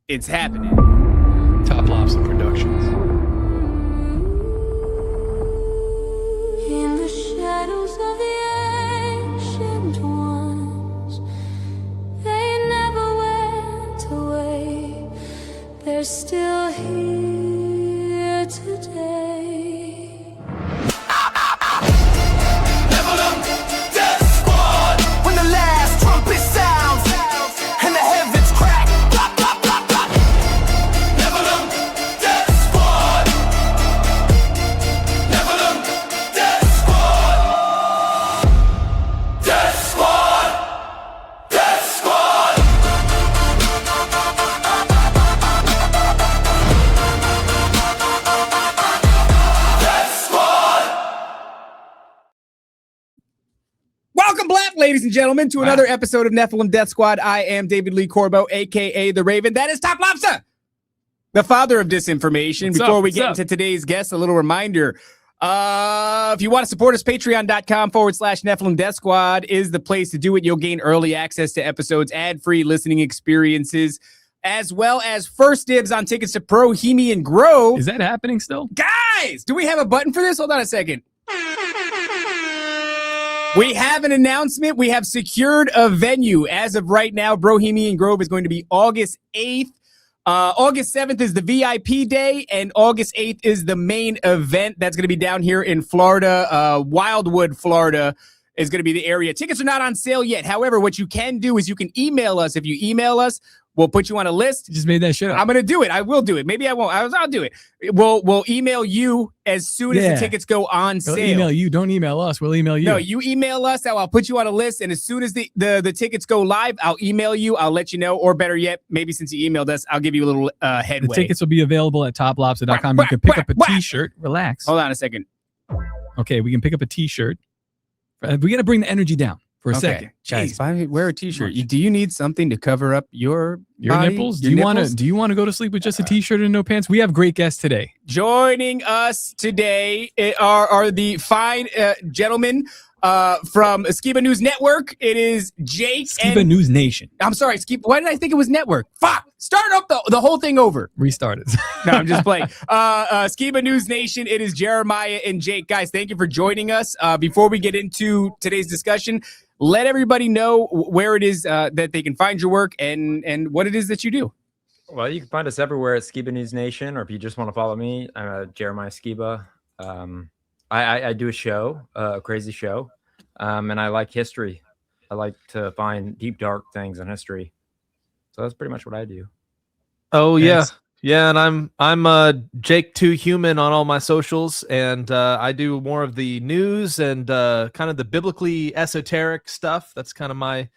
It's happening. Top Lobster Productions. In the shadows of the ancient ones, they never went away. They're still here today. Nephilim Death Squad. When the last trumpet sounds and the heavens crack, blah, blah, blah, blah. Nephilim Death Squad. Nephilim Death Squad. Death Squad. Death Squad. Death Squad. Welcome back, ladies and gentlemen, to another episode of Nephilim Death Squad. I am David Lee Corbo, a.k.a. The Raven. That is Top Lobster, the father of disinformation. What's Before up? we What's get up? into today's guest, a little reminder. If you want to support us, patreon.com/Nephilim Death Squad is the place to do it. You'll gain early access to episodes, ad-free listening experiences, as well as first dibs on tickets to Bohemian Grove. Is that happening still? Guys, do we have a button for this? Hold on a second. We have an announcement. We have secured a venue. As of right now, Bohemian Grove is going to be August 8th. August 7th is the VIP day, and August 8th is the main event. That's going to be down here in Florida. Wildwood, Florida is going to be the area. Tickets are not on sale yet. However, what you can do is you can email us. If you email us, we'll put you on a list. You just made that shit up. I'm going to do it. I will do it. Maybe I won't. I'll do it. We'll email you as soon as Yeah. the tickets go on We'll sale. email you. Don't email us. We'll email you. No, you email us. I'll put you on a list, and as soon as the tickets go live, I'll email you. I'll let you know, or better yet, maybe since you emailed us, I'll give you a little headway. The tickets will be available at toplobster.com. You can pick up a t-shirt. Relax. Hold on a second. Okay, we can pick up a t-shirt. We got to bring the energy down for a second. Guys, Jeez. wear a t-shirt. Do you need something to cover up your body, nipples? your Do you want nipples? to? Do you want to go to sleep with just a t-shirt and no pants? We have great guests today. Joining us today are the fine gentlemen from Skiba News Network. It is Jake Skiba and... News Nation. I'm sorry, Skiba. Why did I think it was Network? Fuck! Start up the whole thing over. Restart it. No, I'm just playing. Skiba News Nation, it is Jeremiah and Jake. Guys, thank you for joining us. Before we get into today's discussion, let everybody know where it is that they can find your work and what it is that you do. Well, you can find us everywhere at Skiba News Nation, or if you just want to follow me, I'm Jeremiah Skiba. I do a show, a crazy show, and I like history. I like to find deep, dark things in history. So that's pretty much what I do. Oh Yes. yeah, and I'm Jake 2 Human on all my socials, and I do more of the news and kind of the biblically esoteric stuff. That's kind of my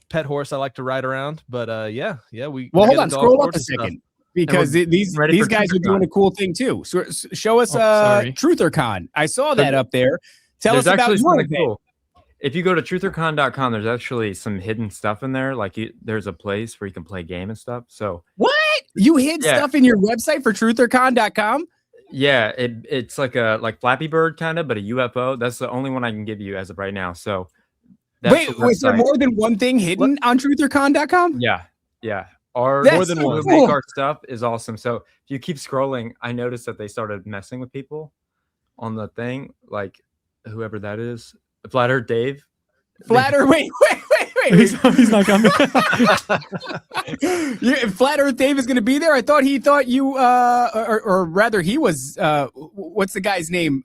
pet horse I like to ride around. But yeah, we. Well, hold get on, into all scroll up sorts a of stuff. second. Because these ready for guys are TruthorCon. doing a cool thing too. So, show us sorry. TruthorCon. I saw that up there. Tell us There's about actually your something event. cool. If you go to truthercon.com, there's actually some hidden stuff in there. Like there's a place where you can play game and stuff. So What? You hid Yeah. stuff in your website for truthercon.com? yeah, it's like Flappy Bird kind of, but a UFO. That's the only one I can give you as of right now. So that's Wait, the was there website. more than one thing hidden on truthercon.com? Yeah. Our That's more than so one cool. make our stuff is awesome. So if you keep scrolling, I noticed that they started messing with people on the thing, like whoever that is, Flat Earth Dave. Flatter, wait. he's not coming. Flat Earth Dave is going to be there. I thought you, or rather, he was. What's the guy's name?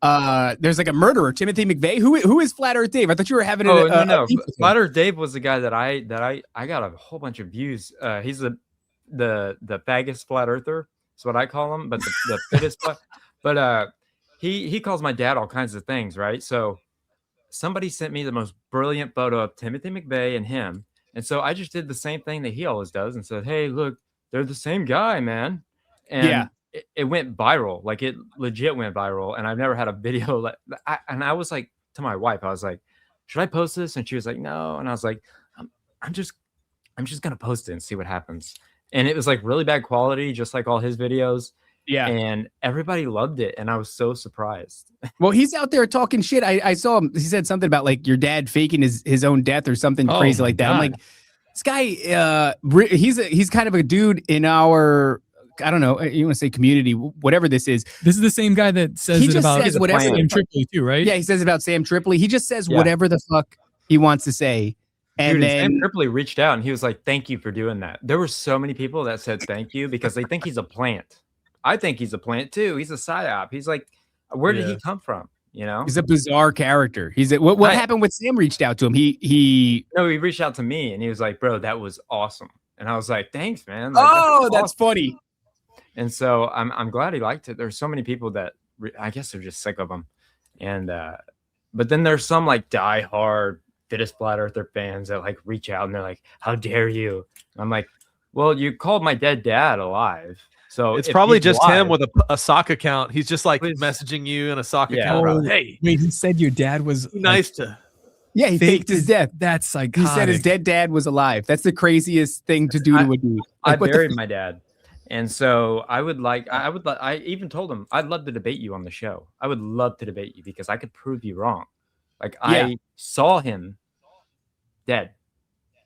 There's like a murderer, Timothy McVeigh. Who is Flat Earth Dave? I thought you were having. Oh a no, beef with him. Flat Earth Dave was the guy that I got a whole bunch of views. He's the faggest flat earther. That's what I call him. But the fittest. But he calls my dad all kinds of things, right? So somebody sent me the most brilliant photo of Timothy McVeigh and him. And so I just did the same thing that he always does and said, hey, look, they're the same guy, man. And Yeah. it went viral. Like it legit went viral. And I've never had a video like and I was like to my wife, I was like, should I post this? And she was like, no. And I was like, I'm just gonna post it and see what happens. And it was like really bad quality, just like all his videos. Yeah. And everybody loved it. And I was so surprised. Well, he's out there talking shit. I saw him. He said something about like your dad faking his own death or something Oh crazy my like that. I'm God. like, This guy, he's kind of a dude in our, I don't know, you want to say community, whatever this is. This is the same guy that says He it just about says whatever Sam Tripoli too, right? Yeah, he says about Sam Tripoli. He just says Yeah. whatever the fuck he wants to say. And Dude, then Sam Tripoli reached out and he was like, "Thank you for doing that." There were so many people that said thank you because they think he's a plant. I think he's a plant too. He's a psyop. He's like, where did he come from? You know, he's a bizarre character. What happened with Sam reached out to him? He reached out to me and he was like, "Bro, that was awesome." And I was like, "Thanks, man." Like, that's funny. And so I'm glad he liked it. There's so many people that I guess they're just sick of him. And but then there's some like diehard fittest flat earther fans that like reach out and they're like, "How dare you?" And I'm like, "Well, you called my dead dad alive." So It's if probably he's just alive, him with a sock account. He's just like Please. messaging you in a sock Yeah, account. bro. Hey, Wait, he said your dad was be nice to. Yeah, he faked his death. That's psychotic. He said his dead dad was alive. That's the craziest thing to do to a dude. I Like, what the buried my dad. And so I even told him I'd love to debate you on the show. I would love to debate you because I could prove you wrong. Like I saw him dead.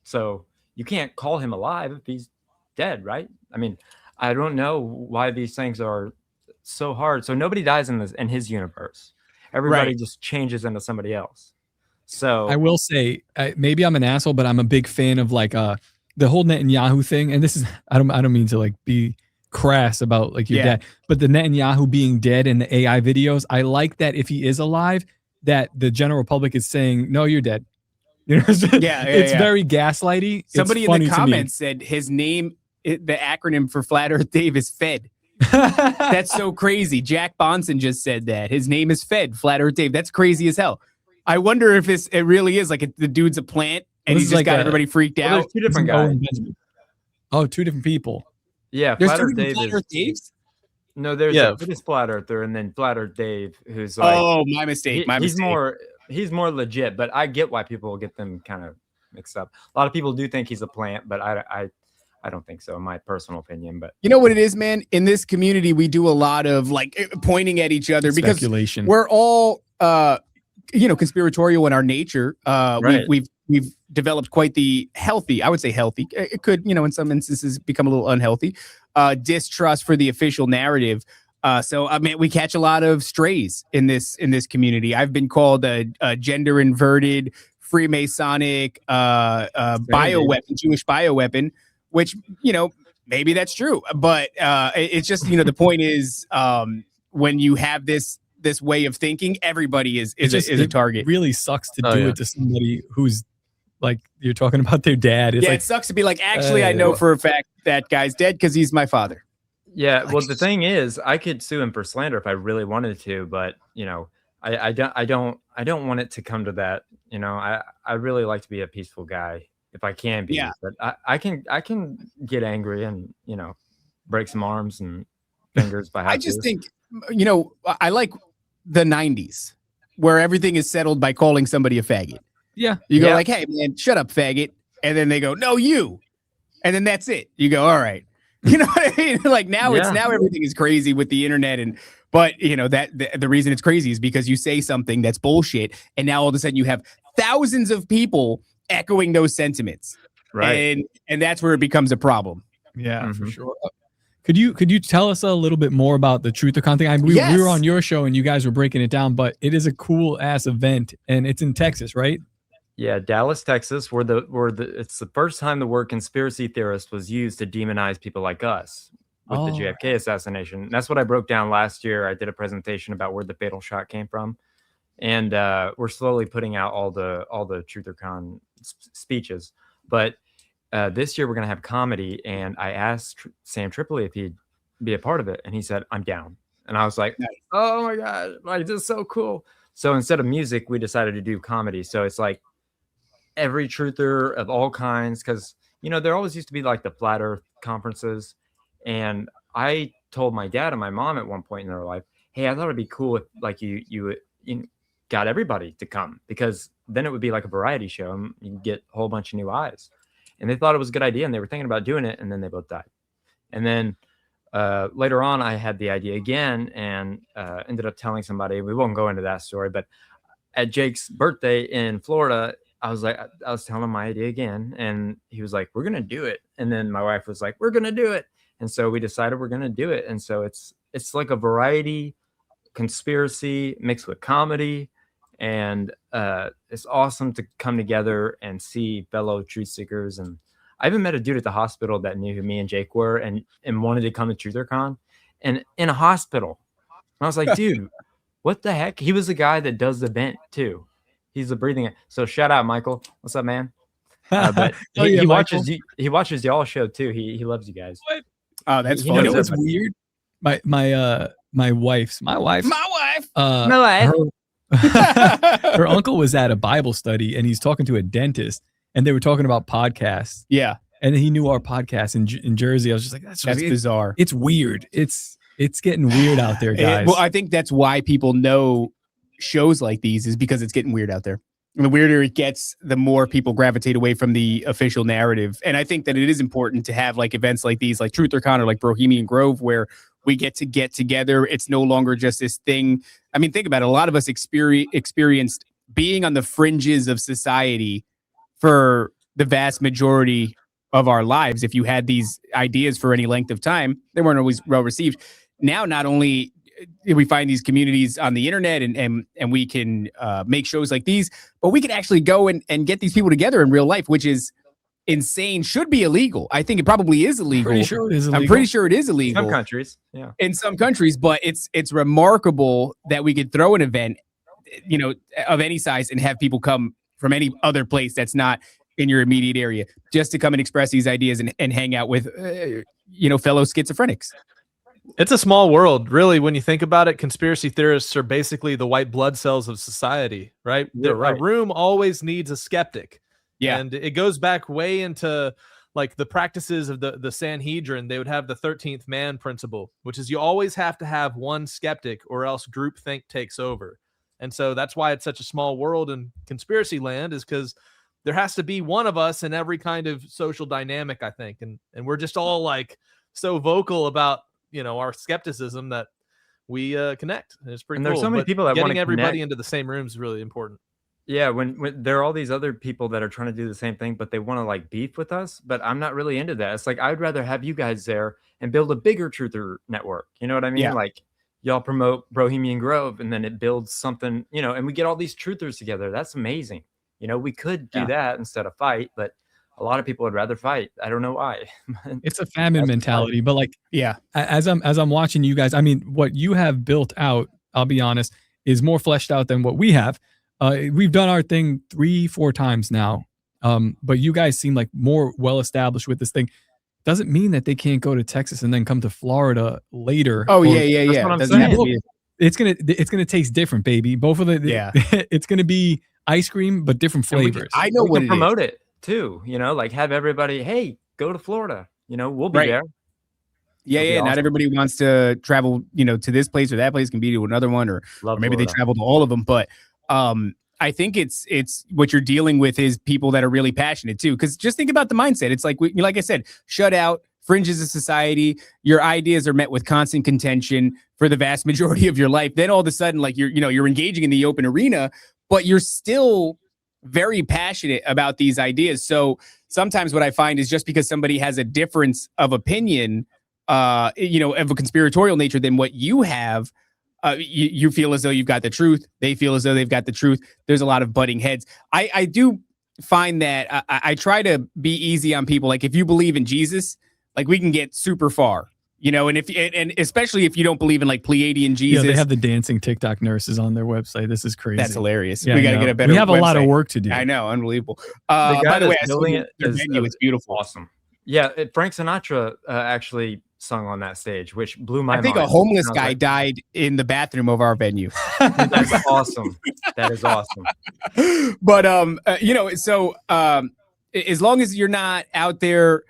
So you can't call him alive if he's dead, right? I mean, I don't know why these things are so hard. So nobody dies in his universe. Everybody just changes into somebody else. So I will say, maybe I'm an asshole, but I'm a big fan of like the whole Netanyahu thing. And this is I don't mean to like be crass about like your dad, but the Netanyahu being dead in the AI videos. I like that if he is alive, that the general public is saying, "No, you're dead." You know, it's very gaslighty. Somebody It's in the funny to me. comments said his name, the acronym for Flat Earth Dave is Fed. That's so crazy. Jack Bonson just said that his name is Fed, Flat Earth Dave. That's crazy as hell. I wonder if it really is like the dude's a plant and he's just got everybody freaked out. there's two different guys. Oh, two different people. Yeah, There's Flat two Earth different Dave Flat Earth Daves? No, there's Yeah. a Flat Earther and then Flat Earth Dave, who's like, my mistake. he's more legit, but I get why people get them kind of mixed up. A lot of people do think he's a plant, but I don't think so, in my personal opinion. But you know what it is, man? In this community, we do a lot of like pointing at each other because Speculation. we're all conspiratorial in our nature. Right. We've developed quite the healthy, I would say healthy. It could, in some instances become a little unhealthy, distrust for the official narrative. So I mean, we catch a lot of strays in this community. I've been called a gender inverted, Freemasonic, bioweapon, Jewish bioweapon, which, maybe that's true. But it's just, the point is, when you have this way of thinking, everybody is a target. It really sucks to do it to somebody who's like, you're talking about their dad. It's it sucks to be like, actually, I know for a fact that guy's dead because he's my father. yeah, well, the thing is, I could sue him for slander if I really wanted to, but I don't want it to come to that. I really like to be a peaceful guy if I can be. Yeah. But I can get angry and break some arms and fingers by. I just think, I like the 90s where everything is settled by calling somebody a faggot. Yeah. You go like, "Hey man, shut up, faggot." And then they go, "No, you." And then that's it. You go, "All right." You know what I mean? Like now everything is crazy with the internet but that the reason it's crazy is because you say something that's bullshit and now all of a sudden you have thousands of people echoing those sentiments. Right. And that's where it becomes a problem. Yeah, for sure. Could you tell us a little bit more about the Truth-or-Con thing? We were on your show and you guys were breaking it down, but it is a cool ass event and it's in Texas, right? Yeah, Dallas, Texas, where it's the first time the word conspiracy theorist was used to demonize people like us with the JFK assassination. And that's what I broke down last year. I did a presentation about where the fatal shot came from, and we're slowly putting out all the Truth-or-Con speeches. But this year we're gonna have comedy, and I asked Sam Tripoli if he'd be a part of it, and he said, "I'm down." And I was like, nice. "Oh my god, like this is so cool!" So instead of music, we decided to do comedy. So it's like every truther of all kinds, because there always used to be like the flat earth conferences, and I told my dad and my mom at one point in their life, "Hey, I thought it'd be cool if like you got everybody to come, because then it would be like a variety show and you get a whole bunch of new eyes." And they thought it was a good idea and they were thinking about doing it, and then they both died. And then later on I had the idea again and ended up telling somebody. We won't go into that story, but at Jake's birthday in Florida, I was like, I was telling him my idea again, and he was like, "We're gonna do it." And then my wife was like, "We're gonna do it." And so we decided we're gonna do it. And so it's like a variety conspiracy mixed with comedy, and it's awesome to come together and see fellow truth seekers. And I even met a dude at the hospital that knew who me and Jake were, and wanted to come to TrutherCon, and in a hospital. And I was like, dude, what the heck? He was the guy that does the vent too. He's the breathing. So shout out, Michael. What's up, man? But Oh, yeah, he Michael. watches y'all show too. He loves you guys. Oh, that's He funny. You knows know what's everybody. weird? My wife's My wife. her uncle was at a Bible study and he's talking to a dentist and they were talking about podcasts Yeah, and he knew our podcast in Jersey. I was just like, that's bizarre. It's weird. It's getting weird out there, guys. Well, I think that's why people know shows like these is because it's getting weird out there. And the weirder it gets, the more people gravitate away from the official narrative. And I think that it is important to have like events like these, like TrutherCon or like Bohemian Grove, where we get together. It's no longer just this thing. I mean, think about it. A lot of us experienced being on the fringes of society for the vast majority of our lives. If you had these ideas for any length of time, they weren't always well received. Now, not only we find these communities on the internet and we can make shows like these, but we can actually go and get these people together in real life, which is insane. Should be illegal. I think it probably is illegal. Pretty sure it is illegal. I'm pretty sure it is illegal. Some countries, yeah. In some countries, but it's remarkable that we could throw an event, you know, of any size and have people come from any other place that's not in your immediate area just to come and express these ideas and hang out with, you know, fellow schizophrenics. It's a small world, really, when you think about it. Conspiracy theorists are basically the white blood cells of society, right? You're right. A room always needs a skeptic. Yeah. And it goes back way into like the practices of the Sanhedrin. They would have the 13th man principle, which is you always have to have one skeptic or else groupthink takes over. And so that's why it's such a small world in conspiracy land, is because there has to be one of us in every kind of social dynamic, I think. And we're just all like so vocal about, you know, our skepticism that we connect. And it's pretty And cool. there's so many But people that want getting to everybody connect. into the same room is really important. Yeah, when there are all these other people that are trying to do the same thing, but they want to like beef with us, but I'm not really into that. It's like I'd rather have you guys there and build a bigger truther network. You know what I mean? Yeah. Like y'all promote Bohemian Grove and then it builds something, you know, and we get all these truthers together. That's amazing. You know, we could do that instead of fight, but a lot of people would rather fight. I don't know why. It's a famine That's mentality, but like Yeah. as I'm watching you guys, I mean, what you have built out, I'll be honest, is more fleshed out than what we have. We've done our thing 3-4 times now, but you guys seem like more well established with this thing. Doesn't mean that they can't go to Texas and then come to Florida later. Oh, Or- yeah. what I'm Doesn't have to saying. be- It's gonna taste different, baby. Both of the Yeah. it's gonna be ice cream, but different And we flavors. I know we what can it is. promote it too, you know, like have everybody, hey, go to Florida. You know, we'll be Right. there. Yeah, It'll be yeah. Not awesome. everybody wants to travel, you know, to this place or that place, can be to another one, or Love maybe they Florida. travel to all of them. But I think it's what you're dealing with is people that are really passionate too. Because just think about the mindset. It's like like I said, shut out, fringes of society. Your ideas are met with constant contention for the vast majority of your life. Then all of a sudden, like you're engaging in the open arena, but you're still very passionate about these ideas. So sometimes what I find is just because somebody has a difference of opinion, you know, of a conspiratorial nature than what you have, you feel as though you've got the truth. They feel as though they've got the truth. There's a lot of butting heads. I do find that I try to be easy on people. Like if you believe in Jesus, like we can get super far, you know, and especially if you don't believe in like Pleiadian Yeah, Jesus. they have the dancing TikTok nurses on their website. This is crazy. That's hilarious. Yeah, We I got to know. get a better We have a lot of website. work to do. I know, unbelievable. The guy By the way, that's I saw building it their is venue. It's beautiful. awesome. Yeah, Frank Sinatra actually sung on that stage, which blew my I think mind. a homeless I was guy like, died in the bathroom of our venue. That's awesome. That is awesome. But you know, so as long as you're not out there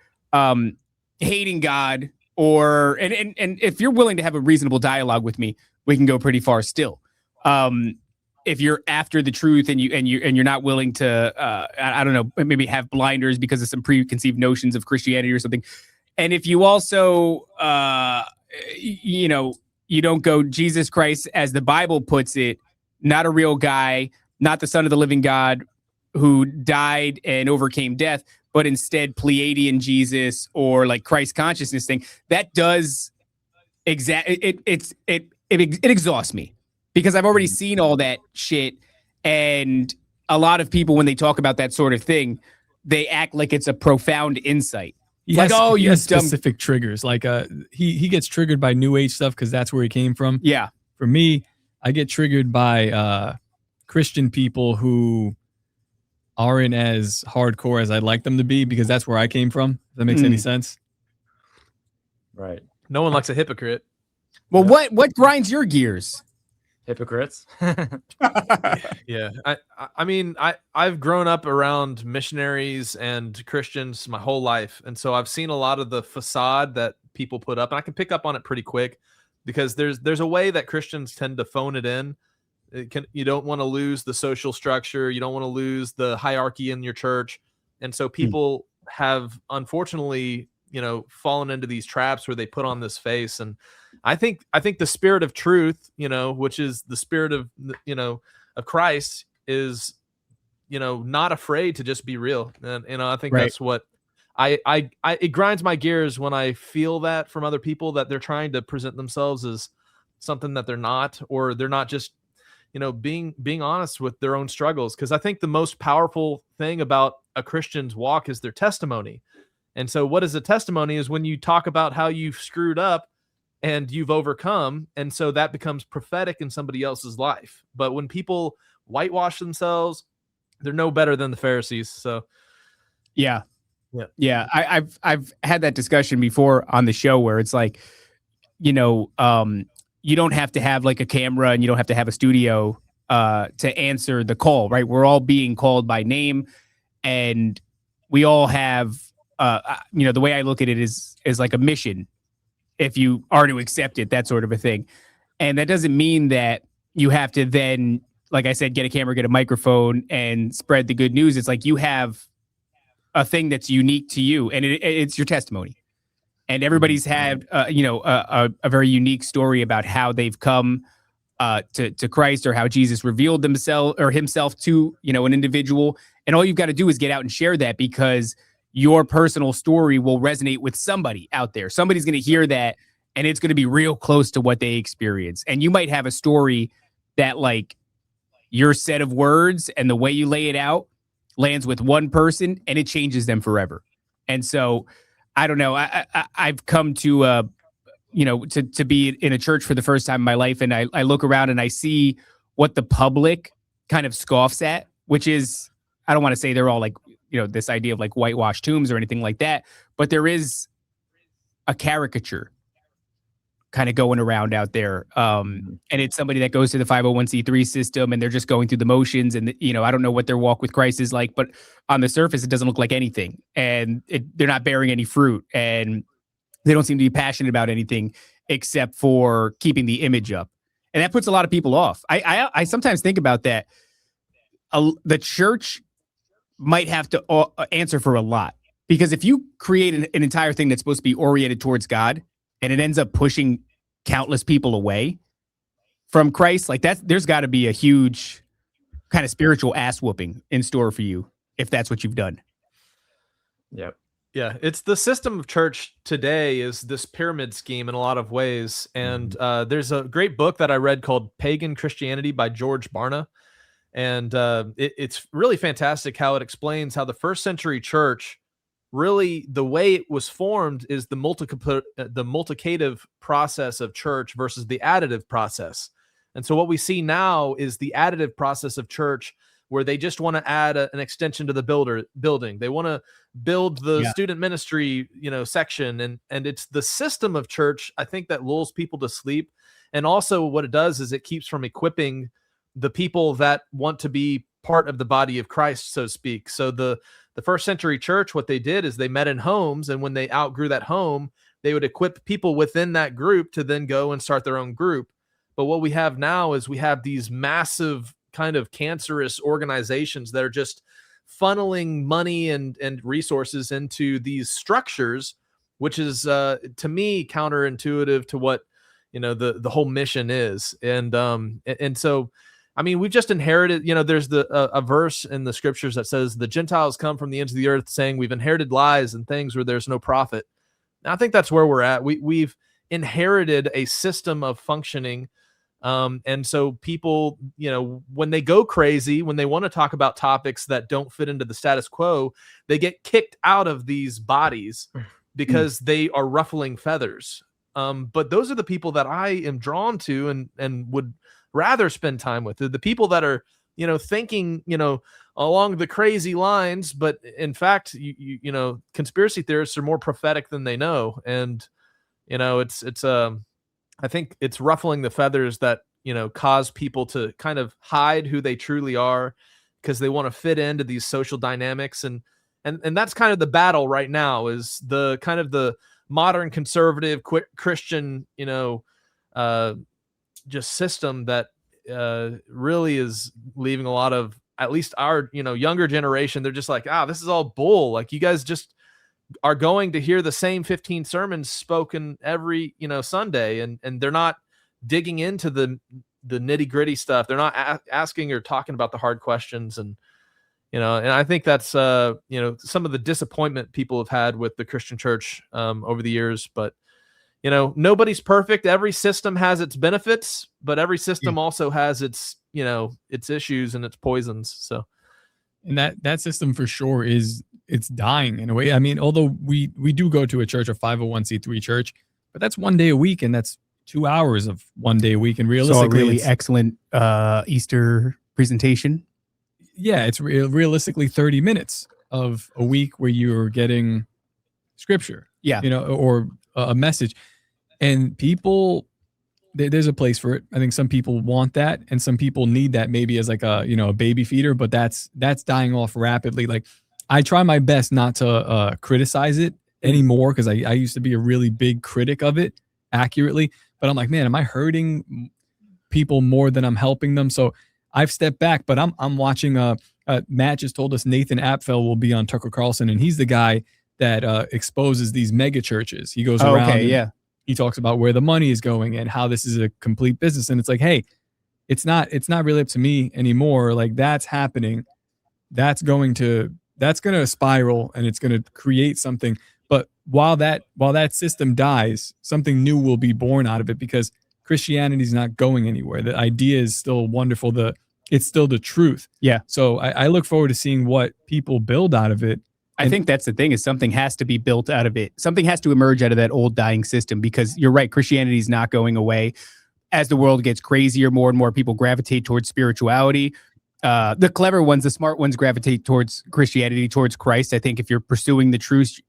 hating God, or and if you're willing to have a reasonable dialogue with me, we can go pretty far still. If you're after the truth and you're not willing to I don't know, maybe have blinders because of some preconceived notions of Christianity or something, and if you also you know, you don't go Jesus Christ as the Bible puts it, not a real guy, not the son of the living God, who died and overcame death, but instead Pleiadian Jesus or like Christ consciousness thing, that does it exhausts me because I've already seen all that shit. And a lot of people, when they talk about that sort of thing, they act like it's a profound insight. Yes, like, oh, he you has dumb. specific triggers. Like he gets triggered by New Age stuff because that's where he came from. Yeah. For me, I get triggered by Christian people who aren't as hardcore as I'd like them to be because that's where I came from. If that makes any sense. Right. No one likes a hypocrite. Well, what grinds your gears? Hypocrites. Yeah. I mean, I've grown up around missionaries and Christians my whole life. And so I've seen a lot of the facade that people put up, and I can pick up on it pretty quick because there's a way that Christians tend to phone it in. You don't want to lose the social structure. You don't want to lose the hierarchy in your church. And so people have, unfortunately, fallen into these traps where they put on this face. And I think the spirit of truth, which is the spirit of, of Christ is, not afraid to just be real. And, I think that's what it grinds my gears when I feel that from other people, that they're trying to present themselves as something that they're not, or they're not just, being honest with their own struggles. Because I think the most powerful thing about a Christian's walk is their testimony. And so what is a testimony is when you talk about how you've screwed up and you've overcome. And so that becomes prophetic in somebody else's life. But when people whitewash themselves, they're no better than the Pharisees. So yeah. I've had that discussion before on the show where it's like, you don't have to have like a camera and you don't have to have a studio to answer the call, right? We're all being called by name, and we all have, the way I look at it is like a mission. If you are to accept it, that sort of a thing. And that doesn't mean that you have to then, like I said, get a camera, get a microphone and spread the good news. It's like you have a thing that's unique to you, and it's your testimony. And everybody's had, a very unique story about how they've come to Christ, or how Jesus revealed himself to, an individual. And all you've got to do is get out and share that, because your personal story will resonate with somebody out there. Somebody's going to hear that, and it's going to be real close to what they experience. And you might have a story that, like, your set of words and the way you lay it out lands with one person, and it changes them forever. And so, I don't know. I've come to, to be in a church for the first time in my life, and I look around and I see what the public kind of scoffs at, which is, I don't want to say they're all like, this idea of like whitewashed tombs or anything like that, but there is a caricature kind of going around out there. And it's somebody that goes to the 501c3 system, and they're just going through the motions. And, I don't know what their walk with Christ is like, but on the surface, it doesn't look like anything. And they're not bearing any fruit, and they don't seem to be passionate about anything except for keeping the image up. And that puts a lot of people off. I sometimes think about that. The church might have to answer for a lot, because if you create an entire thing that's supposed to be oriented towards God, and it ends up pushing countless people away from Christ, like there's got to be a huge kind of spiritual ass whooping in store for you if that's what you've done. Yep. Yeah, it's the system of church today is this pyramid scheme in a lot of ways. And there's a great book that I read called Pagan Christianity by George Barna. And it's really fantastic how it explains how the first century church, really the way it was formed is the multiplicative process of church versus the additive process. And so what we see now is the additive process of church, where they just want to add an extension to the building. They want to build the student ministry, section. And it's the system of church, I think, that lulls people to sleep. And also what it does is it keeps from equipping the people that want to be part of the body of Christ, so to speak. So the first century church, what they did is they met in homes, and when they outgrew that home, they would equip people within that group to then go and start their own group. But what we have now is we have these massive kind of cancerous organizations that are just funneling money and resources into these structures, which is to me counterintuitive to what the whole mission is. And so I mean, we've just inherited, there's a verse in the scriptures that says the Gentiles come from the ends of the earth saying we've inherited lies and things where there's no prophet. And I think that's where we're at. We've inherited a system of functioning. And so people, when they go crazy, when they want to talk about topics that don't fit into the status quo, they get kicked out of these bodies because they are ruffling feathers. But those are the people that I am drawn to and would rather spend time with. The people that are, thinking, along the crazy lines, but in fact, conspiracy theorists are more prophetic than they know. And, I think it's ruffling the feathers that, cause people to kind of hide who they truly are because they want to fit into these social dynamics. And that's kind of the battle right now, is the kind of the modern conservative Christian, just system that really is leaving a lot of, at least our, younger generation. They're just like, this is all bull. Like, you guys just are going to hear the same 15 sermons spoken every, Sunday. And they're not digging into the nitty gritty stuff. They're not asking or talking about the hard questions. And, and I think that's, some of the disappointment people have had with the Christian church over the years. But, nobody's perfect. Every system has its benefits, but every system also has its, its issues and its poisons. So, and that system for sure it's dying in a way. I mean, although we do go to a church, a 501c3 church, but that's one day a week, and that's 2 hours of one day a week. And realistically, so a really excellent Easter presentation. Yeah, it's realistically 30 minutes of a week where you're getting scripture. Yeah, or a message. And people, there's a place for it. I think some people want that, and some people need that maybe as like a baby feeder, but that's dying off rapidly. Like, I try my best not to criticize it anymore, because I used to be a really big critic of it accurately, but I'm like, man, am I hurting people more than I'm helping them? So I've stepped back, but I'm watching. Matt just told us Nathan Apfel will be on Tucker Carlson, and he's the guy that exposes these mega churches. He goes around. Okay, yeah. He talks about where the money is going and how this is a complete business. And it's like, hey, it's not really up to me anymore. Like, that's happening. That's going to spiral, and it's going to create something. But while that system dies, something new will be born out of it, because Christianity is not going anywhere. The idea is still wonderful. It's still the truth. Yeah. So I look forward to seeing what people build out of it. I think that's the thing, is something has to be built out of it. Something has to emerge out of that old dying system, because you're right. Christianity is not going away. As the world gets crazier, more and more people gravitate towards spirituality. The clever ones, the smart ones, gravitate towards Christianity, towards Christ. I think if you're pursuing the truth,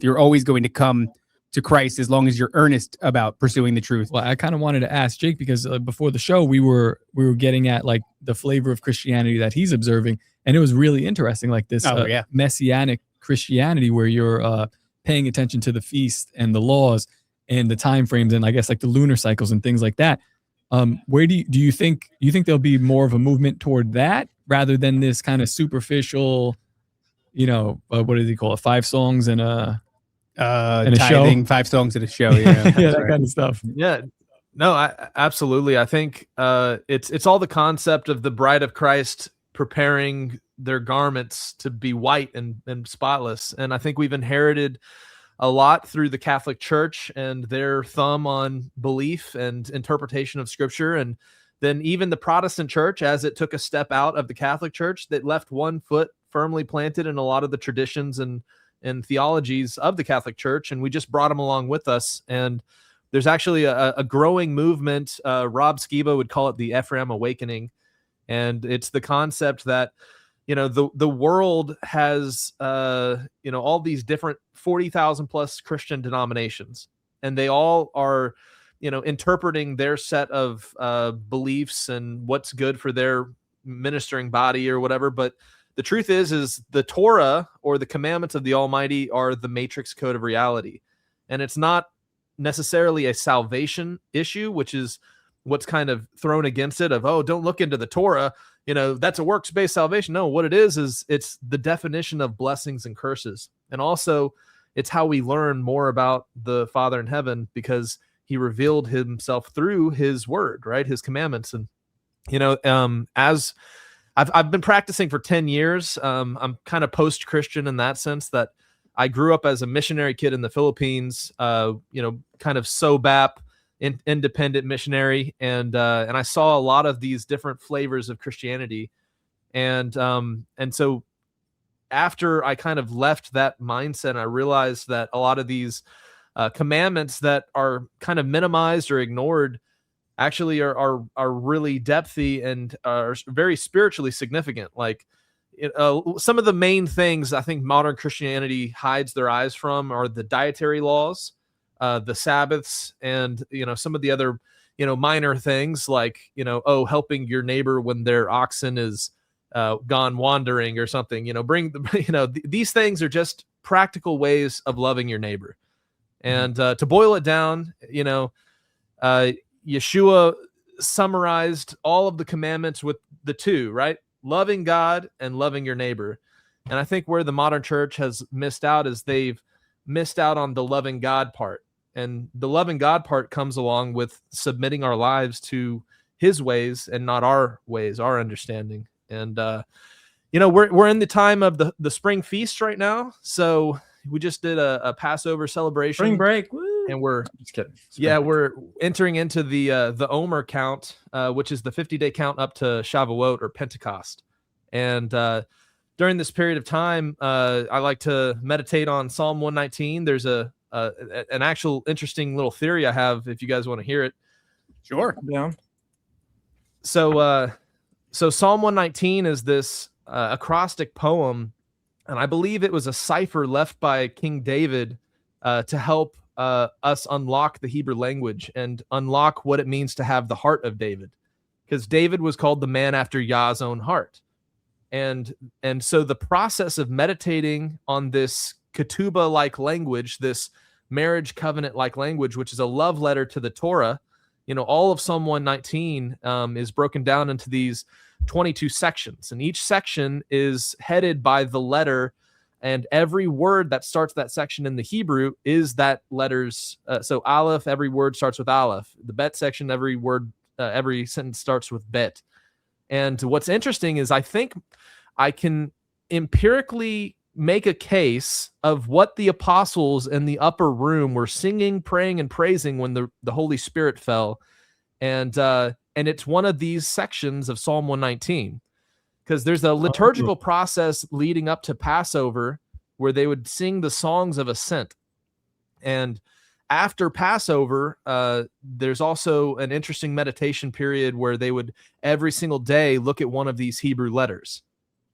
you're always going to come to Christ, as long as you're earnest about pursuing the truth. Well, I kind of wanted to ask Jake, because before the show, we were getting at like the flavor of Christianity that he's observing. And it was really interesting, like this messianic Christianity, where you're paying attention to the feast and the laws and the time frames, and I guess like the lunar cycles and things like that. Where do you think there'll be more of a movement toward that, rather than this kind of superficial, what does he call it? 5 songs and a Tithing, show? 5 songs at a show. Yeah, yeah, that kind of stuff. Yeah, no, absolutely. I think it's all the concept of the bride of Christ preparing their garments to be white and spotless. And I think we've inherited a lot through the Catholic Church and their thumb on belief and interpretation of scripture. And then even the Protestant church, as it took a step out of the Catholic Church, that left one foot firmly planted in a lot of the traditions and theologies of the Catholic Church. And we just brought them along with us. And there's actually a growing movement. Rob Skiba would call it the Ephraim awakening. And it's the concept that, the world has, all these different 40,000 plus Christian denominations, and they all are, interpreting their set of beliefs and what's good for their ministering body or whatever. But the truth is the Torah, or the commandments of the Almighty, are the matrix code of reality. And it's not necessarily a salvation issue, which is what's kind of thrown against it, of, oh, don't look into the Torah, that's a works-based salvation. No, what it is it's the definition of blessings and curses. And also it's how we learn more about the Father in heaven, because he revealed himself through his word, right? His commandments. And as I've been practicing for 10 years. I'm kind of post-Christian in that sense that I grew up as a missionary kid in the Philippines, kind of SOBAP, independent missionary. And I saw a lot of these different flavors of Christianity. And so after I kind of left that mindset, I realized that a lot of these commandments that are kind of minimized or ignored actually are really depthy and are very spiritually significant. Like some of the main things I think modern Christianity hides their eyes from are the dietary laws, the Sabbaths, and some of the other minor things like helping your neighbor when their oxen is gone wandering or something. These things are just practical ways of loving your neighbor. And to boil it down, Yeshua summarized all of the commandments with the two, right? Loving God and loving your neighbor. And I think where the modern church has missed out is they've missed out on the loving God part. And the loving God part comes along with submitting our lives to his ways and not our ways, our understanding. And, we're in the time of the spring feast right now. So we just did a Passover celebration. Spring break. Woo. And we're Just kidding. we're entering into the Omer count, which is the 50-day count up to Shavuot or Pentecost. And during this period of time, I like to meditate on Psalm 119. There's an actual interesting little theory I have if you guys want to hear it. Sure. Down. So Psalm 119 is this acrostic poem, and I believe it was a cipher left by King David to help us unlock the Hebrew language and unlock what it means to have the heart of David, because David was called the man after Yah's own heart. And so the process of meditating on this ketubah-like language, this marriage covenant-like language, which is a love letter to the Torah, all of Psalm 119 is broken down into these 22 sections, and each section is headed by the letter. And every word that starts that section in the Hebrew is that letter's. So Aleph, every word starts with Aleph. The Bet section, every sentence starts with Bet. And what's interesting is I think I can empirically make a case of what the apostles in the upper room were singing, praying, and praising when the Holy Spirit fell. And it's one of these sections of Psalm 119. Because there's a liturgical process leading up to Passover where they would sing the songs of ascent. And after Passover, there's also an interesting meditation period where they would every single day look at one of these Hebrew letters.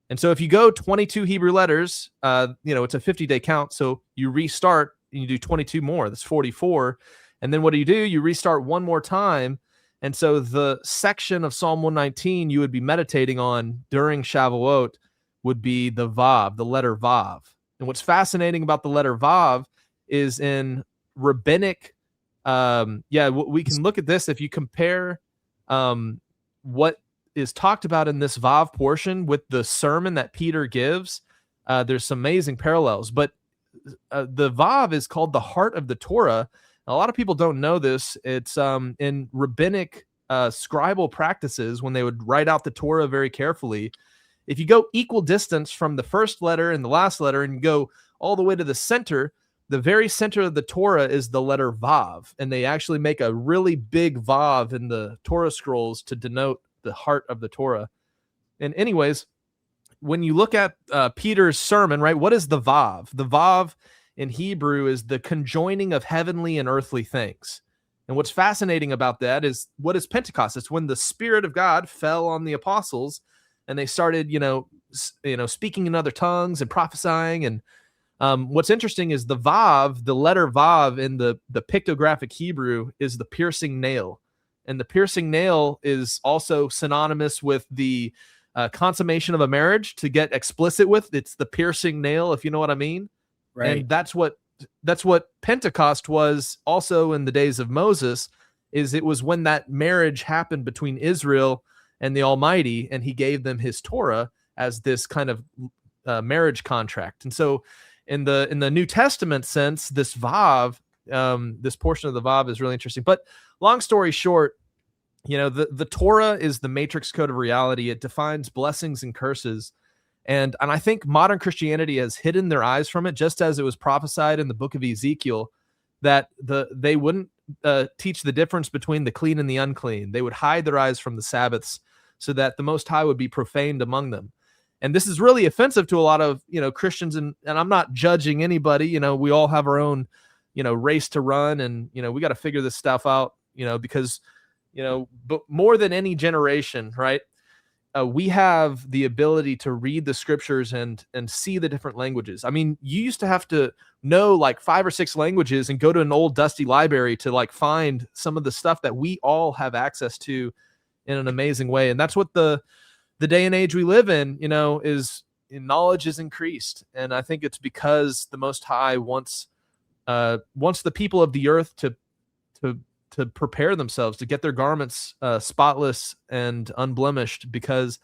And so if you go 22 Hebrew letters, it's a 50-day count. So you restart and you do 22 more. That's 44. And then what do? You restart one more time. And so the section of Psalm 119 you would be meditating on during Shavuot would be the Vav, the letter Vav. And what's fascinating about the letter Vav is in rabbinic, we can look at this. If you compare what is talked about in this Vav portion with the sermon that Peter gives, there's some amazing parallels. But the Vav is called the heart of the Torah. A lot of people don't know this. It's in rabbinic scribal practices when they would write out the Torah very carefully. If you go equal distance from the first letter and the last letter and you go all the way to the center, the very center of the Torah is the letter Vav. And they actually make a really big Vav in the Torah scrolls to denote the heart of the Torah. And anyways, when you look at Peter's sermon, right, what is the Vav? The Vav in Hebrew is the conjoining of heavenly and earthly things. And what's fascinating about that is what is Pentecost? It's when the Spirit of God fell on the apostles and they started, speaking in other tongues and prophesying. And what's interesting is the Vav, the letter Vav in the pictographic Hebrew is the piercing nail. And the piercing nail is also synonymous with the consummation of a marriage. To get explicit with, it's the piercing nail, if you know what I mean. Right. And that's what Pentecost was also in the days of Moses, is it was when that marriage happened between Israel and the Almighty, and he gave them his Torah as this kind of marriage contract. And so in the New Testament sense, this Vav, this portion of the Vav is really interesting. But long story short, the Torah is the matrix code of reality. It defines blessings and curses. And I think modern Christianity has hidden their eyes from it, just as it was prophesied in the book of Ezekiel that they wouldn't teach the difference between the clean and the unclean. They would hide their eyes from the Sabbaths so that the Most High would be profaned among them. And this is really offensive to a lot of, Christians. And I'm not judging anybody. We all have our own, race to run. And, we got to figure this stuff out, because, but more than any generation, right? We have the ability to read the scriptures and see the different languages. I mean, you used to have to know like 5 or 6 languages and go to an old dusty library to like find some of the stuff that we all have access to in an amazing way. And that's what the day and age we live in, is knowledge is increased. And I think it's because the Most High wants the people of the earth to prepare themselves, to get their garments spotless and unblemished, because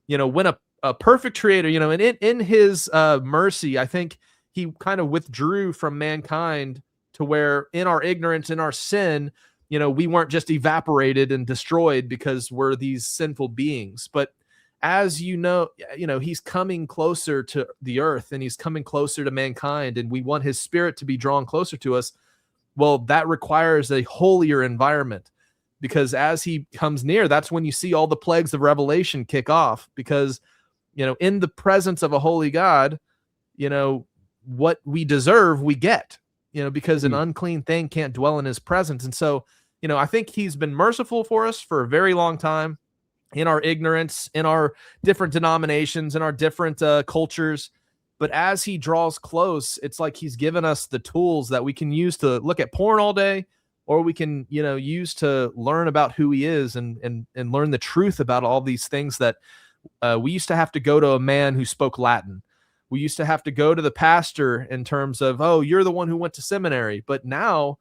when a perfect creator, and in his mercy, I think he kind of withdrew from mankind to where in our ignorance, in our sin, we weren't just evaporated and destroyed because we're these sinful beings. But as he's coming closer to the earth and he's coming closer to mankind, and we want his spirit to be drawn closer to us. Well, that requires a holier environment, because as he comes near, that's when you see all the plagues of Revelation kick off, because, in the presence of a holy God, what we deserve, we get, because an unclean thing can't dwell in his presence. And so, I think he's been merciful for us for a very long time in our ignorance, in our different denominations, in our different cultures. But as he draws close, it's like he's given us the tools that we can use to look at porn all day, or we can, use to learn about who he is and learn the truth about all these things that we used to have to go to a man who spoke Latin. We used to have to go to the pastor in terms of, oh, you're the one who went to seminary. But now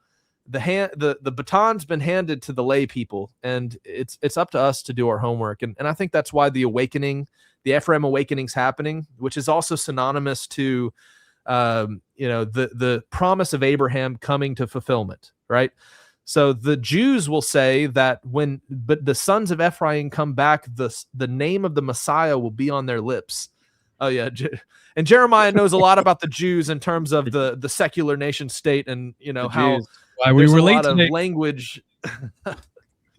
the baton's been handed to the lay people, and it's up to us to do our homework. And I think that's why the awakening, the Ephraim awakening's happening, which is also synonymous to, the promise of Abraham coming to fulfillment, right? So the Jews will say that but the sons of Ephraim come back, the name of the Messiah will be on their lips. Oh yeah. And Jeremiah knows a lot about the Jews in terms of the secular nation state, and how why we relate a lot today. of language.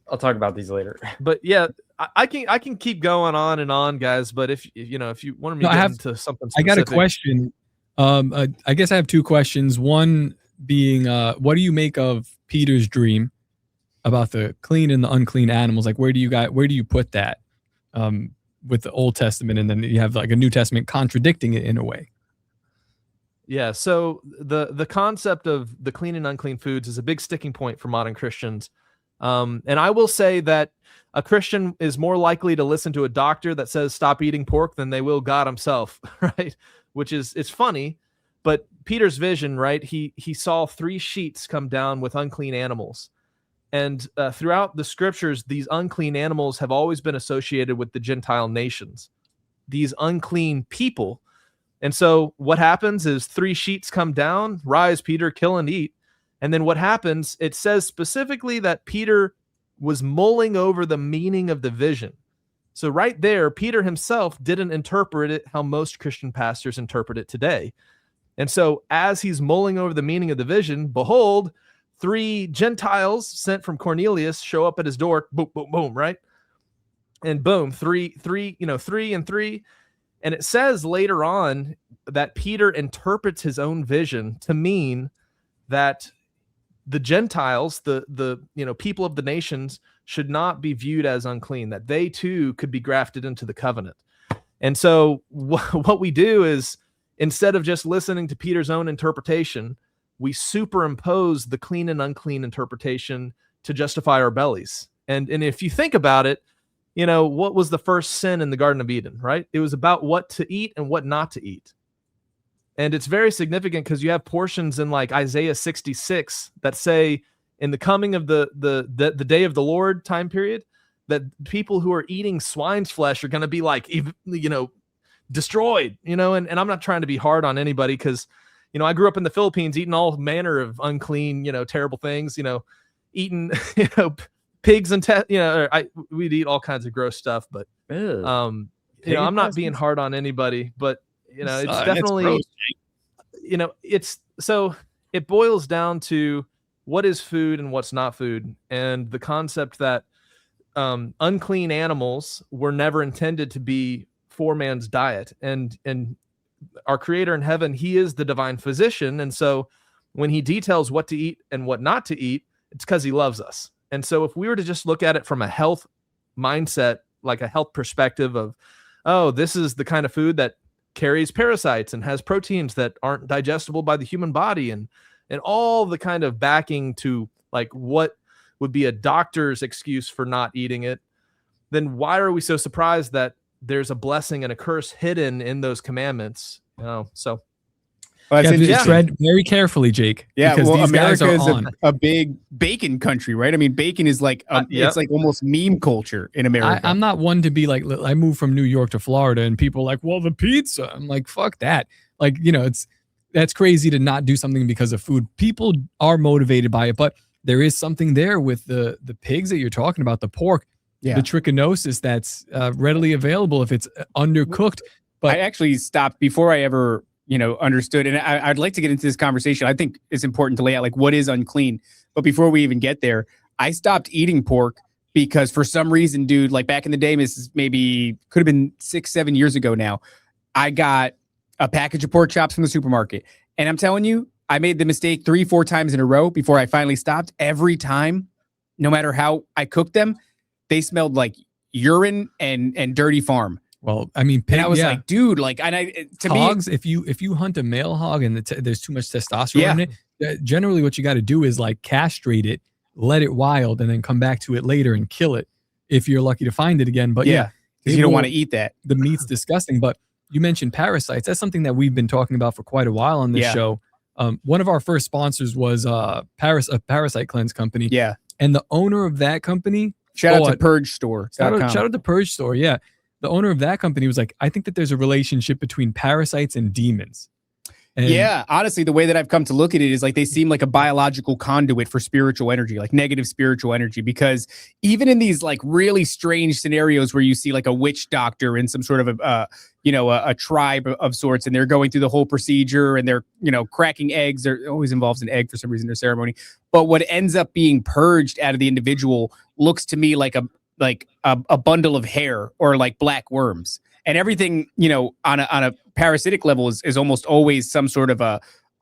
I'll talk about these later. But yeah, I can keep going on and on, guys. But if you want me to get into something specific. I got a question. I guess I have 2 questions. One being, what do you make of Peter's dream about the clean and the unclean animals? Like, where do you put that with the Old Testament, and then you have like a New Testament contradicting it in a way? Yeah. So the concept of the clean and unclean foods is a big sticking point for modern Christians. And I will say that a Christian is more likely to listen to a doctor that says stop eating pork than they will God himself, right? Which it's funny, but Peter's vision, right? He saw 3 sheets come down with unclean animals. And throughout the scriptures, these unclean animals have always been associated with the Gentile nations, these unclean people. And so what happens is 3 sheets come down, rise, Peter, kill and eat. And then what happens, it says specifically that Peter was mulling over the meaning of the vision. So right there, Peter himself didn't interpret it how most Christian pastors interpret it today. And so as he's mulling over the meaning of the vision, behold, 3 Gentiles sent from Cornelius show up at his door, boom, boom, boom, right? And boom, 3 and 3. And it says later on that Peter interprets his own vision to mean that the Gentiles, the people of the nations, should not be viewed as unclean, that they too could be grafted into the covenant. And so what we do is, instead of just listening to Peter's own interpretation, we superimpose the clean and unclean interpretation to justify our bellies. And if you think about it, what was the first sin in the Garden of Eden, right? It was about what to eat and what not to eat. And it's very significant because you have portions in like Isaiah 66 that say in the coming of the day of the Lord time period, that people who are eating swine's flesh are going to be like, destroyed, and I'm not trying to be hard on anybody because, I grew up in the Philippines eating all manner of unclean, terrible things, eating, pigs and we'd eat all kinds of gross stuff, but Ew. I'm Pig not intestines? being hard on anybody, but it's That's definitely gross, it's so it boils down to what is food and what's not food, and the concept that unclean animals were never intended to be for man's diet, and our Creator in heaven, He is the divine physician, and so when He details what to eat and what not to eat, it's because He loves us. And so if we were to just look at it from a health mindset, like a health perspective of, oh, this is the kind of food that carries parasites and has proteins that aren't digestible by the human body, and all the kind of backing to like what would be a doctor's excuse for not eating it, then why are we so surprised that there's a blessing and a curse hidden in those commandments? So Well, that's You have to interesting. tread very carefully, Jake. Yeah, because well, these guys America are is on. a big bacon country, right? I mean, bacon is like it's like almost meme culture in America. I'm not one to be like, I moved from New York to Florida and people are like, well, the pizza. I'm like, fuck that. Like, that's crazy to not do something because of food. People are motivated by it, but there is something there with the pigs that you're talking about, the pork, Yeah. the trichinosis that's readily available if it's undercooked. But I actually stopped before I ever, understood. And I'd like to get into this conversation. I think it's important to lay out like what is unclean. But before we even get there, I stopped eating pork because for some reason, dude, like back in the day, maybe could have been 6-7 years ago now, I got a package of pork chops from the supermarket. And I'm telling you, I made the mistake 3-4 times in a row before I finally stopped. Every time, no matter how I cooked them, they smelled like urine and dirty farm. well, I mean, pig, And I was yeah. like, dude, like, to Hogs, me, if you hunt a male hog and there's too much testosterone in it, generally what you got to do is like castrate it, let it wild, and then come back to it later and kill it if you're lucky to find it again. But because you don't want to eat that. the meat's disgusting. But you mentioned parasites. That's something that we've been talking about for quite a while on this Yeah. show. One of our first sponsors was a parasite cleanse company. Yeah. And the owner of that company, Shout out to thought- PurgeStore.com. shout out to Purge Store. Yeah. The owner of that company was like, I think that there's a relationship between parasites and demons. And Yeah, honestly, the way that I've come to look at it is like they seem like a biological conduit for spiritual energy, like negative spiritual energy, because even in these like really strange scenarios where you see like a witch doctor in some sort of a tribe of sorts, and they're going through the whole procedure and they're, cracking eggs. There always involves an egg for some reason in their ceremony. But what ends up being purged out of the individual looks to me like a bundle of hair or like black worms. And everything, on a parasitic level is almost always some sort of a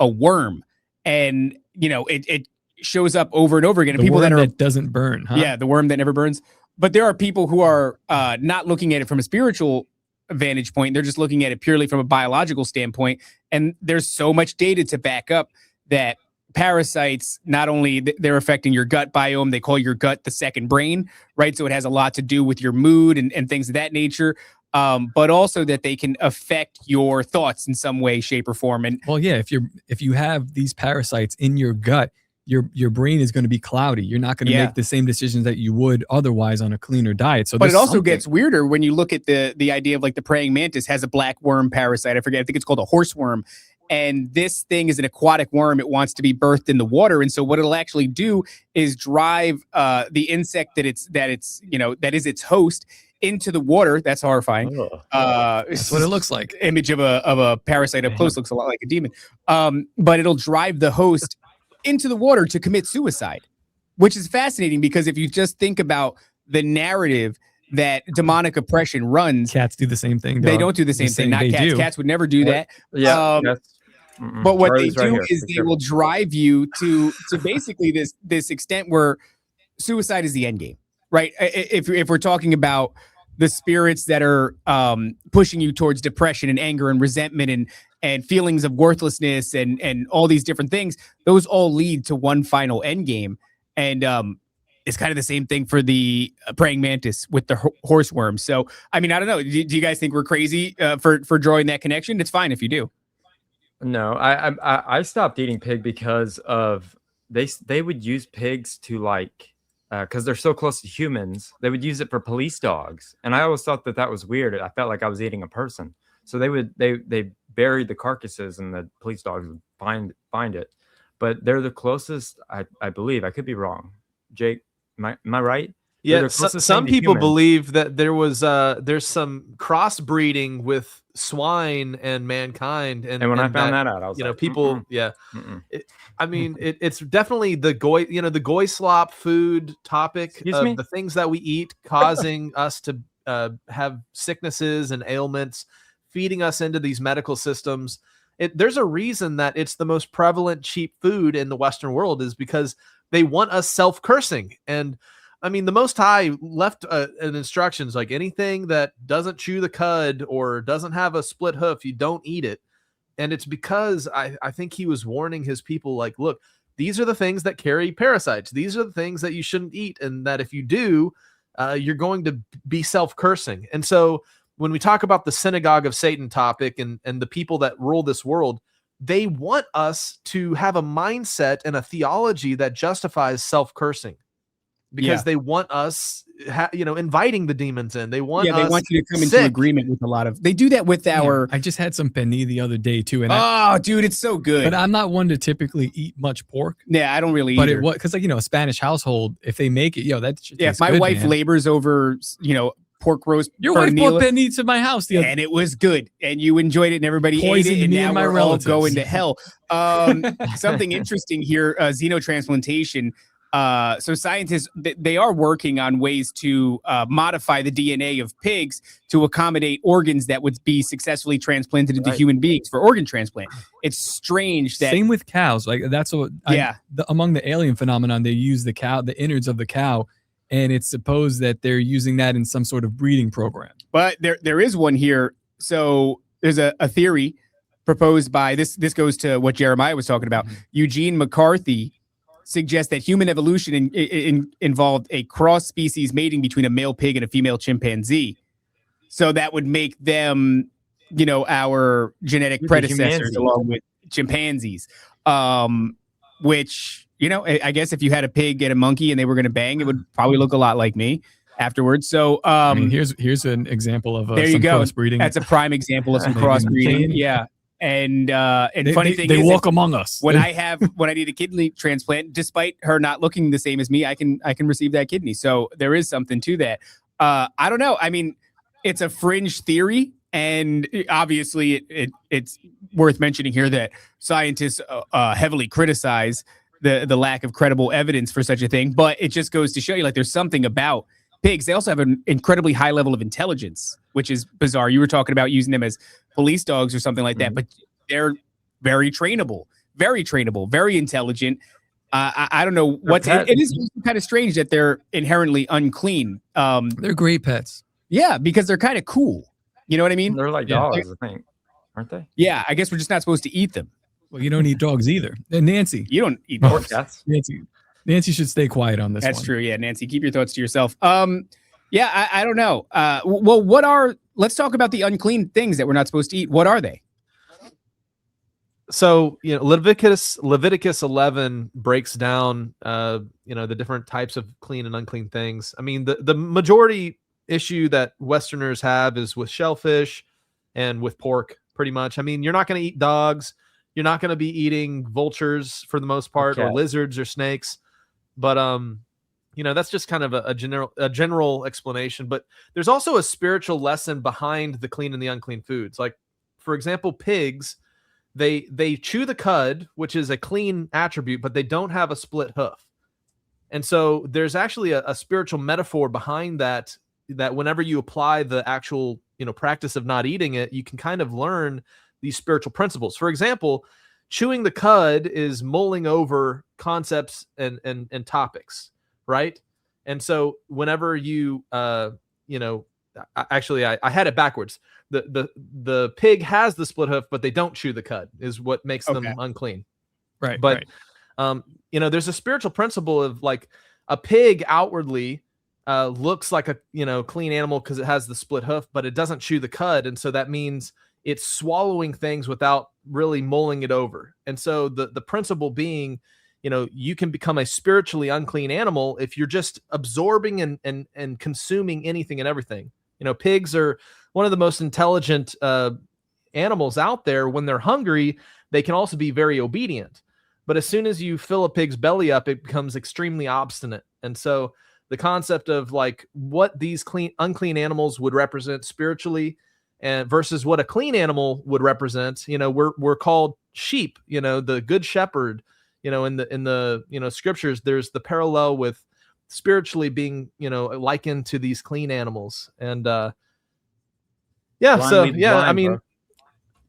worm. And, it shows up over and over again. And the people worm that are, that doesn't burn, huh? yeah, the worm that never burns. But there are people who are not looking at it from a spiritual vantage point. They're just looking at it purely from a biological standpoint. And there's so much data to back up that parasites, not only they're affecting your gut biome, they call your gut the second brain, right? So it has a lot to do with your mood and things of that nature. But also that they can affect your thoughts in some way, shape, or form. And Well, yeah, if you have these parasites in your gut, your brain is going to be cloudy. You're not going to Yeah. make the same decisions that you would otherwise on a cleaner diet. So but there's it also something. gets weirder when you look at the idea of like the praying mantis has a black worm parasite. I forget. I think it's called a horseworm. And this thing is an aquatic worm. It wants to be birthed in the water. And so what it'll actually do is drive the insect that is its host into the water. That's horrifying. That's what it looks like. Image of a parasite up close looks a lot like a demon. But it'll drive the host into the water to commit suicide, which is fascinating because if you just think about the narrative that demonic oppression runs, Cats do the same thing. they dog. don't do the same You're thing. saying Not they cats. do. Cats would never do that. Yeah. But what Charlie's they right do here, is for they sure. will drive you to basically this extent where suicide is the end game, right? If we're talking about the spirits that are pushing you towards depression and anger and resentment and feelings of worthlessness and all these different things, those all lead to one final end game. And it's kind of the same thing for the praying mantis with the horseworm. So, I mean, I don't know. Do you guys think we're crazy for drawing that connection? It's fine if you do. No, I stopped eating pig because of they would use pigs to like because they're so close to humans. They would use it for police dogs, and I always thought that was weird. I felt like I was eating a person. So they buried the carcasses, and the police dogs would find it. But they're the closest, I believe. I could be wrong. Jake, Am I right? Yeah, They're the closest some thing to people humans. believe that there's some crossbreeding with swine and mankind, and And when I and found that out, I was like, people, "Mm-mm, yeah. mm-mm." I mean, it's definitely the goy slop food topic Excuse of me? the things that we eat causing us to have sicknesses and ailments, feeding us into these medical systems. There's a reason that it's the most prevalent cheap food in the Western world, is because they want us self-cursing. And I mean, the Most High left an instructions like anything that doesn't chew the cud or doesn't have a split hoof, you don't eat it. And it's because I think he was warning his people, like, look, these are the things that carry parasites. These are the things that you shouldn't eat. And that if you do, you're going to be self-cursing. And so when we talk about the synagogue of Satan topic and the people that rule this world, they want us to have a mindset and a theology that justifies self-cursing. Because they want us, inviting the demons in. They want they us want you to come into sick. agreement with a lot of. They do that with our. I just had some penne the other day too, and Dude, it's so good. but I'm not one to typically eat much pork. Yeah, I don't really. But either. it was because a Spanish household, if they make it, that shit Yeah, tastes if my good, wife man. labors over, pork roast. Your wife pernilla, brought penne to my house the other. and it was good, and you enjoyed it, and everybody Poisoned ate it, and me now and my we're relatives. all going to hell. Something interesting here: xenotransplantation. So scientists they are working on ways to modify the DNA of pigs to accommodate organs that would be successfully transplanted into human beings for organ transplant. It's strange that Same with cows. Like that's what. Among the alien phenomenon, they use the innards of the cow, and it's supposed that they're using that in some sort of breeding program. But there is one here. So there's a theory proposed by this goes to what Jeremiah was talking about. Eugene McCarthy suggests that human evolution involved a cross-species mating between a male pig and a female chimpanzee. So that would make them, our genetic predecessors along with chimpanzees. Which, I guess if you had a pig and a monkey and they were going to bang, it would probably look a lot like me afterwards. So here's an example of there you some go. crossbreeding. That's a prime example of some crossbreeding. Yeah. And funny thing they is, walk among us. When I need a kidney transplant, despite her not looking the same as me, I can receive that kidney. So there is something to that. I don't know. I mean, it's a fringe theory, and obviously it's worth mentioning here that scientists heavily criticize the lack of credible evidence for such a thing. But it just goes to show you, like, there's something about pigs. They also have an incredibly high level of intelligence, which is bizarre. You were talking about using them as police dogs or something like that, but they're very trainable, very intelligent. I don't know what it is kind of strange that they're inherently unclean. They're great pets. Yeah, because they're kind of cool. You know what I mean? They're like dogs, I think, aren't they? Yeah, I guess we're just not supposed to eat them. Well, you don't eat dogs either. And Nancy, you don't eat Or dogs. cats. Nancy should stay quiet on this. That's true. Yeah, Nancy, keep your thoughts to yourself. Yeah, I don't know. Well, let's talk about the unclean things that we're not supposed to eat. What are they? So, Leviticus 11 breaks down, the different types of clean and unclean things. I mean, the majority issue that Westerners have is with shellfish and with pork, pretty much. I mean, you're not going to eat dogs. You're not going to be eating vultures for the most part, or lizards or snakes. But, that's just kind of a general explanation. But there's also a spiritual lesson behind the clean and the unclean foods. Like, for example, pigs, they chew the cud, which is a clean attribute, but they don't have a split hoof. And so there's actually a spiritual metaphor behind that whenever you apply the actual, practice of not eating it, you can kind of learn these spiritual principles. For example, chewing the cud is mulling over concepts and topics, right? And so whenever you, actually, I had it backwards. The pig has the split hoof, but they don't chew the cud, is what makes them unclean. Right. But, there's a spiritual principle of, like, a pig outwardly looks like a, clean animal because it has the split hoof, but it doesn't chew the cud. And so that means it's swallowing things without really mulling it over. And so the principle being, you can become a spiritually unclean animal if you're just absorbing and consuming anything and everything. Pigs are one of the most intelligent animals out there. When they're hungry, they can also be very obedient. But as soon as you fill a pig's belly up, it becomes extremely obstinate. And so the concept of like what these unclean animals would represent spiritually, and versus what a clean animal would represent. You know, we're called sheep. You know, the good shepherd. You know, in the scriptures, there's the parallel with spiritually being likened to these clean animals, and I mean. Bro.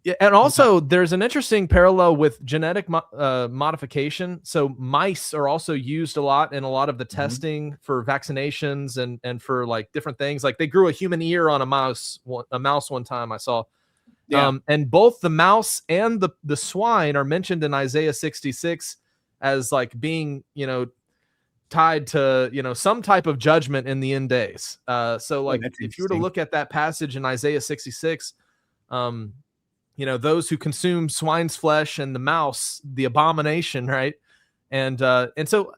Yeah, and also there's an interesting parallel with genetic modification. So mice are also used a lot in a lot of the testing for vaccinations and for like different things. Like they grew a human ear on a mouse one time I saw. Yeah. And both the mouse and the swine are mentioned in Isaiah 66 as like being, tied to, some type of judgment in the end days. So like if you were to look at that passage in Isaiah 66, those who consume swine's flesh and the mouse, the abomination, right? And so,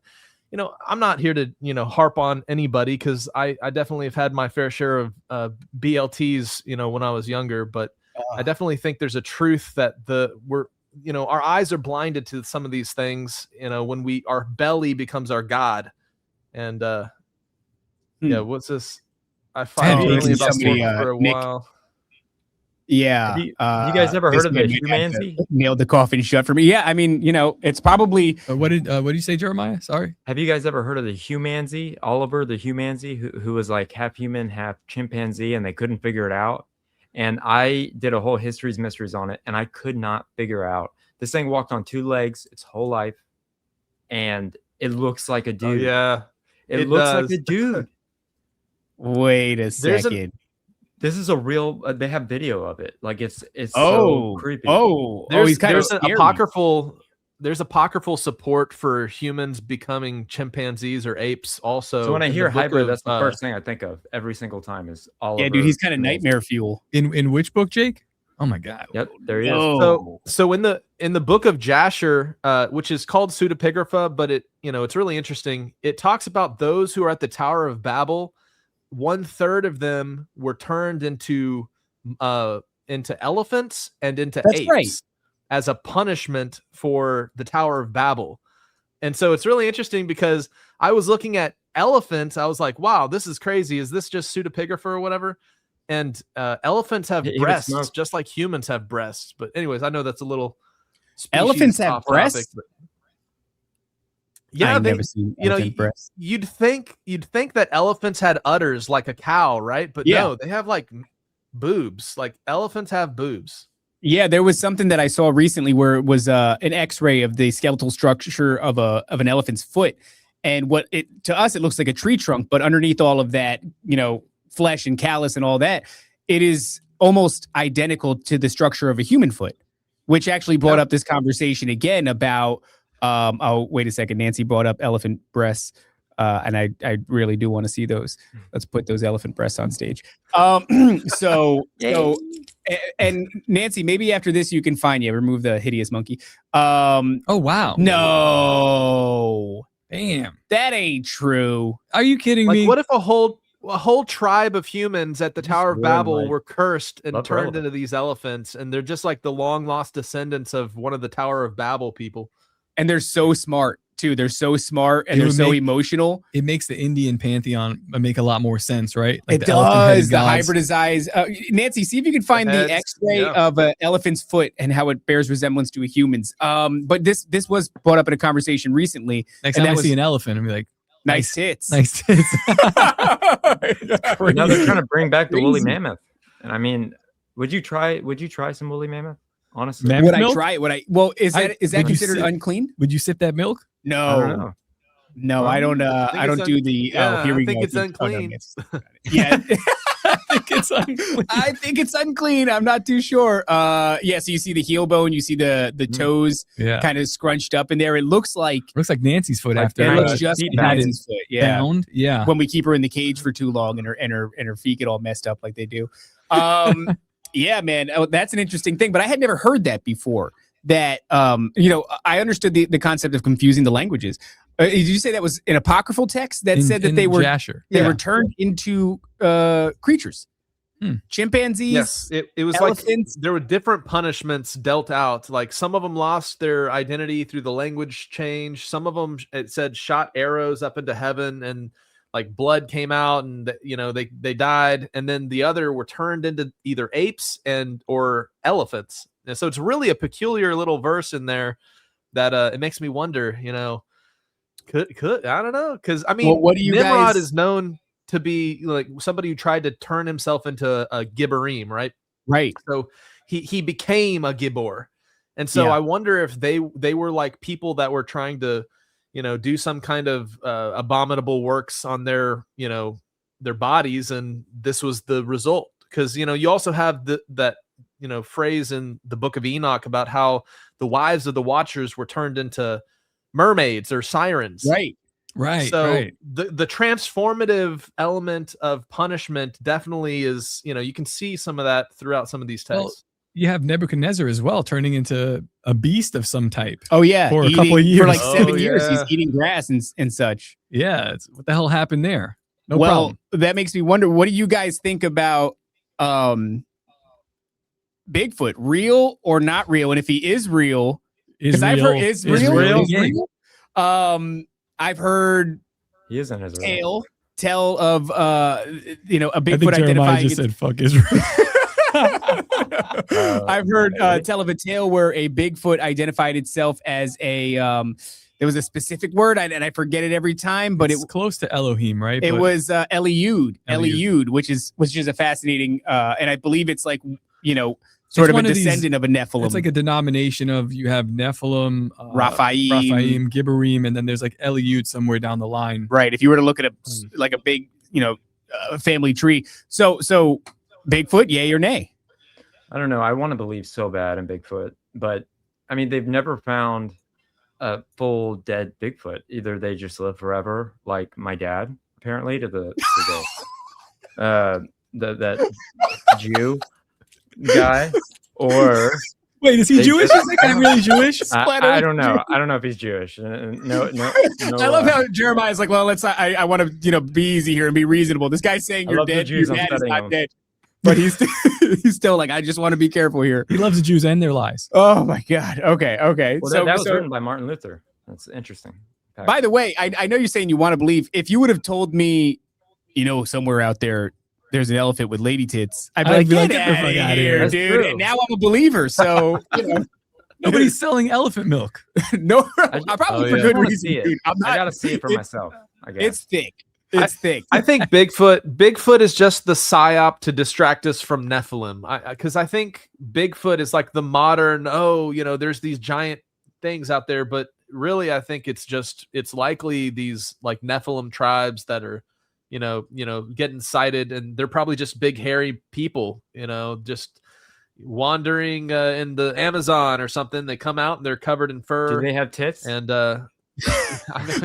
I'm not here to, harp on anybody, because I definitely have had my fair share of BLTs, when I was younger, but I definitely think there's a truth that our eyes are blinded to some of these things, when our belly becomes our God. And what's this? I found really about for a while. Yeah. Have you guys ever heard of the humanity? Nailed the coffin shut for me. Yeah, I mean, it's probably. What did you say, Jeremiah? Sorry. Have you guys ever heard of the humanity? Oliver the humanity, who was like half human, half chimpanzee, and they couldn't figure it out. And I did a whole histories mysteries on it, and I could not figure out. This thing walked on 2 legs its whole life, and it looks like a dude. Oh, yeah, it looks like a dude. Wait a second. This is a real. They have video of it. Like it's so creepy. There's apocryphal support for humans becoming chimpanzees or apes. Also, so when I hear hybrid, that's the first thing I think of every single time is Oliver. Yeah, dude, he's kind of nightmare fuel. In which book, Jake? Oh my God. Yep, there he is. So in the book of Jasher, which is called Pseudepigrapha, but it's really interesting. It talks about those who are at the Tower of Babel. 1/3 of them were turned into elephants and into apes as a punishment for the Tower of Babel. And so it's really interesting because I was looking at elephants. I was like, wow, this is crazy. Is this just pseudepigrapha or whatever? And elephants have breasts just like humans have breasts. But anyways, I know that's a little elephants have breasts. Topic, yeah, I've never seen breasts. You'd think that elephants had udders like a cow, right? But no, they have like boobs. Like elephants have boobs. Yeah, there was something that I saw recently where it was an X-ray of the skeletal structure of an elephant's foot, and to us it looks like a tree trunk, but underneath all of that, flesh and callus and all that, it is almost identical to the structure of a human foot, which actually brought up this conversation again about. Wait a second. Nancy brought up elephant breasts, and I really do want to see those. Let's put those elephant breasts on stage. So and Nancy, maybe after this you can remove the hideous monkey. Oh wow. No. Damn. That ain't true. Are you kidding me? What if a whole tribe of humans at the Tower of Babel were cursed and turned into these elephants, and they're just like the long lost descendants of one of the Tower of Babel people? And they're so smart too. They're so smart and they're so emotional. It makes the Indian pantheon make a lot more sense, right? Like it does. The hybridized. Nancy, see if you can find the X-ray of an elephant's foot and how it bears resemblance to a human's. But this was brought up in a conversation recently. Next time I see an elephant, I'll be like, nice tits. Nice tits. Now they're trying to bring back the woolly mammoth. And I mean, would you try some woolly mammoth? Honestly, would I try it? Is that considered unclean? Would you sip that milk? No, I don't. I don't do the. Here we go. I think it's unclean. Yeah, I think it's unclean. I'm not too sure. So you see the heel bone, you see the toes, kind of scrunched up in there. It looks like Nancy's foot after. It looks just Nancy's foot. Yeah, bound. Yeah. When we keep her in the cage for too long and her feet get all messed up like they do. Yeah, man. Oh, that's an interesting thing, but I had never heard that before. That I understood the concept of confusing the languages. Did you say that was an apocryphal text that said that they were Jasher? They were turned into creatures, chimpanzees? Yes, it was elephants. Like there were different punishments dealt out. Like some of them lost their identity through the language change. Some of them, it said, shot arrows up into heaven, and like blood came out and they died, and then the other were turned into either apes or elephants. And so it's really a peculiar little verse in there that it makes me wonder, could I don't know, because I mean, Well, what do you Nimrod guys- is known to be like somebody who tried to turn himself into a Gibborim, right? Right. So he became a Gibbor. And so Yeah. I wonder if they were like people that were trying to, do some kind of abominable works on their bodies, and this was the result. Because you also have that phrase in the Book of Enoch about how the wives of the Watchers were turned into mermaids or sirens. Right. Right. So right. the transformative element of punishment definitely is, you can see some of that throughout some of these texts. Well, you have Nebuchadnezzar as well, turning into a beast of some type. Oh yeah, For a couple of for years. like Oh, 7 years, he's yeah. eating grass and such. Yeah. What the hell happened there? No well, problem. that makes me wonder. What do you guys think about Bigfoot? Real or not real? And if he is real, because I've heard is real. I've heard He is in Israel. tell of a I think Bigfoot Jeremiah identifying. just said fuck Israel. I've heard really? tell of a tale where a Bigfoot identified itself as a there was a specific word and I forget it every time, but it's close to Elohim, right? it But was Eliud, Eliud. which is a fascinating and I believe it's like sort of a one of these- descendant of a Nephilim. it's like a denomination of, you have Nephilim, Raphaim. Gibborim, and then there's like Eliud somewhere down the line. Right. If you were to look at a big, family tree. So Bigfoot, yay or nay? I don't know. I want to believe so bad in Bigfoot, but I mean, they've never found a full dead Bigfoot. Either they just live forever, like my dad, apparently, that Jew guy, or Wait, is he They Jewish? just- Is that guy really Jewish? I don't know. I don't know if he's Jewish. No. I love how Jeremiah's like, well, I want to, be easy here and be reasonable. This guy's saying I you're love the dead, Jews, your I'm dad is studying not them. dead. But he's still like, I just want to be careful here. He loves the Jews and their lies. Oh my God. Okay. Well, that was written by Martin Luther. That's interesting. fact. By the way, I know you're saying you want to believe. If you would have told me, somewhere out there's an elephant with lady tits, I'd be like, get the fuck out of here, That's dude. true. And now I'm a believer. So, Nobody's selling elephant milk. no, I probably oh, for yeah. good I wanna reason, see it. dude. I'm I not, gotta see it for myself. I guess. It's thick. It's thick. I think Bigfoot is just the psyop to distract us from Nephilim. Because I think Bigfoot is like the modern, there's these giant things out there, but really I think it's likely these like Nephilim tribes that are, getting sighted, and they're probably just big hairy people, just wandering in the Amazon or something. They come out and they're covered in fur. Do they have tits? And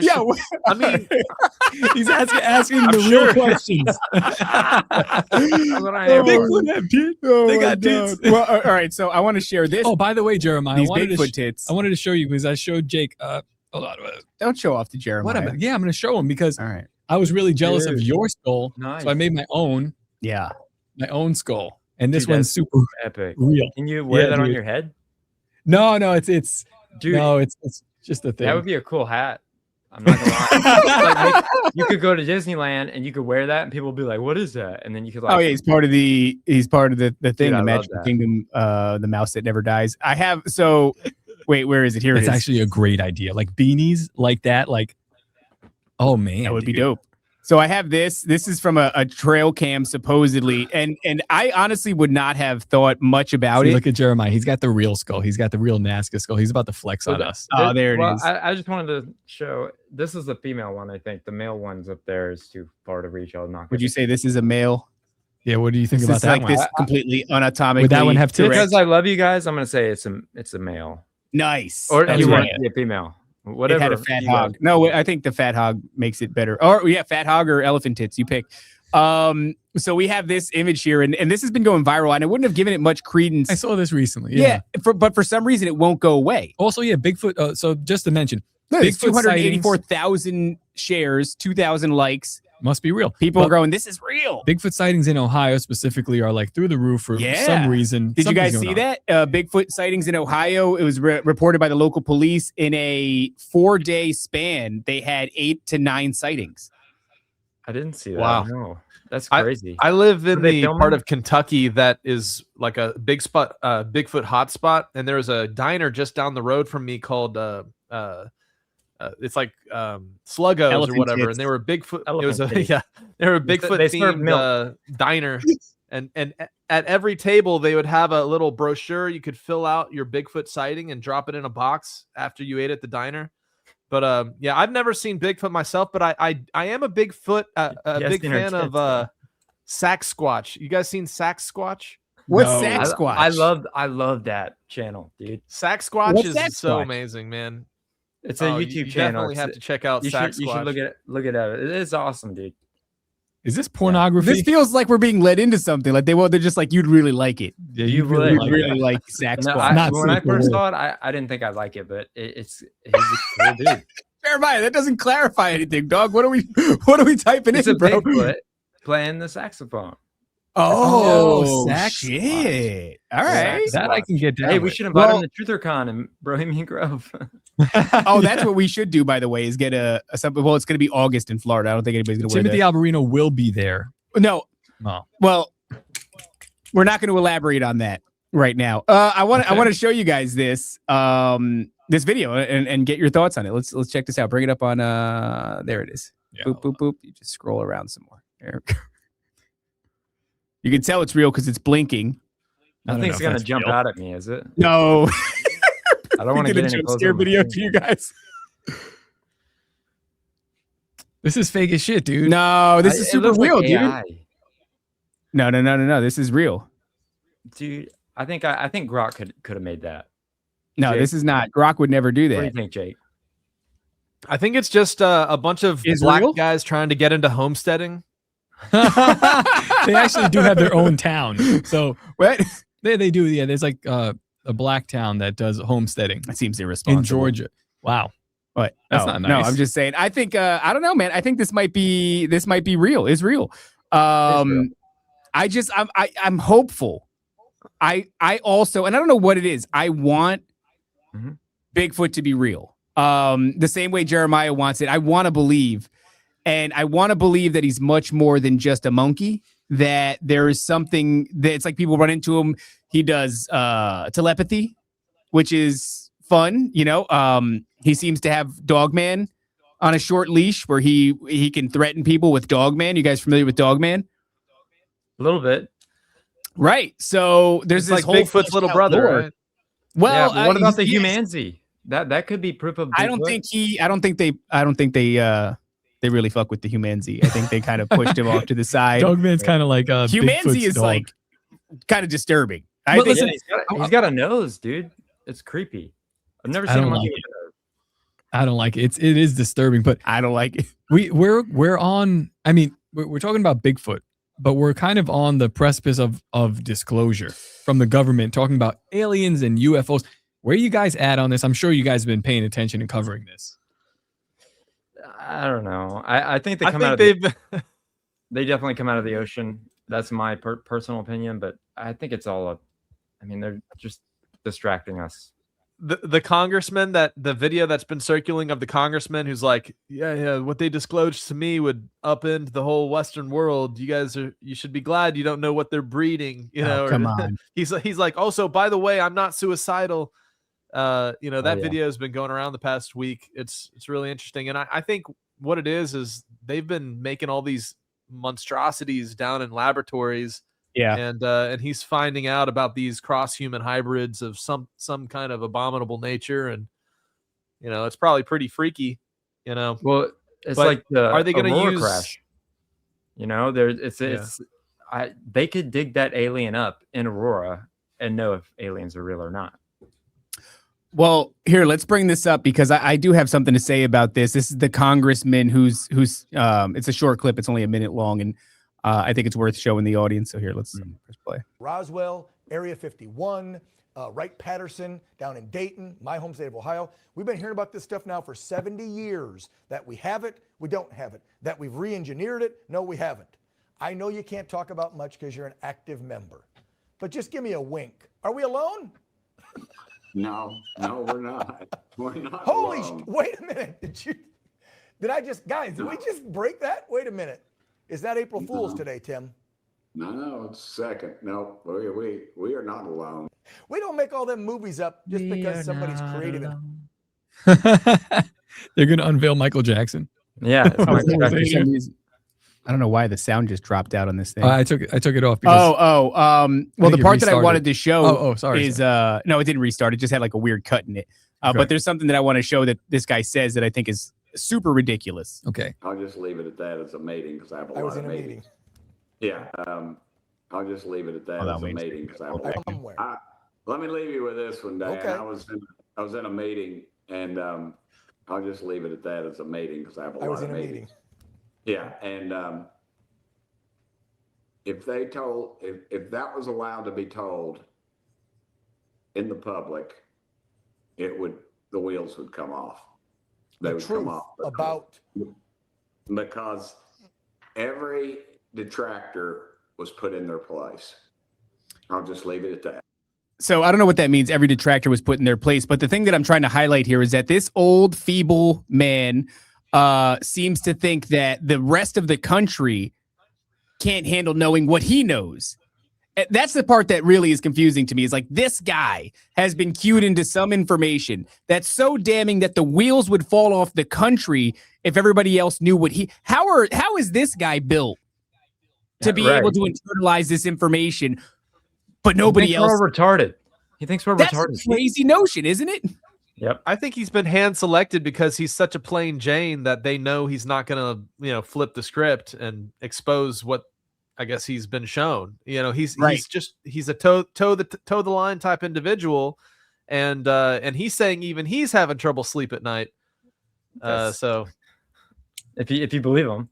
Yeah, I mean, He's asking I'm the sure. real questions. That's what I am. Bigfoot have tits. They got tits. Well, all right. So I want to share this. Oh, by the way, Jeremiah, these Bigfoot tits. I wanted to show you because I showed Jake. Hold on. Don't show off to Jeremiah. What? Yeah, I'm going to show him because All right. I was really jealous of Dude. your skull, Nice. so I made my own Yeah. skull, and this Dude, one's that's super Epic. real. Can you wear Yeah, that on dude. your head? No, it's Dude, no, it's just a thing. that would be a cool hat. I'm not gonna lie. Like, you could go to Disneyland and you could wear that, and people would be like, "What is that?" And then you could like, Oh yeah, he's part of the thing, Dude, I the love Magical that. Kingdom, the mouse that never dies. I have wait, where is it? Here It's it is. actually a great idea. Like beanies like that. Like, oh man, That would be dude. dope. So I have this. This is from a trail cam supposedly, and I honestly would not have thought much about See, it. look at Jeremiah. He's got the real skull. He's got the real Nazca skull. He's about to flex on us. Oh, there it well, is. I just wanted to show. This is the female one. I think the male one's up there is too far to reach. I'll knock. Would it. you say this is a male? Yeah, what do you think This about is that like one? this completely unatomically. Would that one have tits? correct. Because I love you guys, I'm gonna say it's a male. Nice. Or That's you want right. it to be a female? It Whatever. had a fat you hog. guys- No, I think the fat hog makes it better. Or yeah, fat hog or elephant tits. You pick. So we have this image here, and this has been going viral, and I wouldn't have given it much credence. I saw this recently. Yeah, but for some reason it won't go away. Also, yeah, Bigfoot. So just to mention, Look, it's Bigfoot 284,000 shares, 2,000 likes. must be real. People are But going, this is real. Bigfoot sightings in Ohio specifically are like through the roof for Yeah. some reason. Did you guys Something's see going on. that? Bigfoot sightings in Ohio. It was reported by the local police in a 4-day span. They had 8 to 9 sightings. I didn't see that. Wow. No, that's crazy. I live in they the filming? part of Kentucky that is like a Bigfoot hotspot, and there's a diner just down the road from me called it's like Sluggos Elephant or whatever, Tits. and they were Bigfoot. It was Elephant Tits. they were a Bigfoot They serve themed milk. diner, and at every table they would have a little brochure you could fill out your Bigfoot sighting and drop it in a box after you ate at the diner. But yeah, I've never seen Bigfoot myself, but I am a Bigfoot big seen her fan tits, of Sasquatch. You guys seen Sasquatch? What's No. Sasquatch? I love that channel, dude. Sasquatch What's is Sasquatch? so amazing, man. It's a Oh, YouTube you channel. definitely have to check out You Sasquatch. should look at it. It is awesome, dude. Is this pornography? This feels like we're being led into something. Like they're just like, you'd really like it. Yeah, You you really would. like Really that. like Sasquatch. No, Not when I super first cool. saw it, I didn't think I'd like it, but he's a cool dude. Jeremiah, that doesn't clarify anything, dog. What are we typing It's a in, bro? Bigfoot playing the saxophone. Oh, Sasquatch. shit. All right. That I can get down. Hey, we with. should invite Well- him to TrutherCon in Bohemian Grove. Oh, that's what we should do, by the way, is get something. Well, it's going to be August in Florida. I don't think anybody's going to wear Timothy that. Alberino will be there. No. Oh. Well, we're not going to elaborate on that right now. I want to show you guys this video and get your thoughts on it. Let's check this out. Bring it up on there it is. Yeah. Boop boop boop. You just scroll around some more. There we go. You can tell it's real because it's blinking. I don't Nothing's know if gonna that's jump real. out at me, is it? No. I don't want to Get get a any jump closer. scare on my video screen. to you guys. This is fake as shit, dude. No, this is It super looks like real, dude. AI. No. This is real. Dude. I think Grok could have made that. No, Jake. this is not. Grok would never do What do you that. think, Jake? I think it's just a bunch of Is black real? guys trying to get into homesteading. They actually do have their own town. So What? they do. Yeah, there's like a black town that does homesteading That seems irresponsible. in Georgia. Wow. What? That's Oh, not No, nice. I'm just saying. I think I don't know, man. I think this might be real. It's real. real. I'm hopeful. I also, and I don't know what it is. I want Mhm. Bigfoot to be real. The same way Jeremiah wants it. I want to believe, and I want to believe that he's much more than just a monkey. That there is something that it's like people run into him. He does telepathy, which is fun. You know, he seems to have Dogman on a short leash where he can threaten people with Dogman. You guys familiar with Dogman? A little bit. Right. So there's It's this like whole Bigfoot's fleshed little out brother, lore. right? Well, Yeah, but what about the yes. humanity? That could be proof of. I don't think they really fuck with the humanity. I think they kind of pushed him off to the side. Dogman's kind of like Humanity Bigfoot's is dog. like kind of disturbing. I But think listen, he's got a nose, dude. It's creepy. I've never I seen a don't monkey like with a nose. I don't like it. It is disturbing, but I don't like it. we're on. I mean, we're talking about Bigfoot, but we're kind of on the precipice of disclosure from the government, talking about aliens and UFOs. Where you guys at on this? I'm sure you guys have been paying attention and covering this. I don't know. I think they I come out think of they've they definitely come out of the ocean. That's my personal opinion, but I think it's all I mean, they're just distracting us. the congressman, that the video that's been circulating of the congressman who's like, yeah, what they disclosed to me would upend the whole Western world. You should be glad you don't know what they're breeding. You know, come on. he's like, also, by the way, I'm not suicidal. That yeah. video has been going around the past week. It's really interesting, and I think what it is they've been making all these monstrosities down in laboratories. Yeah. And he's finding out about these cross-human hybrids of some kind of abominable nature, and it's probably pretty freaky. Well, it's But like the are they gonna Aurora use- crash? They could dig that alien up in Aurora and know if aliens are real or not. Well, here, let's bring this up because I do have something to say about this. This is the congressman who's it's a short clip. It's only a minute long, and I think it's worth showing the audience. So here, let's press play. Roswell, Area 51, Wright-Patterson down in Dayton, my home state of Ohio. We've been hearing about this stuff now for 70 years, that we have it, we don't have it, that we've re-engineered it, no, we haven't. I know you can't talk about much because you're an active member, but just give me a wink. Are we alone? No, we're not. We're not. Holy, alone. wait a minute. Did I just, guys, did we just break that? Wait a minute. It's not April Fool's today, Tim. No, it's second. No, we are not alone. We don't make all them movies up just because somebody's creative. They're gonna unveil Michael Jackson. Yeah. It's Michael For Jackson. some reason. I don't know why the sound just dropped out on this thing. I took it off because well, think the it part that I restarted. wanted to show sorry. is no, it didn't restart. It just had like a weird cut in it. But Correct. there's something that I want to show that this guy says that I think is super ridiculous. Okay. I'll just leave it at that as a mating because I have a I was lot in of a meetings. meeting. Yeah. I'll just leave it at that Hold as on, a wait. meeting because I have a lot. Somewhere. Let me leave you with this one, Dan. Okay. I was in a meeting, and I'll just leave it at that as a meeting because I have a I lot was of in a meetings. meeting. Yeah, and if that was allowed to be told in the public, the wheels would come off. They The would truth come off about because every detractor was put in their place. I'll just leave it at that. So I don't know what that means. Every detractor was put in their place. But the thing that I'm trying to highlight here is that this old, feeble man seems to think that the rest of the country can't handle knowing what he knows. That's the part that really is confusing to me, is like this guy has been cued into some information that's so damning that the wheels would fall off the country if everybody else knew what how is this guy built to be able to internalize this information, but nobody else? We're retarded. He thinks we're That's retarded. a crazy notion, isn't it? Yep. I think he's been hand selected because he's such a plain Jane that they know he's not going to, flip the script and expose what I guess he's been shown. He's a toe the line type individual, and he's saying even he's having trouble sleep at night. So if you believe him.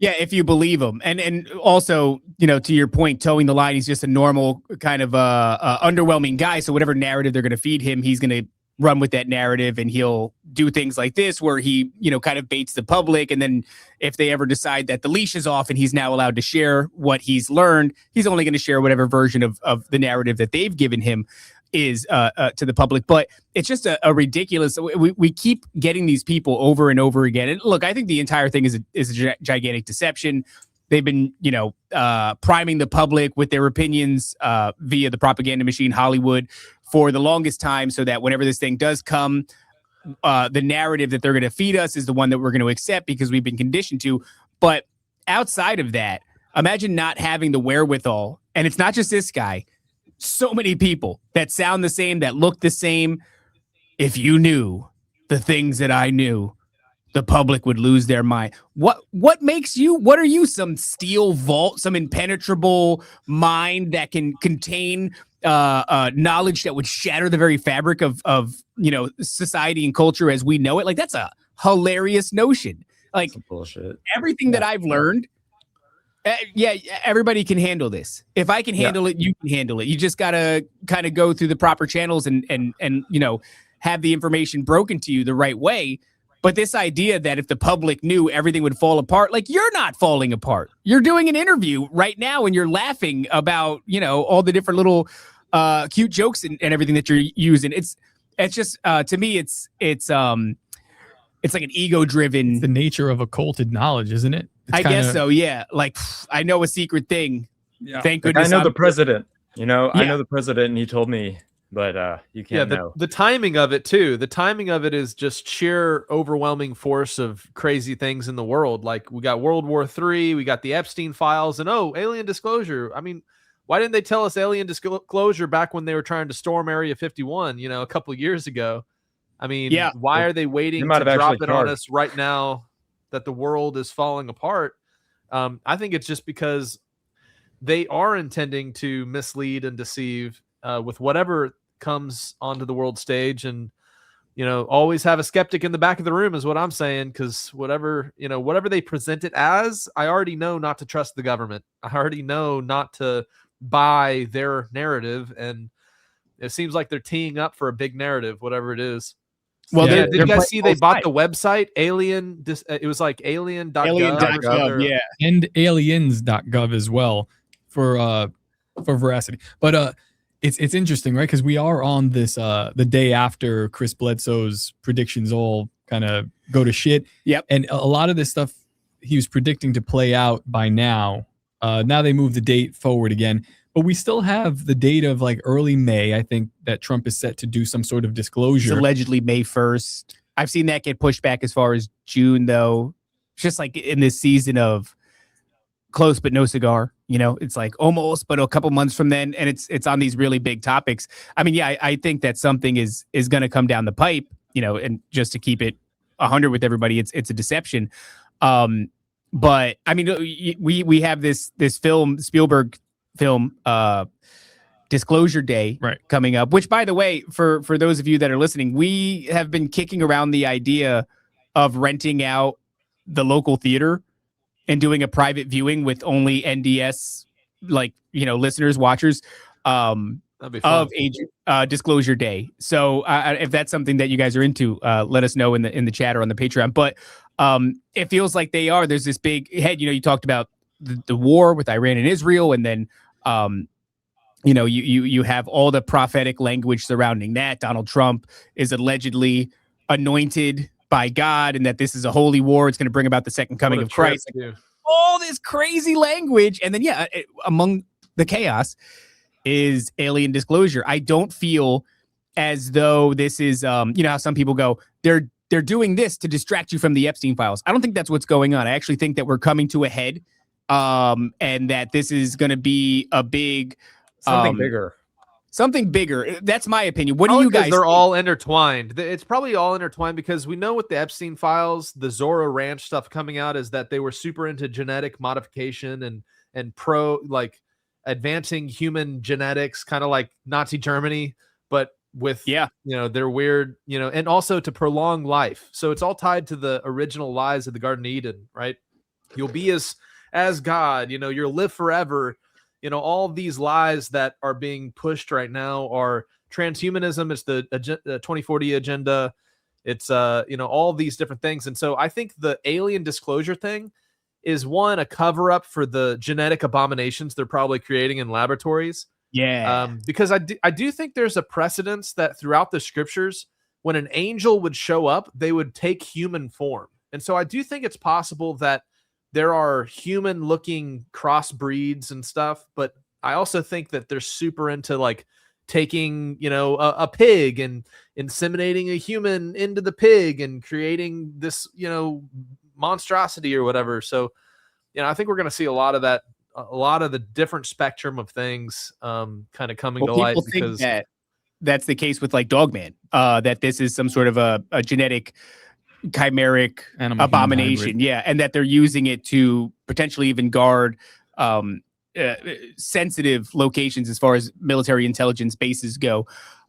Yeah, if you believe him. And also, to your point, towing the line, he's just a normal kind of underwhelming guy. So whatever narrative they're going to feed him, he's going to run with that narrative, and he'll do things like this where he, kind of baits the public. And then if they ever decide that the leash is off and he's now allowed to share what he's learned, he's only going to share whatever version of the narrative that they've given him is to the public. But it's just a ridiculous. We keep getting these people over and over again. And look, I think the entire thing is a gigantic deception. They've been, priming the public with their opinions via the propaganda machine, Hollywood, for the longest time, so that whenever this thing does come, the narrative that they're going to feed us is the one that we're going to accept because we've been conditioned to. But outside of that, imagine not having the wherewithal. And it's not just this guy. So many people that sound the same, that look the same. If you knew the things that I knew, the public would lose their mind. What are you, some steel vault, some impenetrable mind that can contain knowledge that would shatter the very fabric of society and culture as we know it? Like, that's a hilarious notion. Like, bullshit. Everything that I've learned, everybody can handle this. If I can handle it, you can handle it. You just gotta kind of go through the proper channels and have the information broken to you the right way. But this idea that if the public knew, everything would fall apart, like, you're not falling apart. You're doing an interview right now and you're laughing about, all the different little cute jokes and everything that you're using. It's just to me, it's like an ego-driven. The nature of occulted knowledge, isn't it? I guess so. Yeah. Like, I know a secret thing. Yeah. Thank Like, goodness. I know the president. I know Yeah. the president, and he told me, but you can't know. The timing of it too. The timing of it is just sheer overwhelming force of crazy things in the world. Like, we got World War III, we got the Epstein files, and alien disclosure. I mean, why didn't they tell us alien disclosure back when they were trying to storm Area 51? A couple of years ago. I mean, why are they waiting might to have drop actually it on charged. us right now that the world is falling apart? I think it's just because they are intending to mislead and deceive with whatever comes onto the world stage. And, always have a skeptic in the back of the room is what I'm saying. Because whatever they present it as, I already know not to trust the government. I already know not to buy their narrative. And it seems like they're teeing up for a big narrative, whatever it is. Well, Did you guys see they bought the the website Alien? It was like alien.gov. alien.gov, yeah. And aliens.gov as well for veracity. But it's interesting, right? Because we are on this the day after Chris Bledsoe's predictions all kind of go to shit. Yep. And a lot of this stuff he was predicting to play out by now. Now they moved the date forward again, but we still have the date of like early May. I think that Trump is set to do some sort of It's disclosure. allegedly May 1st. I've seen that get pushed back as far as June, though. It's just like in this season of close but no cigar, it's like almost, but a couple months from then, and it's on these really big topics. I mean, yeah, I think that something is going to come down the pipe, and just to keep it 100 with everybody, it's a deception. But I mean, we have this film, Spielberg film, Disclosure Day coming up, which, by the way, for those of you that are listening, we have been kicking around the idea of renting out the local theater and doing a private viewing with only NDS, listeners, watchers, That'd be fun. of Disclosure Day. So if that's something that you guys are into, let us know in the chat or on the Patreon. But it feels like there's this big head. You talked about the war with Iran and Israel, and then you have all the prophetic language surrounding that. Donald Trump is allegedly anointed by God, and that this is a holy war. It's going to bring about the second coming of Christ. All this crazy language, and then among the chaos is alien disclosure. I don't feel as though this is how some people go, they're doing this to distract you from the Epstein files. I don't think that's what's going on. I actually think that we're coming to a head, and that this is going to be a big Something bigger. Something bigger. That's my opinion. What do you guys They're think? all intertwined. It's probably all intertwined because we know with the Epstein files, the Zora Ranch stuff coming out is that they were super into genetic modification and pro advancing human genetics, kind of like Nazi Germany, but with their weird, and also to prolong life. So it's all tied to the original lies of the Garden of Eden, right? You'll be as God, you'll live forever. All these lies that are being pushed right now are transhumanism. It's the 2040 agenda. It's, all these different things. And so I think the alien disclosure thing is a cover up for the genetic abominations they're probably creating in laboratories. Yeah. Because I do think there's a precedence that throughout the scriptures, when an angel would show up, they would take human form. And so I do think it's possible that there are human-looking crossbreeds and stuff, but I also think that they're super into taking, a pig and inseminating a human into the pig and creating this, monstrosity or whatever. So, I think we're going to see a lot of that, a lot of the different spectrum of things, kind of coming to light. Because think that's the case with Dogman, that this is some sort of a genetic chimeric abomination, and that they're using it to potentially even guard sensitive locations as far as military intelligence bases go.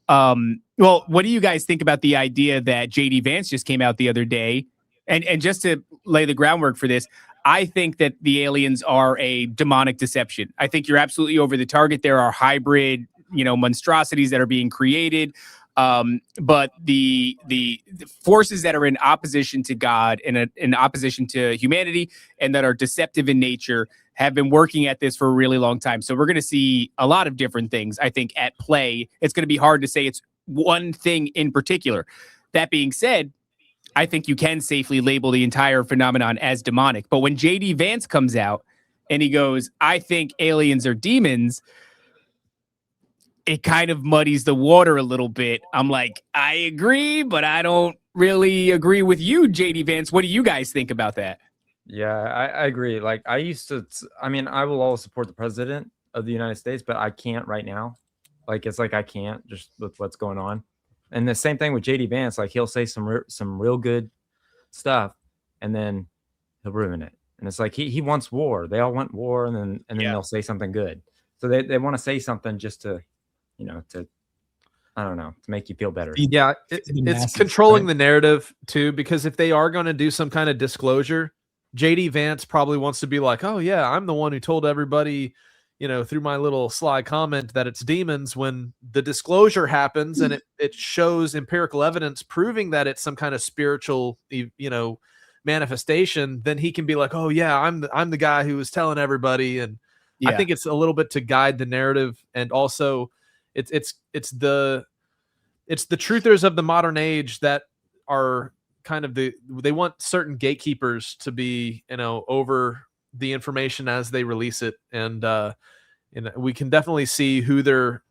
Well, what do you guys think about the idea that JD Vance just came out the other day? And just to lay the groundwork for this, I think that the aliens are a demonic deception. I think you're absolutely over the target. There are hybrid, monstrosities that are being created. But the forces that are in opposition to God and in opposition to humanity and that are deceptive in nature have been working at this for a really long time. So we're going to see a lot of different things, I think, at play. It's going to be hard to say it's one thing in particular. That being said, I think you can safely label the entire phenomenon as demonic. But when JD Vance comes out and he goes, I think aliens are demons, it kind of muddies the water a little bit. I'm like, I agree, but I don't really agree with you, JD Vance. What do you guys think about that? Yeah, I agree. I will always support the president of the United States, but I can't right now. I can't just with what's going on. And the same thing with JD Vance. He'll say some real good stuff, and then he'll ruin it. And it's he wants war. They all want war, and then they'll say something good. So they want to say something just to, I don't know, to make you feel better. Yeah, it's controlling the narrative too, because if they are going to do some kind of disclosure, JD Vance probably wants to be like, oh yeah, I'm the one who told everybody, through my little sly comment that it's demons. When the disclosure happens and it shows empirical evidence proving that it's some kind of spiritual, manifestation, then he can be like, oh yeah, I'm the guy who was telling everybody. And I think it's a little bit to guide the narrative, and also it's the truthers of the modern age that are kind of they want certain gatekeepers to be, over the information as they release it. And we can definitely see who they're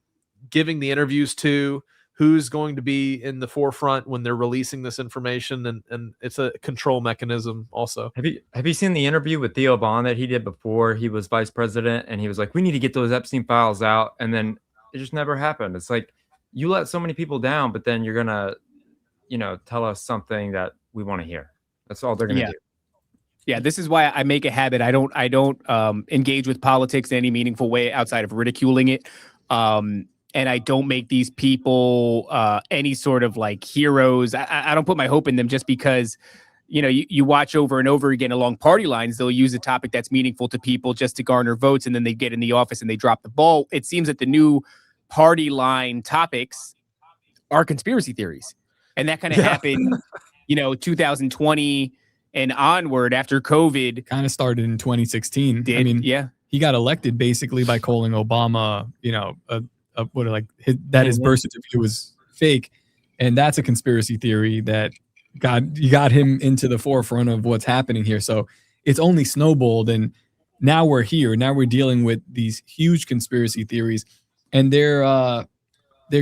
giving the interviews to, who's going to be in the forefront when they're releasing this information, and it's a control mechanism also. Have you seen the interview with Thiel that he did before he was vice president? And he was like, we need to get those Epstein files out. And then it just never happened. It's like, you let so many people down, but then you're going to, tell us something that we want to hear. That's all they're going to do. Yeah, this is why I make a habit. I don't engage with politics in any meaningful way outside of ridiculing it. And I don't make these people any sort of like heroes. I don't put my hope in them just because, you watch over and over again along party lines. They'll use a topic that's meaningful to people just to garner votes, and then they get in the office and they drop the ball. It seems that the new party line topics are conspiracy theories. And that kind of happened, 2020 and onward after COVID. Kind of started in 2016. Yeah. He got elected basically by calling Obama, his birth certificate was fake. And that's a conspiracy theory that got him into the forefront of what's happening here. So it's only snowballed. And now we're here. Now we're dealing with these huge conspiracy theories. And they're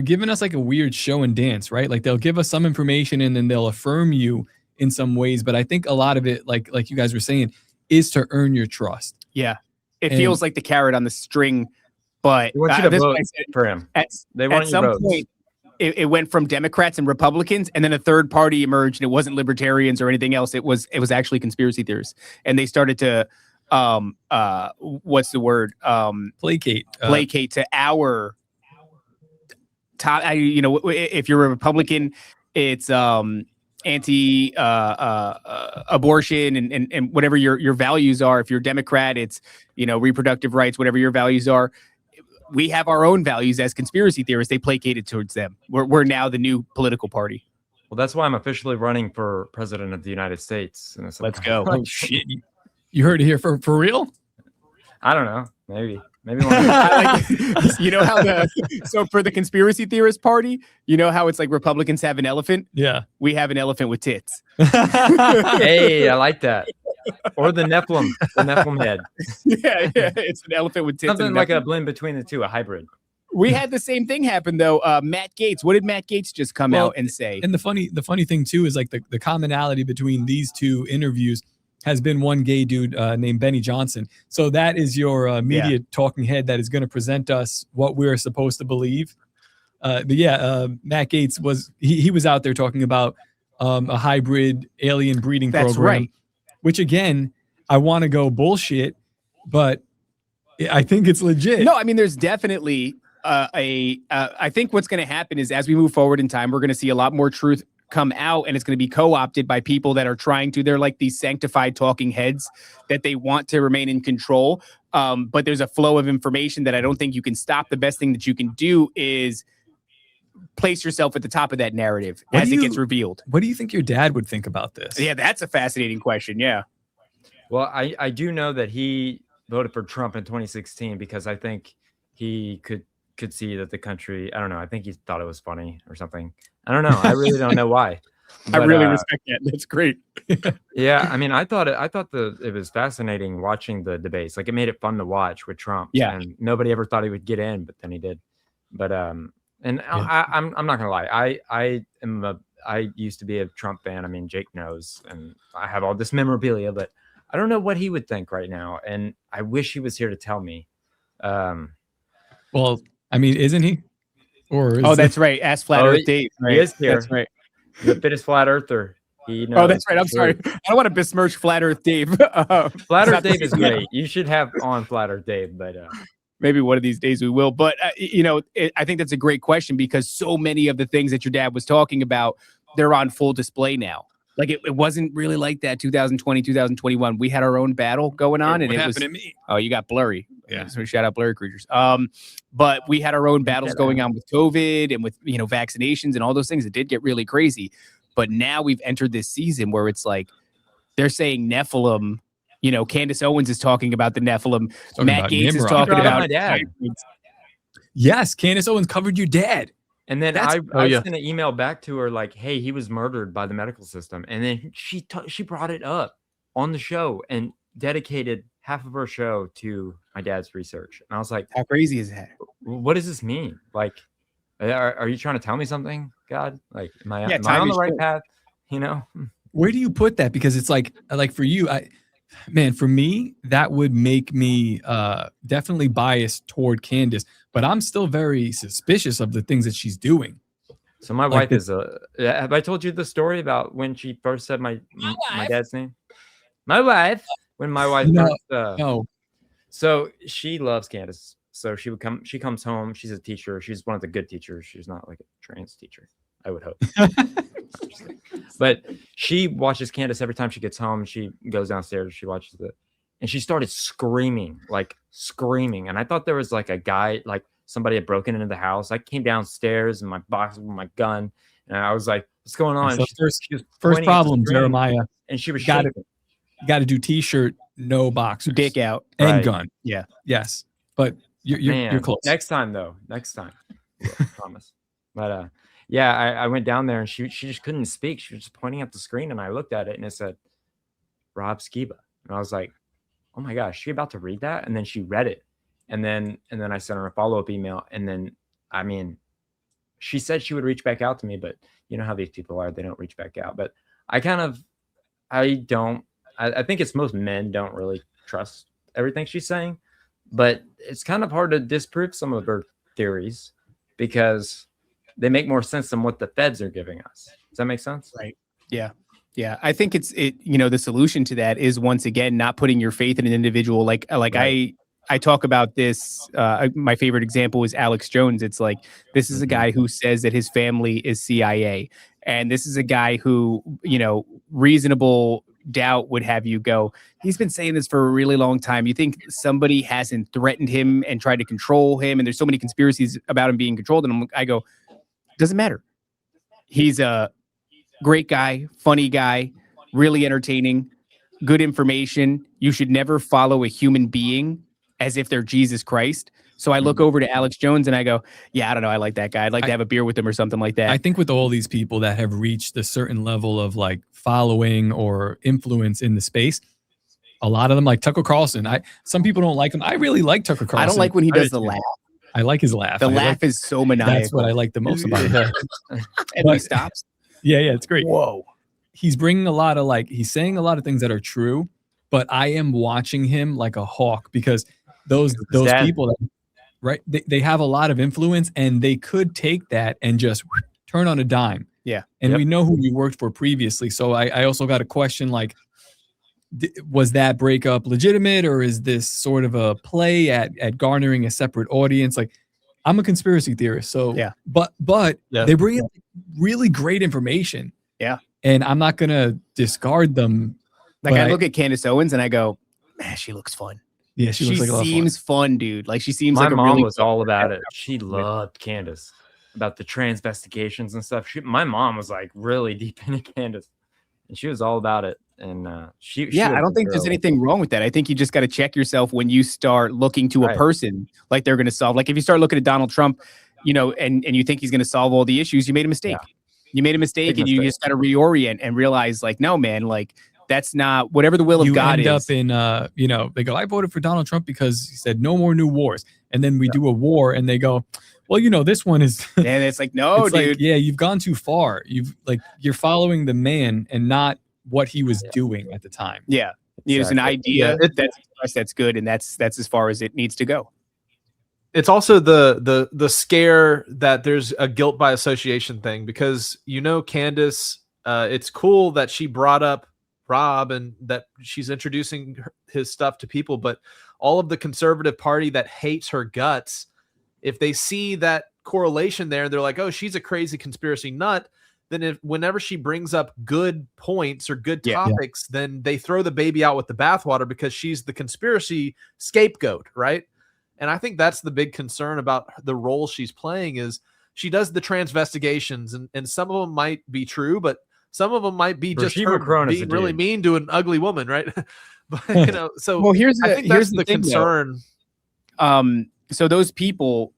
giving us like a weird show and dance, right? Like they'll give us some information and then they'll affirm you in some ways. But I think a lot of it, like you guys were saying, is to earn your trust. Yeah. It feels like the carrot on the string. But they want you to vote for him. At some point, it went from Democrats and Republicans, and then a third party emerged, and it wasn't libertarians or anything else. It was actually conspiracy theorists, and they started to what's the word? Placate to our top. If you're a Republican, it's anti abortion and whatever your values are. If you're a Democrat, it's reproductive rights, whatever your values are. We have our own values as conspiracy theorists. They placated towards them. We're now the new political party. Well, that's why I'm officially running for president of the United States. Let's go. Oh, shit. You heard it here for real? I don't know. Maybe. How so for the conspiracy theorist party, how it's like Republicans have an elephant? Yeah. We have an elephant with tits. Hey, I like that. Or the Nephilim head. Yeah. It's an elephant with tits. Something like a blend between the two, a hybrid. We had the same thing happen though. Matt Gaetz. What did Matt Gaetz just come out and say? And the funny thing too is like the commonality between these two interviews has been one gay dude named Benny Johnson. So that is your media talking head that is going to present us what we're supposed to believe. Matt Gaetz was out there talking about a hybrid alien breeding program. That's right. Which again, I want to go bullshit, but I think it's legit. No, I mean, there's definitely I think what's going to happen is as we move forward in time, we're going to see a lot more truth come out, and it's going to be co-opted by people that are they're like these sanctified talking heads that they want to remain in control. But there's a flow of information that I don't think you can stop. The best thing that you can do is place yourself at the top of that narrative as it gets revealed. What do you think your dad would think about this? Yeah, that's a fascinating question. Yeah. Well, I do know that he voted for Trump in 2016 because I think he could see that the country, I don't know, I think he thought it was funny or something. I don't know. I really don't know why. But, I really respect that. That's great. Yeah, I mean, I thought it was fascinating watching the debates. Like it made it fun to watch with Trump. Yeah. And nobody ever thought he would get in, but then he did. But I'm not gonna lie. I used to be a Trump fan. I mean, Jake knows, and I have all this memorabilia, but I don't know what he would think right now. And I wish he was here to tell me. Well, I mean, isn't he? That's right. Ask Flat Earth Dave. Right? He is here. That's right. The fittest flat earther. He knows. Oh, that's right. I'm sorry. I don't want to besmirch Flat Earth Dave. Flat Earth Dave is great. You should have on Flat Earth Dave, but maybe one of these days we will. But I think that's a great question because so many of the things that your dad was talking about, they're on full display now. Like it wasn't really like that 2020, 2021. We had our own battle going on, and what it happened was. To me? Oh, you got blurry. Yeah. So shout out blurry creatures. But we had our own battles going on with COVID and with vaccinations and all those things. It did get really crazy. But now we've entered this season where it's like they're saying Nephilim. Candace Owens is talking about the Nephilim. Matt Gaetz is talking about. Yes, Candace Owens covered your dad. And then That's- I sent an email back to her like, "Hey, he was murdered by the medical system." And then she brought it up on the show and dedicated half of her show to my dad's research. And I was like, How crazy is that? "What does this mean? Like, are you trying to tell me something, God? Like, am I on time the is right short. path? You know?" Where do you put that? Because it's like for you, for me, that would make me definitely biased toward Candace, but I'm still very suspicious of the things that she's doing. So my Like wife is have I told you the story about when she first said my dad's name? My wife. When my wife first No. So she loves Candace. So she comes home. She's a teacher. She's one of the good teachers. She's not like a trans teacher, I would hope. But she watches Candace every time she gets home. She goes downstairs. She watches it. And she started screaming. And I thought there was like a guy, like somebody had broken into the house. I came downstairs in my box with my gun. And I was like, "What's going on?" So She was first pointing at the problem, screen, Jeremiah. And she was Got shaking. Got to do t-shirt, no boxers, Dick out. and Right. gun. Yeah. Yes, but you're close. Next time, though. Next time. I promise. But yeah, I went down there and she just couldn't speak. She was just pointing at the screen, and I looked at it and it said Rob Skiba. And I was like, "Oh my gosh, she about to read that?" And then she read it. And then I sent her a follow-up email. And then, I mean, she said she would reach back out to me, but you know how these people are, they don't reach back out. But I think it's most men don't really trust everything she's saying, but it's kind of hard to disprove some of her theories because they make more sense than what the feds are giving us. Does that make sense? Right. Yeah. Yeah. I think the solution to that is, once again, not putting your faith in an individual. Right. I talk about this. My favorite example is Alex Jones. It's like, this is a guy who says that his family is CIA. And this is a guy who, reasonable doubt would have you go, he's been saying this for a really long time. You think somebody hasn't threatened him and tried to control him? And there's so many conspiracies about him being controlled. And I go, doesn't matter. He's a great guy, funny guy, really entertaining, good information. You should never follow a human being as if they're Jesus Christ. So I look over to Alex Jones and I go, yeah, I don't know. I like that guy. I'd like to have a beer with him or something like that. I think with all these people that have reached a certain level of like following or influence in the space, a lot of them, like Tucker Carlson. Some people don't like him. I really like Tucker Carlson. I don't like when he does the laugh. I like his laugh. The laugh is so maniacal. That's what I like the most about him. And he stops. Yeah, it's great. Whoa. He's bringing a lot of he's saying a lot of things that are true, but I am watching him like a hawk because those people that, right, they have a lot of influence and they could take that and just turn on a dime. Yeah. And we know who he worked for previously. So I also got a question like, was that breakup legitimate, or is this sort of a play at garnering a separate audience? Like, I'm a conspiracy theorist. So yeah, but they bring in really great information. Yeah. And I'm not going to discard them. Like, I look at Candace Owens and I go, man, she looks fun. Yeah, she looks like a lot of seems fun, dude. Like, she seems My like a mom really was all about it. She loved Candace, about the transvestigations and stuff. My mom was like really deep into Candace, and she was all about it. And she I don't think there's anything wrong with that. I think you just got to check yourself when you start looking to a person like they're going to solve. Like, if you start looking at Donald Trump, and you think he's going to solve all the issues, you made a mistake. Yeah. You made a mistake, and you just got to reorient and realize, like, no, man, like, that's not whatever the will of God is. You end up in, they go, I voted for Donald Trump because he said no more new wars. And then we do a war and they go, well, this one is. And it's like, no, it's dude. Like, yeah, you've gone too far. You're following the man and not what he was doing at the time. Yeah. There's an idea that's good. And that's as far as it needs to go. It's also the scare that there's a guilt by association thing, because Candace, it's cool that she brought up Rob and that she's introducing his stuff to people, but all of the conservative party that hates her guts, if they see that correlation there, they're like, oh, she's a crazy conspiracy nut. Then whenever she brings up good points or good topics, then they throw the baby out with the bathwater because she's the conspiracy scapegoat, right? And I think that's the big concern about the role she's playing is she does the transvestigations, and some of them might be true, but some of them might be just her being really mean to an ugly woman, right? But so well, here's the concern. So those people,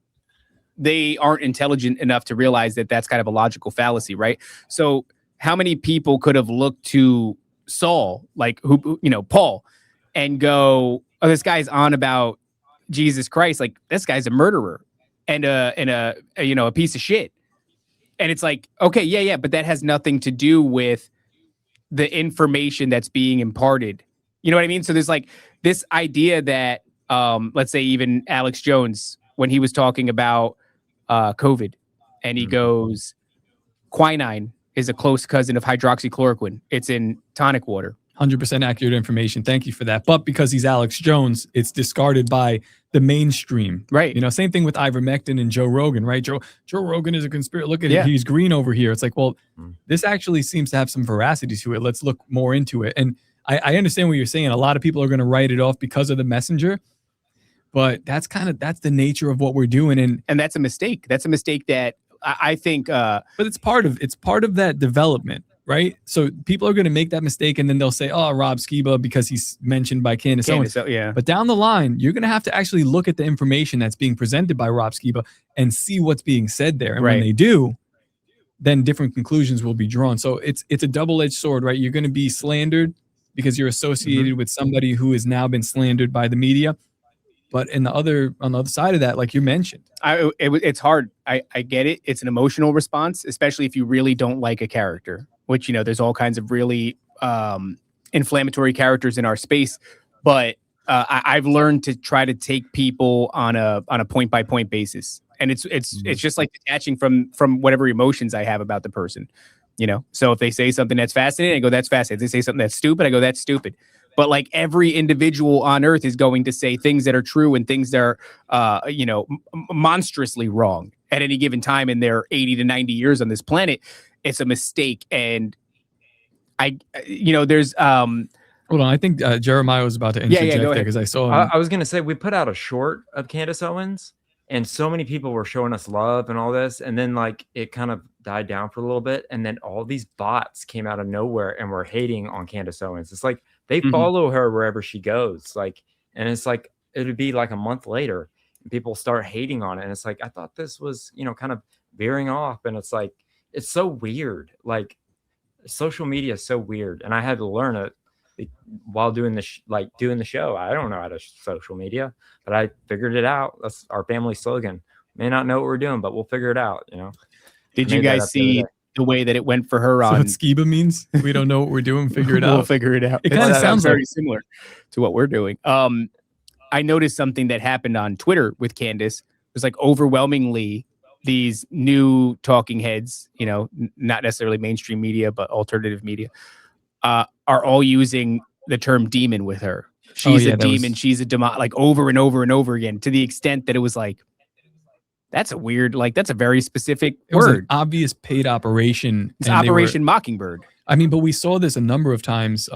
they aren't intelligent enough to realize that that's kind of a logical fallacy, right? So how many people could have looked to Saul, like Paul, and go, oh, this guy's on about Jesus Christ, like this guy's a murderer and a piece of shit. And it's like, okay, yeah, but that has nothing to do with the information that's being imparted. You know what I mean? So there's like this idea that, let's say even Alex Jones, when he was talking about COVID, and he goes, quinine is a close cousin of hydroxychloroquine. It's in tonic water. 100% accurate information. Thank you for that. But because he's Alex Jones, it's discarded by the mainstream. Right. You know, same thing with ivermectin and Joe Rogan, right? Joe Rogan is a conspiracy. Look at Yeah. it. He's green over here. It's like, well, this actually seems to have some veracity to it. Let's look more into it. And I understand what you're saying. A lot of people are going to write it off because of the messenger, but that's the nature of what we're doing. And that's a mistake. That's a mistake that I think, but it's part of that development. Right. So people are going to make that mistake and then they'll say, oh, Rob Skiba, because he's mentioned by Candace Owens. Yeah. But down the line, you're going to have to actually look at the information that's being presented by Rob Skiba and see what's being said there. And when they do, then different conclusions will be drawn. So it's a double-edged sword, right? You're going to be slandered because you're associated with somebody who has now been slandered by the media. But on the other side of that, like you mentioned, it's hard. I get it. It's an emotional response, especially if you really don't like a character, which, there's all kinds of really inflammatory characters in our space. But I've learned to try to take people on a point by point basis. And it's just like detaching from whatever emotions I have about the person, So if they say something that's fascinating, I go, that's fascinating. If they say something that's stupid, I go, that's stupid. But like every individual on earth is going to say things that are true and things that are, monstrously wrong at any given time in their 80 to 90 years on this planet. It's a mistake. And there's, hold on. I think Jeremiah was about to interject there because I saw him. I was going to say, we put out a short of Candace Owens and so many people were showing us love and all this. And then like it kind of died down for a little bit. And then all these bots came out of nowhere and were hating on Candace Owens. It's like, they follow her wherever she goes. Like, and it's like, it would be like a month later and people start hating on it. And it's like, I thought this was, kind of veering off. And it's like, it's so weird. Like social media is so weird. And I had to learn it while doing doing the show. I don't know how to social media, but I figured it out. That's our family slogan. May not know what we're doing, but we'll figure it out. Did you guys see the way that it went for her on what Skiba means? We don't know what we're doing. Figure it out. We'll figure it out. It kind of sounds very similar to what we're doing. I noticed something that happened on Twitter with Candace. It was like overwhelmingly these new talking heads, not necessarily mainstream media, but alternative media, are all using the term demon with her. She's a demon. She's a demon, like over and over and over again, to the extent that it was like, that's a weird, that's a very specific word. Was an obvious paid operation. It's Operation Mockingbird. I mean, but we saw this a number of times.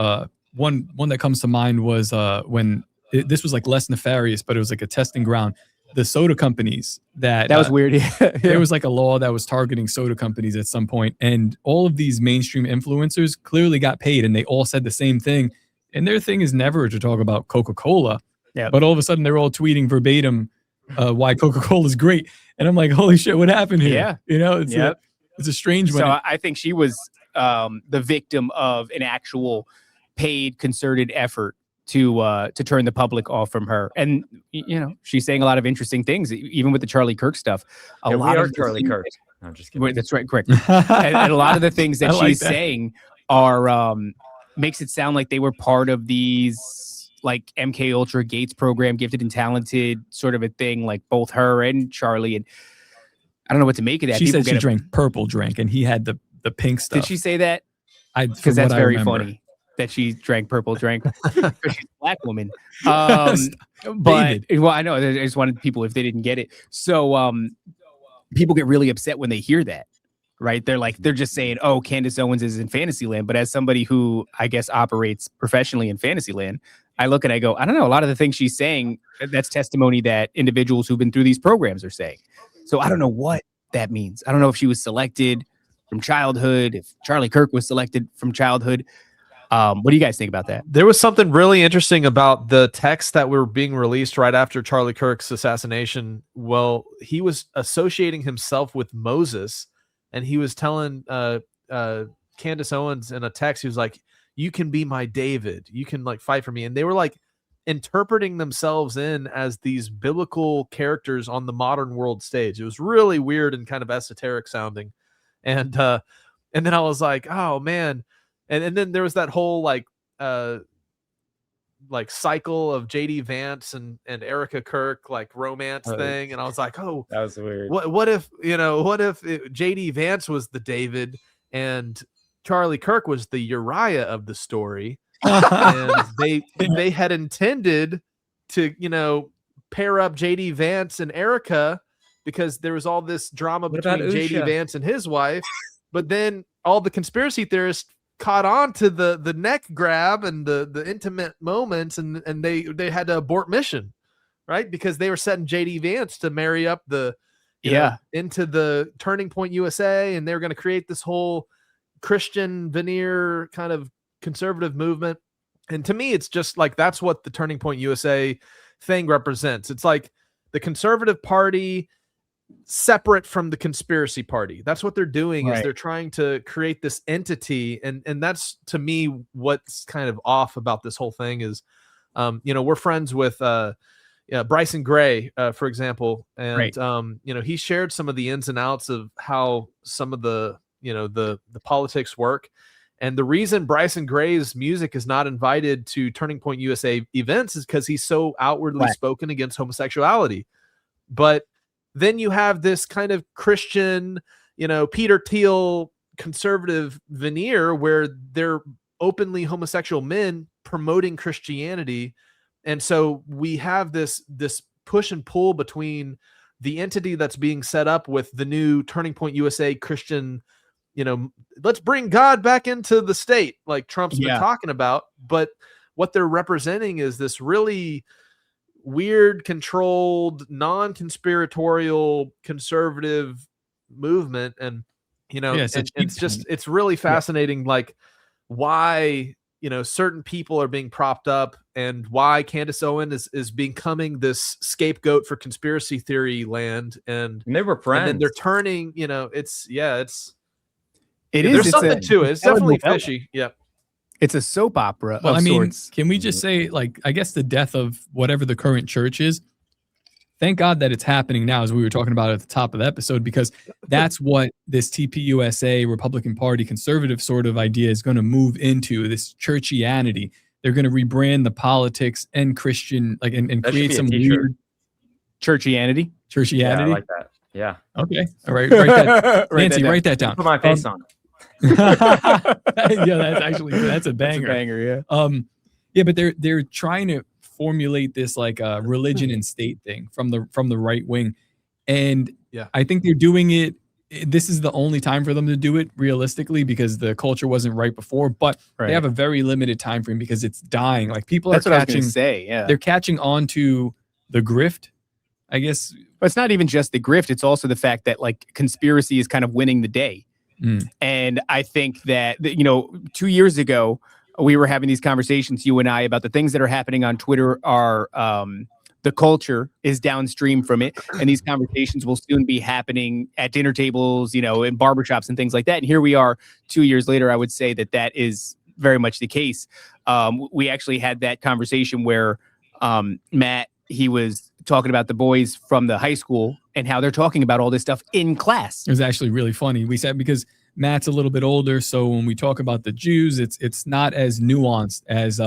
One that comes to mind was when this was like less nefarious, but it was like a testing ground. The soda companies that was weird. Yeah. There was like a law that was targeting soda companies at some point, and all of these mainstream influencers clearly got paid, and they all said the same thing. And their thing is never to talk about Coca-Cola. Yeah. But all of a sudden they're all tweeting verbatim why Coca-Cola is great. And I'm like, holy shit, what happened here? Yeah. It's a strange one. So I think she was the victim of an actual paid concerted effort to turn the public off from her. And she's saying a lot of interesting things, even with the Charlie Kirk stuff. A lot of Charlie Kirk. No, I'm just kidding. That's right, correct. and a lot of the things that she's saying are makes it sound like they were part of these like MK Ultra Gates program, gifted and talented sort of a thing, like both her and Charlie. And I don't know what to make of that. She said she drank purple drink and he had the pink stuff. Did she say that? Because that's very funny that she drank purple drink. She's a black woman. But well, I know, I just wanted people, if they didn't get it. So people get really upset when they hear that. Right. They're just saying, oh, Candace Owens is in Fantasyland. But as somebody who I guess operates professionally in Fantasyland, I look and I go, I don't know. A lot of the things she's saying, that's testimony that individuals who've been through these programs are saying. So I don't know what that means. I don't know if she was selected from childhood, if Charlie Kirk was selected from childhood. What do you guys think about that? There was something really interesting about the texts that were being released right after Charlie Kirk's assassination. Well, he was associating himself with Moses, and he was telling Candace Owens in a text, he was like, "You can be my David. You can like fight for me." And they were like interpreting themselves in as these biblical characters on the modern world stage. It was really weird and kind of esoteric sounding. And then I was like, oh man. And then there was that whole like cycle of JD Vance and Erica Kirk like romance thing. And I was like, oh, That was weird. what if JD Vance was the David and Charlie Kirk was the Uriah of the story? And they had intended to, pair up JD Vance and Erica because there was all this drama between JD Vance and his wife. But then all the conspiracy theorists caught on to the neck grab and the intimate moments, and they had to abort mission, right? Because they were setting JD Vance to marry up into the Turning Point USA, and they were going to create this whole Christian veneer kind of conservative movement. And to me, it's just like that's what the Turning Point USA thing represents. It's like the conservative party separate from the conspiracy party. That's what they're doing, is they're trying to create this entity. And that's, to me, what's kind of off about this whole thing is, we're friends with Bryson Gray, for example. And, he shared some of the ins and outs of how some of the politics work. And the reason Bryson Gray's music is not invited to Turning Point USA events is because he's so outwardly spoken against homosexuality. But then you have this kind of Christian, Peter Thiel conservative veneer where they're openly homosexual men promoting Christianity. And so we have this push and pull between the entity that's being set up with the new Turning Point USA Christian, let's bring God back into the state, like Trump's been talking about. But what they're representing is this really weird, controlled, non-conspiratorial conservative movement. And it's really fascinating, like why certain people are being propped up and why Candace Owens is becoming this scapegoat for conspiracy theory land. And they were friends. And then they're turning, there's It's something to it. It's definitely fishy. Yeah. It's a soap opera well, of sorts. Can we just say, like, I guess the death of whatever the current church is, thank God that it's happening now, as we were talking about at the top of the episode, because that's what this TPUSA Republican Party conservative sort of idea is going to move into, this churchianity. They're going to rebrand the politics and Christian, like, and create some weird churchianity. Yeah, I like that. Yeah. Okay. All right. Nancy, write that down. Put my face on it. That's a banger. But they're trying to formulate this like religion and state thing from the right wing, and I think they're doing it. This is the only time for them to do it realistically, because the culture wasn't right before, but they have a very limited time frame because it's dying. Like people are catching, they're catching on to the grift, I guess. But it's not even just the grift. It's also the fact that like conspiracy is kind of winning the day. And I think that, 2 years ago, we were having these conversations, you and I, about the things that are happening on Twitter are the culture is downstream from it. And these conversations will soon be happening at dinner tables, in barbershops and things like that. And here we are 2 years later. I would say that is very much the case. We actually had that conversation where Matt, he was talking about the boys from the high school and how they're talking about all this stuff in class. It was actually really funny. We said, because Matt's a little bit older, so when we talk about the Jews, it's not as nuanced as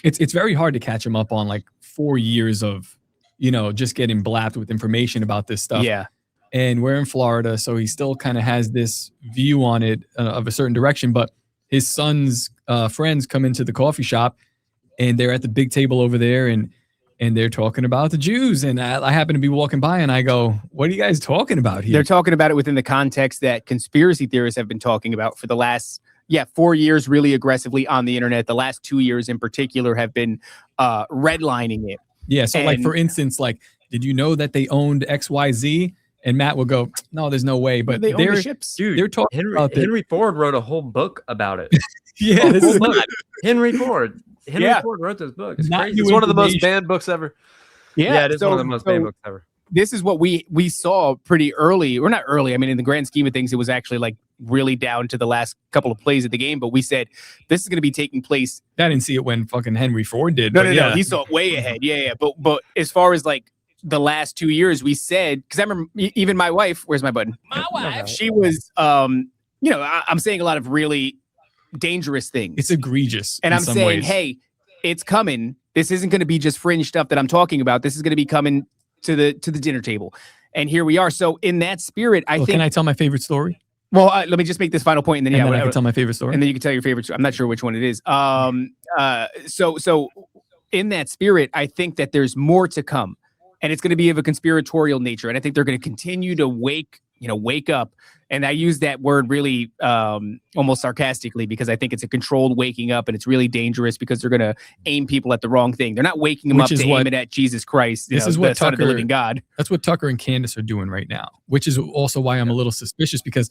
it's very hard to catch him up on like 4 years of just getting blapped with information about this stuff. Yeah. And we're in Florida, so he still kind of has this view on it of a certain direction. But his son's friends come into the coffee shop, and they're at the big table over there, and they're talking about the Jews. And I happen to be walking by and I go, what are you guys talking about here? They're talking about it within the context that conspiracy theorists have been talking about for the last 4 years, really aggressively on the internet. The last 2 years in particular have been redlining it. Yeah. So like, for instance, like, did you know that they owned XYZ? and Matt will go, "No, there's no way." But they own the they're ships. Dude, they're talking about this. Henry Ford wrote a whole book about it. Yeah, A this whole is book. Henry Ford. Henry Yeah. Ford wrote this book. It's Not crazy. you It's one of the most information. banned books ever. Yeah, it is one of the most banned books ever. This is what we saw pretty early, or not early. I mean, in the grand scheme of things, it was actually like really down to the last couple of plays of the game. But we said this is going to be taking place. I didn't see it when fucking Henry Ford did. No, but no, yeah. no. He saw it way ahead. Yeah. But as far as like the last 2 years, we said, because I remember even my wife. Where's my button? My wife. She was, I'm saying a lot of really dangerous things. It's egregious. And in I'm some saying, ways. hey, it's coming. This isn't going to be just fringe stuff that I'm talking about. This is going to be coming to the dinner table. And here we are. So in that spirit, I think. Can I tell my favorite story? Well, let me just make this final point, and then And then I can tell my favorite story. and then you can tell your favorite. I'm not sure which one it is. So in that spirit, I think that there's more to come, and it's going to be of a conspiratorial nature. And I think they're going to continue to wake up. And I use that word really almost sarcastically because I think it's a controlled waking up, and it's really dangerous because they're going to aim people at the wrong thing. They're not waking them Which up is to what- aim it at Jesus Christ. This is what the Son of the Tucker- living God. That's what Tucker and Candace are doing right now, which is also why I'm a little suspicious because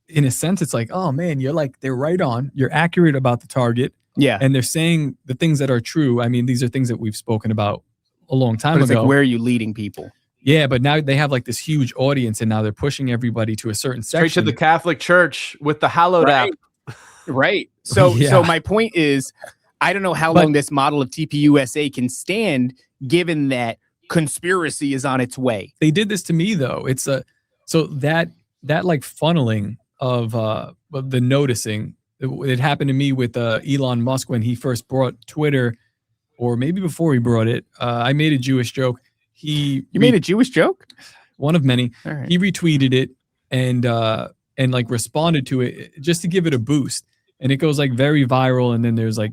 in a sense, it's like, oh man, they're right on. You're accurate about the target. Yeah. And they're saying the things that are true. I mean, these are things that we've spoken about a long time But it's ago. like, where are you leading people? Yeah, but now they have like this huge audience and now they're pushing everybody to a certain Straight to section. the Catholic Church with the hallowed Right. app. Right. So Yeah. so my point is, I don't know how But- long this model of TPUSA can stand, given that conspiracy is on its way. They did this to me though. It's so that like funneling of the noticing, it happened to me with Elon Musk when he first brought Twitter, or maybe before he brought it. I made a Jewish joke. You made a Jewish joke? one of many. All right. He retweeted it and like responded to it just to give it a boost, and it goes like very viral. And then there's like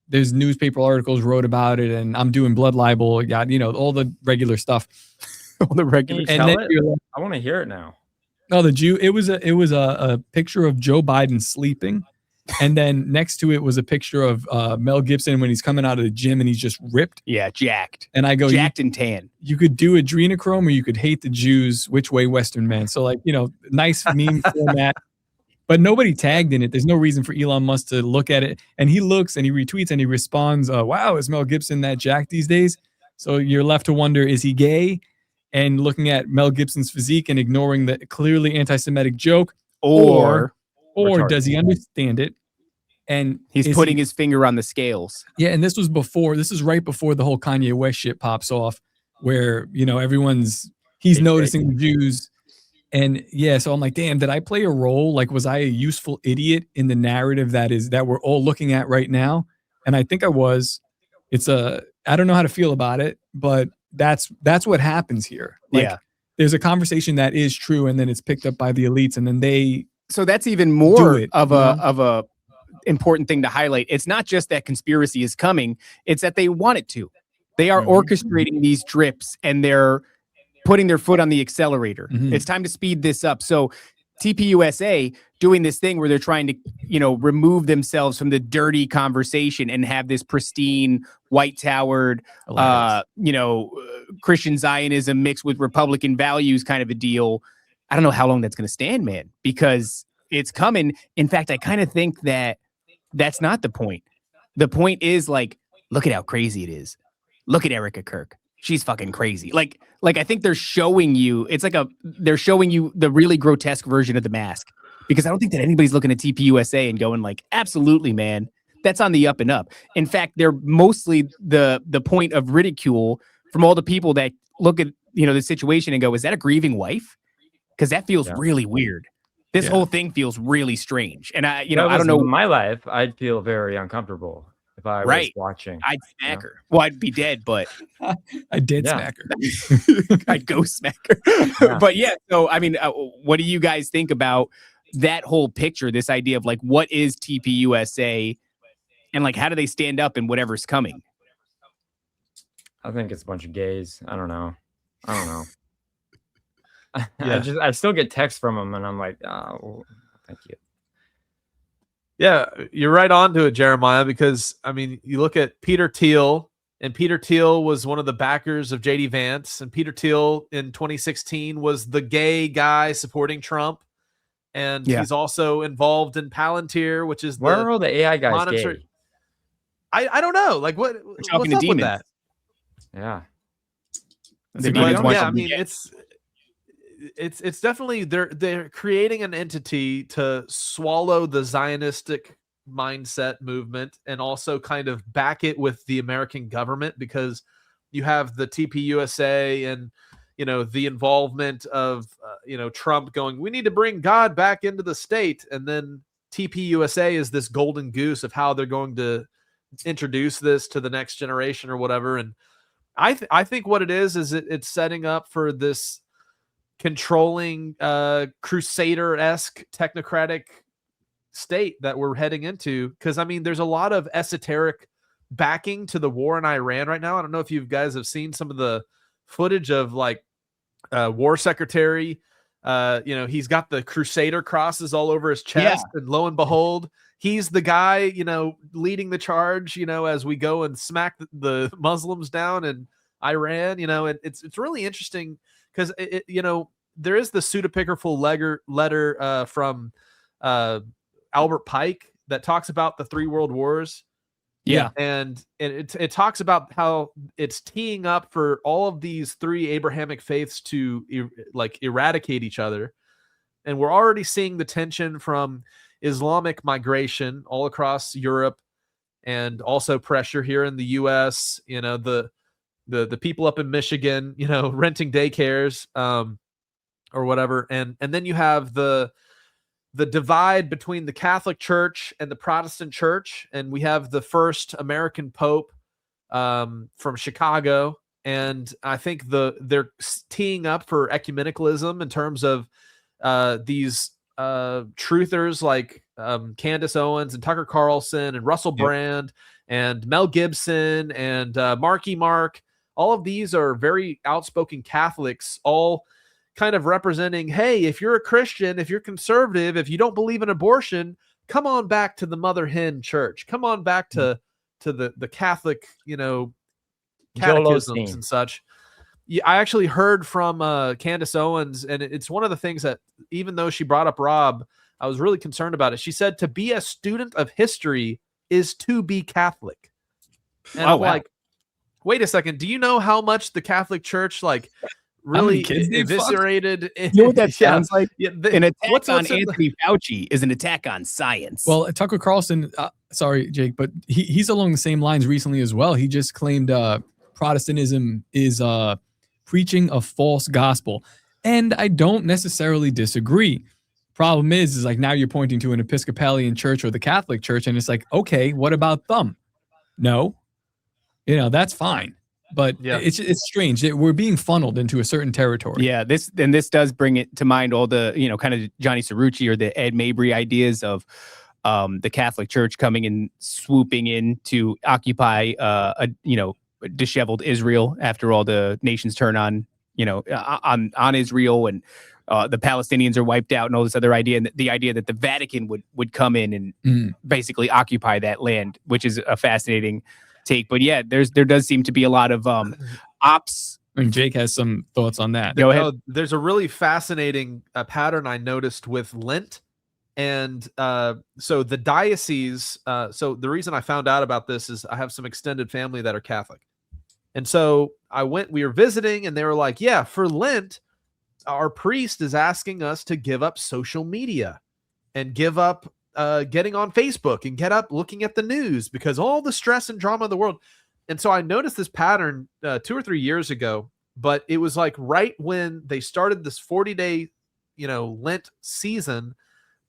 there's newspaper articles wrote about it, and I'm doing blood libel, all the regular stuff. All the regular. Can you And tell then it? you're like, I want to hear it now. oh, the Jew. It was a picture of Joe Biden sleeping, and then next to it was a picture of Mel Gibson when he's coming out of the gym and he's just ripped. Yeah, jacked. And I go, Jacked and tan. you could do adrenochrome or you could hate the Jews. Which way, Western man? So like, nice meme format, but nobody tagged in it. There's no reason for Elon Musk to look at it. And he looks and he retweets and he responds, wow, is Mel Gibson that jacked these days? So you're left to wonder, is he gay? And looking at Mel Gibson's physique and ignoring the clearly anti-Semitic joke, or Retarded. does he understand it? And He's is putting he- his finger on the scales. yeah, and this is right before the whole Kanye West shit pops off, where he's noticing the Jews, and yeah, so I'm like, damn, did I play a role? Like, was I a useful idiot in the narrative that we're all looking at right now? And I think I was. I don't know how to feel about it, but that's what happens here. Like, Yeah. there's a conversation that is true, and then it's picked up by the elites, and then they So that's even more it, of you a important thing to highlight. It's not just that conspiracy is coming, it's that they want it to. They are orchestrating these drips and they're putting their foot on the accelerator. Mhm. It's time to speed this up. So TPUSA doing this thing where they're trying to, remove themselves from the dirty conversation and have this pristine, white-towered, Christian Zionism mixed with Republican values kind of a deal. I don't know how long that's going to stand, man, because it's coming. In fact, I kind of think that that's not the point. The point is like, look at how crazy it is. Look at Erica Kirk. She's fucking crazy. Like I think they're showing you, they're showing you the really grotesque version of the mask, because I don't think that anybody's looking at TPUSA and going like, absolutely, man, that's on the up and up. In fact, they're mostly the point of ridicule from all the people that look at, the situation and go, is that a grieving wife? Because that feels really weird. This whole thing feels really strange. And I don't know. In my life, I'd feel very uncomfortable if I was watching. I'd smack her. Well, I'd be dead, but I did Yeah. smack her. I'd go smack her. Yeah. But yeah, so I mean, what do you guys think about that whole picture? This idea of like, what is TPUSA, and like, how do they stand up in whatever's coming? I think it's a bunch of gays. I don't know. Yeah. I still get texts from them, and I'm like, oh, well, thank you. Yeah, you're right on to it, Jeremiah, because I mean, you look at Peter Thiel, And Peter Thiel was one of the backers of JD Vance. And Peter Thiel in 2016 was the gay guy supporting Trump. And he's also involved in Palantir, which is Where are all the AI guys gay? I don't know. Like what's up with that? Yeah. I mean, it's definitely they're creating an entity to swallow the Zionistic mindset movement and also kind of back it with the American government, because you have the TPUSA and the involvement of Trump going, we need to bring God back into the state, and then TPUSA is this golden goose of how they're going to introduce this to the next generation or whatever. And I think what it is it's setting up for this controlling crusader-esque technocratic state that we're heading into, because I mean there's a lot of esoteric backing to the war in Iran right now. I don't know if you guys have seen some of the footage of like war secretary, he's got the crusader crosses all over his chest, and lo and behold he's the guy leading the charge as we go and smack the Muslims down in Iran. And it's really interesting because there is the pseudepigraphal letter from Albert Pike that talks about the 3 world wars. Yeah. And it talks about how it's teeing up for all of these 3 Abrahamic faiths to eradicate each other. And we're already seeing the tension from Islamic migration all across Europe, and also pressure here in the US, the people up in Michigan, renting daycares, or whatever. And then you have the divide between the Catholic Church and the Protestant Church. And we have the first American Pope from Chicago. And I think they're teeing up for ecumenicalism in terms of these truthers like Candace Owens and Tucker Carlson and Russell Brand and Mel Gibson and Marky Mark. All of these are very outspoken Catholics, all kind of representing, hey, if you're a Christian, if you're conservative, if you don't believe in abortion, come on back to the mother hen church. Come on back to the Catholic, catechisms and such. I actually heard from Candace Owens, and it's one of the things that, even though she brought up Rob, I was really concerned about it. She said to be a student of history is to be Catholic. And I'm like, wait a second. Do you know how much the Catholic Church really eviscerated? You know what that sounds like? Yeah, an attack on Anthony Fauci is an attack on science. Well, Tucker Carlson, sorry, Jake, but he's along the same lines recently as well. He just claimed Protestantism is preaching a false gospel. And I don't necessarily disagree. Problem is like now you're pointing to an Episcopalian church or the Catholic Church, and it's like, okay, what about them? No, that's fine. But it's strange. We're being funneled into a certain territory. Yeah, this does bring it to mind all the, kind of Johnny Cerrucci or the Ed Mabry ideas of the Catholic Church coming and swooping in to occupy disheveled Israel after all the nations turn on Israel, and the Palestinians are wiped out and all this other idea, and the idea that the Vatican would come in and basically occupy that land, which is a fascinating take. But yeah, there does seem to be a lot of ops. I mean, Jake has some thoughts on that. Go ahead. There's a really fascinating pattern I noticed with Lent. And so the diocese, so the reason I found out about this is I have some extended family that are Catholic. And so we were visiting, and they were like, yeah, for Lent, our priest is asking us to give up social media and give up getting on Facebook and get up looking at the news, because all the stress and drama of the world. And so I noticed this pattern 2 or 3 years ago, but it was like right when they started this 40-day, Lent season,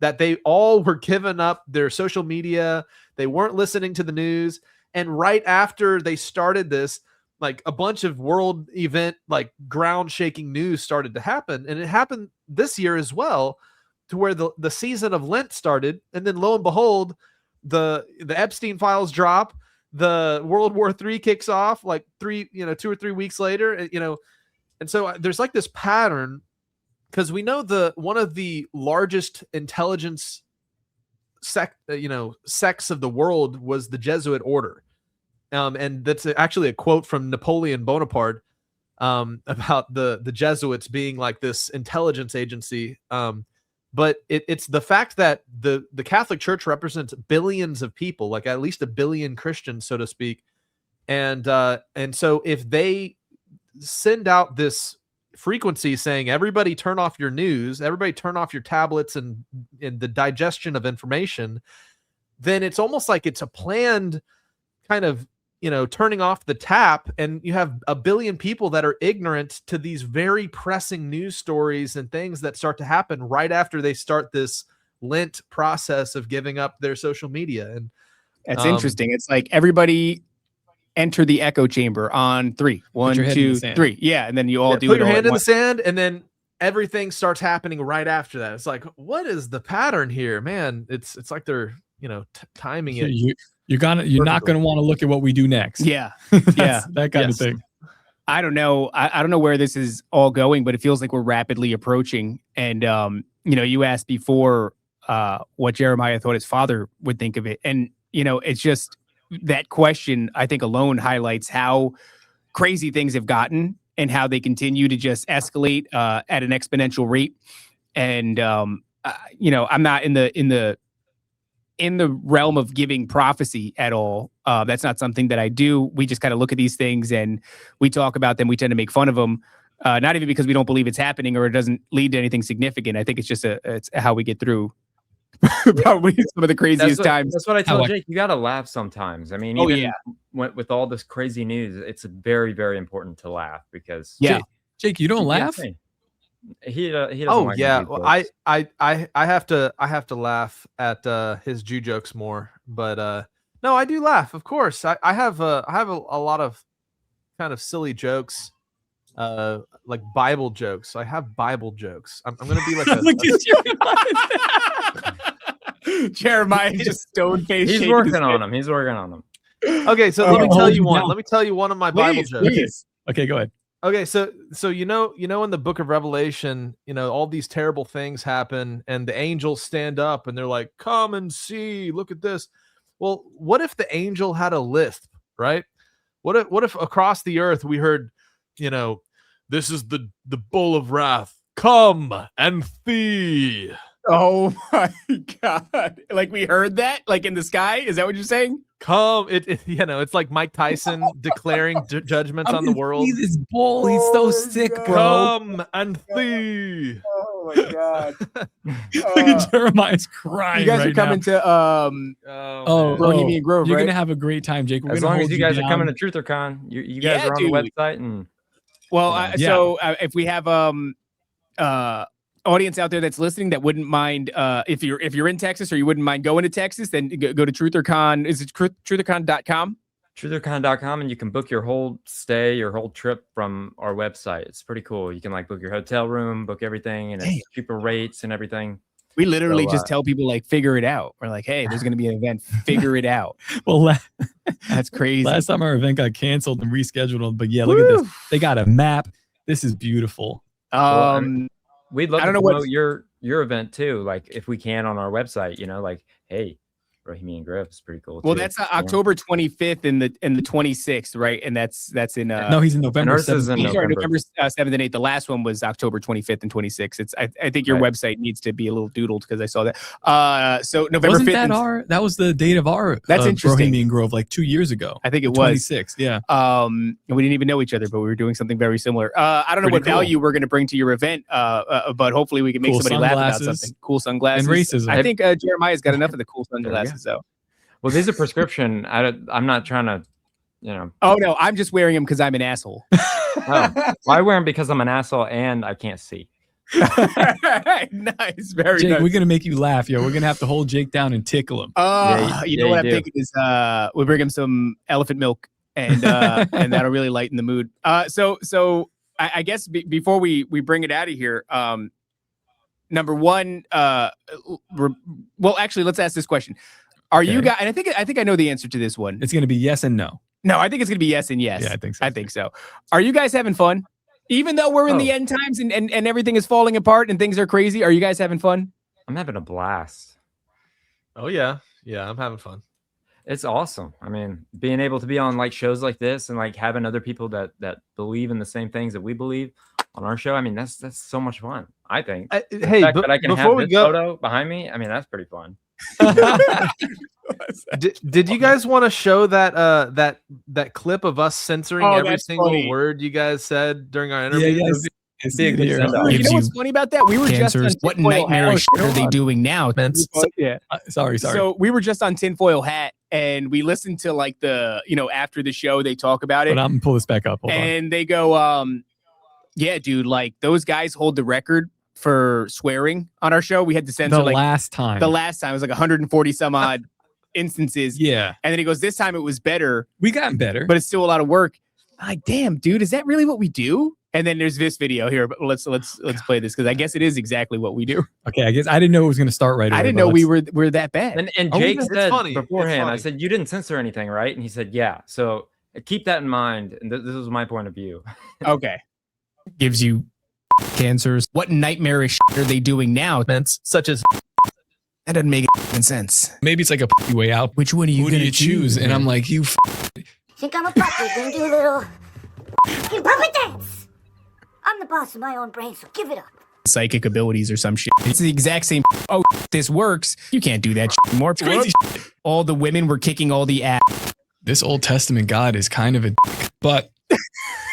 that they all were giving up their social media. They weren't listening to the news. And right after they started this, like a bunch of world event, like ground shaking news started to happen. And it happened this year as well, to where the season of Lent started. And then lo and behold, the Epstein files drop, the World War III kicks off like 2 or 3 weeks later, and so there's like this pattern, because we know one of the largest intelligence sects of the world was the Jesuit order. and that's actually a quote from Napoleon Bonaparte about the Jesuits being like this intelligence agency. But it's the fact that the Catholic Church represents billions of people, like at least a billion Christians, so to speak. And so if they send out this frequency saying, everybody turn off your news, everybody turn off your tablets and the digestion of information, then it's almost like it's a planned kind of, turning off the tap, and you have a billion people that are ignorant to these very pressing news stories and things that start to happen right after they start this Lent process of giving up their social media. And that's interesting. It's like everybody enter the echo chamber on 3. 1, 2, 3. Yeah, and then you all do put it your all hand at in the once. sand, and then everything starts happening right after that. It's like, what is the pattern here, man? It's like they're timing it. You're not gonna want to look at what we do next. Yeah, yeah, that kind of thing. I don't know. I don't know where this is all going, but it feels like we're rapidly approaching. And you asked before what Jeremiah thought his father would think of it, and it's just that question, I think, alone highlights how crazy things have gotten and how they continue to just escalate at an exponential rate. And I'm not in the realm of giving prophecy at all. That's not something that I do. We just kind of look at these things and we talk about them. We tend to make fun of them, not even because we don't believe it's happening or it doesn't lead to anything significant. I think it's just it's how we get through probably some of the craziest times. That's what I told Jake. You got to laugh sometimes. I mean, even with all this crazy news, it's very, very important to laugh because Jake, you don't laugh? He doesn't. Oh like yeah, well, I have to laugh at his Jew jokes more, but no, I do laugh. Of course, I have a lot of kind of silly jokes, like Bible jokes. I have Bible jokes. I'm gonna be like Jeremiah just stone face. He's working on them. He's working on them. Okay, so let me tell you one. Let me tell you one of my Bible jokes. Please. Okay, go ahead. Okay, so in the book of Revelation, all these terrible things happen and the angels stand up and they're like, "Come and see, look at this." Well, what if the angel had a lisp, right? What if across the earth we heard, "This is the bull of wrath. Come and see." Oh my God. Like we heard that like in the sky? Is that what you're saying? Come, it's like Mike Tyson declaring judgments on the world. See this bull, he's so sick, bro. Come and see. Oh my God. Look at Jeremiah's crying. You guys are coming to Bohemian Grove, You're right? gonna have a great time, Jake. As long as you guys are coming to TruthorCon, you guys are on the website and. Well, so if we have audience out there that's listening that wouldn't mind if you're in Texas or you wouldn't mind going to Texas, then go to TruthorCon. Is it truthorcon.com? TruthorCon.com, and you can book your whole stay, your whole trip from our website. It's pretty cool. You can like book your hotel room, book everything, and it's cheaper rates and everything. We literally just tell people like figure it out. We're like, hey, there's going to be an event. Figure it out. Well, that's crazy. Last time our event got canceled and rescheduled, but yeah, look at this. They got a map. This is beautiful. We'd love to promote your event too, like if we can on our website. Like, hey, Bohemian Grove is pretty cool. Well, that's October 25th and the 26th, right? And that's in no, he's in November 7th. November 7th and 8th. The last one was October 25th and 26th. I think your website needs to be a little doodled because I saw that. So November 5th. That was the date of our interesting. Bohemian Grove like 2 years ago. I think it was 26. Yeah. And we didn't even know each other, but we were doing something very similar. I don't know what value we're going to bring to your event, but hopefully we can make somebody laugh about something. Cool sunglasses and racism. I think Jeremiah's got enough of the cool sunglasses though. Well, these are prescription. I'm not trying to, Oh no, I'm just wearing them because I'm an asshole. Well, I wear them because I'm an asshole and I can't see. Nice, very Jake, nice. we're gonna make you laugh, yo. We're gonna have to hold Jake down and tickle him. You know what I'm thinking is we'll bring him some elephant milk and that'll really lighten the mood. So I guess before we bring it out of here, number one, well, actually, let's ask this question. Are you guys? And I think I know the answer to this one. It's gonna be yes and no. No, I think it's gonna be yes and yes. Yeah, I think so. Are you guys having fun? Even though we're in the end times and everything is falling apart and things are crazy, are you guys having fun? I'm having a blast. Oh yeah, I'm having fun. It's awesome. I mean, being able to be on like shows like this and like having other people that believe in the same things that we believe on our show. I mean, that's so much fun. I think. The Hey, fact that I can before have we this go, photo behind me. I mean, that's pretty fun. did you guys want to show that clip of us censoring Oh, every that's single funny. word you guys said during our interview? yes. Be a good send-off. You know what's funny about that? We were just on Cancers. What nightmarish shit are they doing now? Yeah. Sorry. So we were just on Tinfoil Hat, and we listened to like the, after the show, they talk about it. But I'm gonna pull this back up. Hold on. And they go, yeah, dude, like those guys hold the record for swearing on our show. We had to censor The like last time. it was like 140 some odd instances. Yeah. And then he goes, this time it was better, We gotten better. but it's still a lot of work. I'm like, damn, dude, is that really what we do? And then there's this video here, but let's play this because I guess it is exactly what we do. Okay, I guess I didn't know it was gonna start right away. I didn't but know we let's- were that bad. And Oh, Jake it's said funny. It's beforehand, I funny. said, you didn't censor anything, right? And he said, yeah. So keep that in mind. And this was my point of view. Okay. Gives you cancers. What nightmarish shit are they doing now? Such as That doesn't make any sense. Maybe it's like a p- way out. Which one are you Who do gonna you choose? And I'm like, you. Think I'm a puppy, gonna do a little puppet dance. I'm the boss of my own brain, so give it up. psychic abilities or some shit. It's the exact same. Oh, this works. You can't do that shit anymore. Crazy. All the women were kicking all the ass. This Old Testament God is kind of a dick, but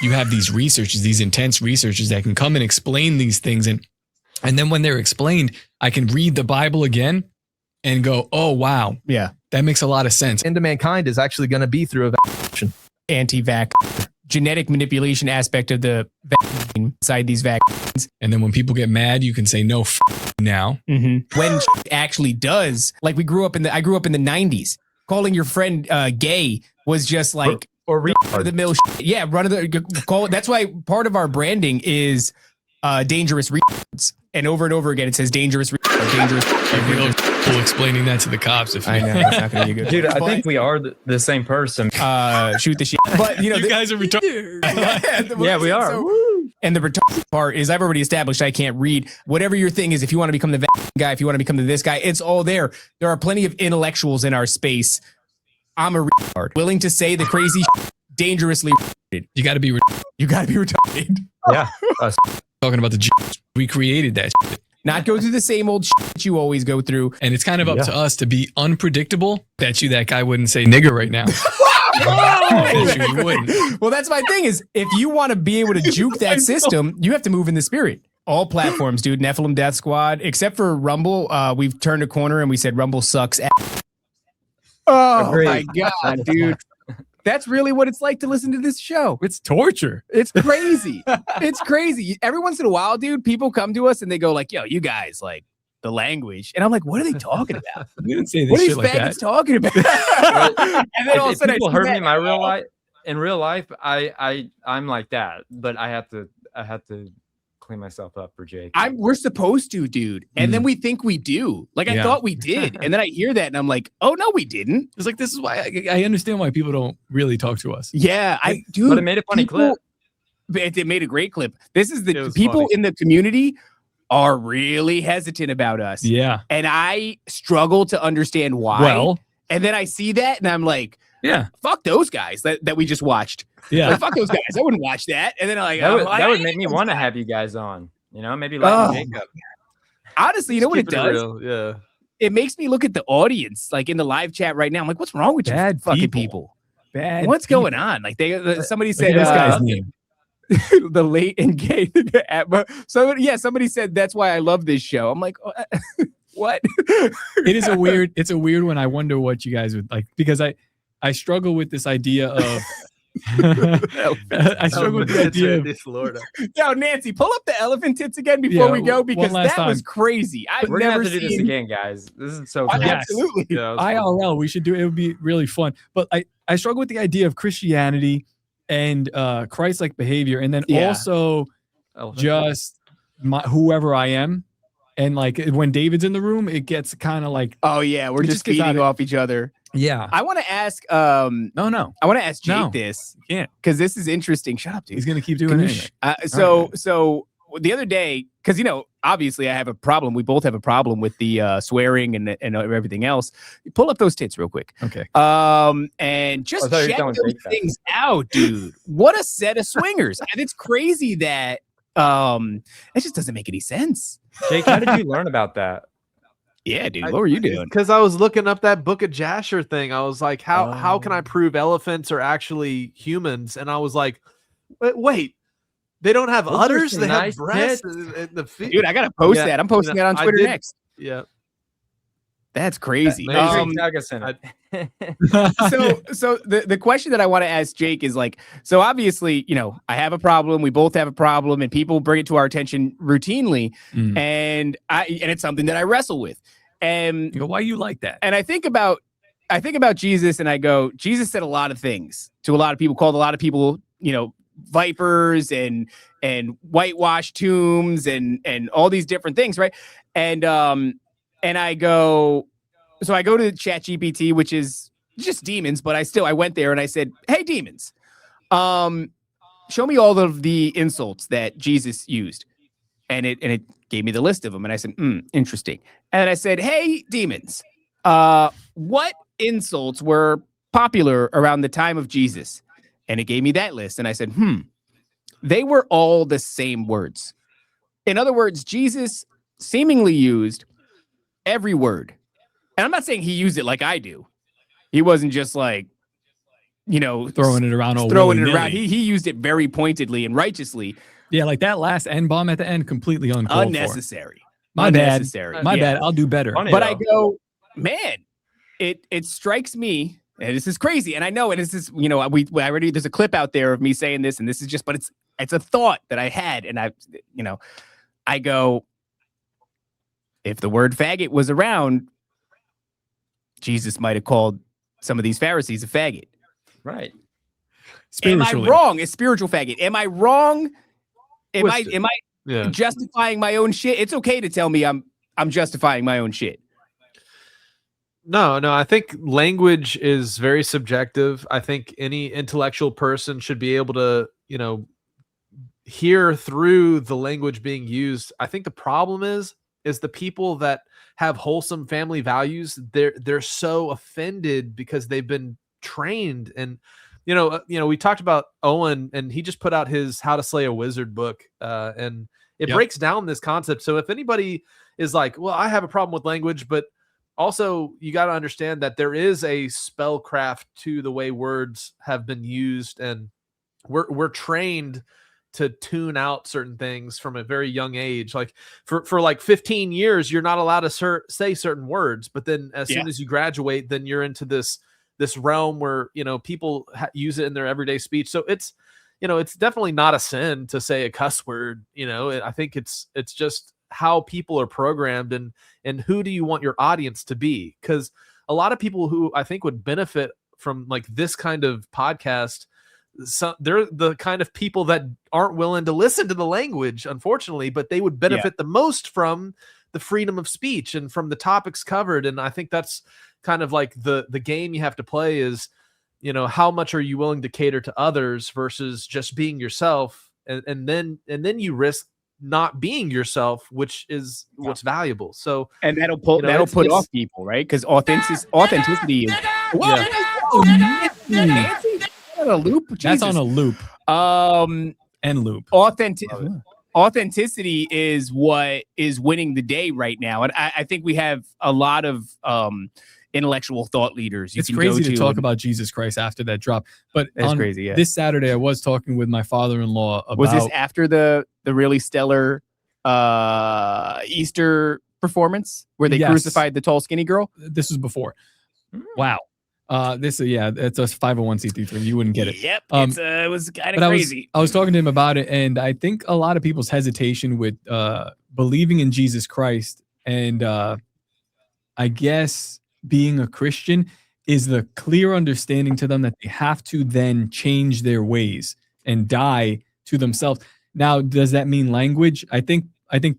you have these researchers, these intense researchers that can come and explain these things. And then when they're explained, I can read the Bible again and go, oh, wow. Yeah. That makes a lot of sense. into mankind is actually going to be through a Anti-vax. Genetic manipulation aspect of the vaccine inside these vaccines. And then when people get mad, you can say, no, now. Mm-hmm. When actually does, like I grew up in the 90s. Calling your friend gay was just like Or run of the mill shit. Yeah, run of the call. That's why part of our branding is dangerous retards. And over again, it says dangerous retard, dangerous. Real cool explaining that to the cops. If I know that's not going to be good. Dude, I But, think we are the same person. shoot the shit. But you guys are retarded. Yeah, we are. And the retarded part is I've already established I can't read. Whatever your thing is, if you want to become the guy, if you want to become this guy, it's all there. There are plenty of intellectuals in our space. I'm a retard. Willing to say the crazy dangerously retarded. You got to be You got to be retarded. Yeah. Us. talking about the Jews. We created that shit. Not go through the same old shit you always go through. And it's kind of up to us to be unpredictable. Bet you that guy wouldn't say nigger right now. Bet you he wouldn't. Well, that's my thing is if you want to be able to juke that system, you have to move in the spirit. All platforms, dude. Nephilim Death Squad, except for Rumble. We've turned a corner and we said Rumble sucks. Oh Agreed. my God, dude. That's really what it's like to listen to this show. It's torture. It's crazy. It's crazy. Every once in a while, dude, people come to us and they go like, yo, you guys, like the language. And I'm like, what are they talking about? We didn't say What this are these shit like faggots that. talking about? And then all of a If sudden, people I see heard me that, in my real life, I'm like that, but I have to clean myself up for Jake. we're supposed to, dude. And then we think we do. Like I Yeah. thought we did. And then I hear that and I'm like, oh no, we didn't. It's like, this is why I understand why people don't really talk to us. Yeah, dude. but it made a funny clip. It made a great clip. This is It the was people funny. in the community are really hesitant about us. Yeah. And I struggle to understand why. Well, And then I see that and I'm like, yeah. fuck those guys that we just watched. Yeah. Like, fuck those guys. I wouldn't watch that. And then I'm like, That would make me want to have you guys on. You know, maybe like Jake up. honestly, you know what it does? Yeah. It makes me look at the audience, like in the live chat right now. I'm like, what's wrong with Bad you fucking people. people? Bad. What's going on? Like somebody Look said at this guy's uh, name. the late and gay. Somebody said that's why I love this show. I'm like, what? It's a weird one. I wonder what you guys would like, because I struggle with this idea of I struggle with the idea of Florida. Yo, Nancy, pull up the elephant tits again before we go, one because last that was time. crazy. I've We're gonna never have to do this seen. again, guys. This is so Oh, cool. Yes. absolutely. Yeah. IRL. We should do it. It would be really fun. But I struggle with the idea of Christianity and Christ-like behavior, and then Yeah. also just whoever I am. And like when David's in the room, it gets kind of like, Oh yeah, we're It just just gets out feeding of- off each other. yeah, I want to ask. no, I want to ask Jake No, this you can't. because this is interesting. Shut up, dude. He's gonna keep doing Can it you anyway. so the other day, because obviously I have a problem. We both have a problem with the swearing and everything else. Pull up those tits real quick. Okay. And just I thought you were check telling those Jake that. things out, dude. What a set of swingers. And it's crazy that it just doesn't make any sense. Jake, how did you learn about that? Yeah, dude. What were you doing? Because I was looking up that Book of Jasher thing. I was like, how can I prove elephants are actually humans? And I was like, wait. They don't have Those are udders. some They nice have breasts. tits. And the feet. Dude, I gotta post Yeah, that. I'm posting that on I Twitter did- next. Yeah. That's crazy. Maybe Tag us in it. So the question that I want to ask Jake is like, so obviously, I have a problem. We both have a problem, and people bring it to our attention routinely, and it's something that I wrestle with. And You go, why you like that? and I think about Jesus, and I go, Jesus said a lot of things to a lot of people, called a lot of people, vipers and whitewashed tombs and all these different things, right? And I go to ChatGPT, which is just demons, but I went there and I said, hey, demons, show me all of the insults that Jesus used. And it gave me the list of them. And I said, interesting. And I said, hey, demons, what insults were popular around the time of Jesus? And it gave me that list. And I said, they were all the same words. In other words, Jesus seemingly used every word. And I'm not saying he used it like I do. He wasn't just like, Throwing it around. He used it very pointedly and righteously. Yeah, like that last N-bomb at the end, completely uncalled Unnecessary. for. My bad. Unnecessary. My Yeah. bad. I'll do better. Funny, But though. I go, man, it strikes me, and this is crazy, and I know, and this is, there's a clip out there of me saying this, and this is just, but it's a thought that I had, and I go, if the word faggot was around, Jesus might have called some of these Pharisees a faggot. Right. Am I Spiritually. wrong? A spiritual faggot. Am I wrong? Am I Yeah. justifying my own shit? It's okay to tell me I'm justifying my own shit. No, I think language is very subjective. I think any intellectual person should be able to, hear through the language being used. I think the problem is the people that have wholesome family values, they're so offended because they've been trained. And we talked about Owen, and he just put out his How to Slay a Wizard book, and it Yep. breaks down this concept. So if anybody is like, well, I have a problem with language, but also you got to understand that there is a spellcraft to the way words have been used, and we're trained to tune out certain things from a very young age. Like for like 15 years, you're not allowed to say certain words, but then as soon as you graduate, then you're into this realm where, people use it in their everyday speech. So it's, it's definitely not a sin to say a cuss word. I think it's just how people are programmed, and who do you want your audience to be? Because a lot of people who I think would benefit from like this kind of podcast, so they're the kind of people that aren't willing to listen to the language, unfortunately, but they would benefit the most from the freedom of speech and from the topics covered. And I think that's kind of like the game you have to play is, how much are you willing to cater to others versus just being yourself? And then you risk not being yourself, which is what's valuable. So, And that'll put off people, right? Because authenticity is on a loop. That's on Jesus. a loop. And loop. Authenticity is what is winning the day right now, and I think we have a lot of intellectual thought leaders. It's crazy to talk about Jesus Christ after that drop. But That's crazy. Yeah. This Saturday, I was talking with my father-in-law about. Was this after the really stellar Easter performance where they crucified the tall, skinny girl? This was before. Wow. It's a 501c3. You wouldn't get it. Yep. It was kind of but crazy. I was talking to him about it, and I think a lot of people's hesitation with believing in Jesus Christ and I guess being a Christian is the clear understanding to them that they have to then change their ways and die to themselves. Now, does that mean language? I think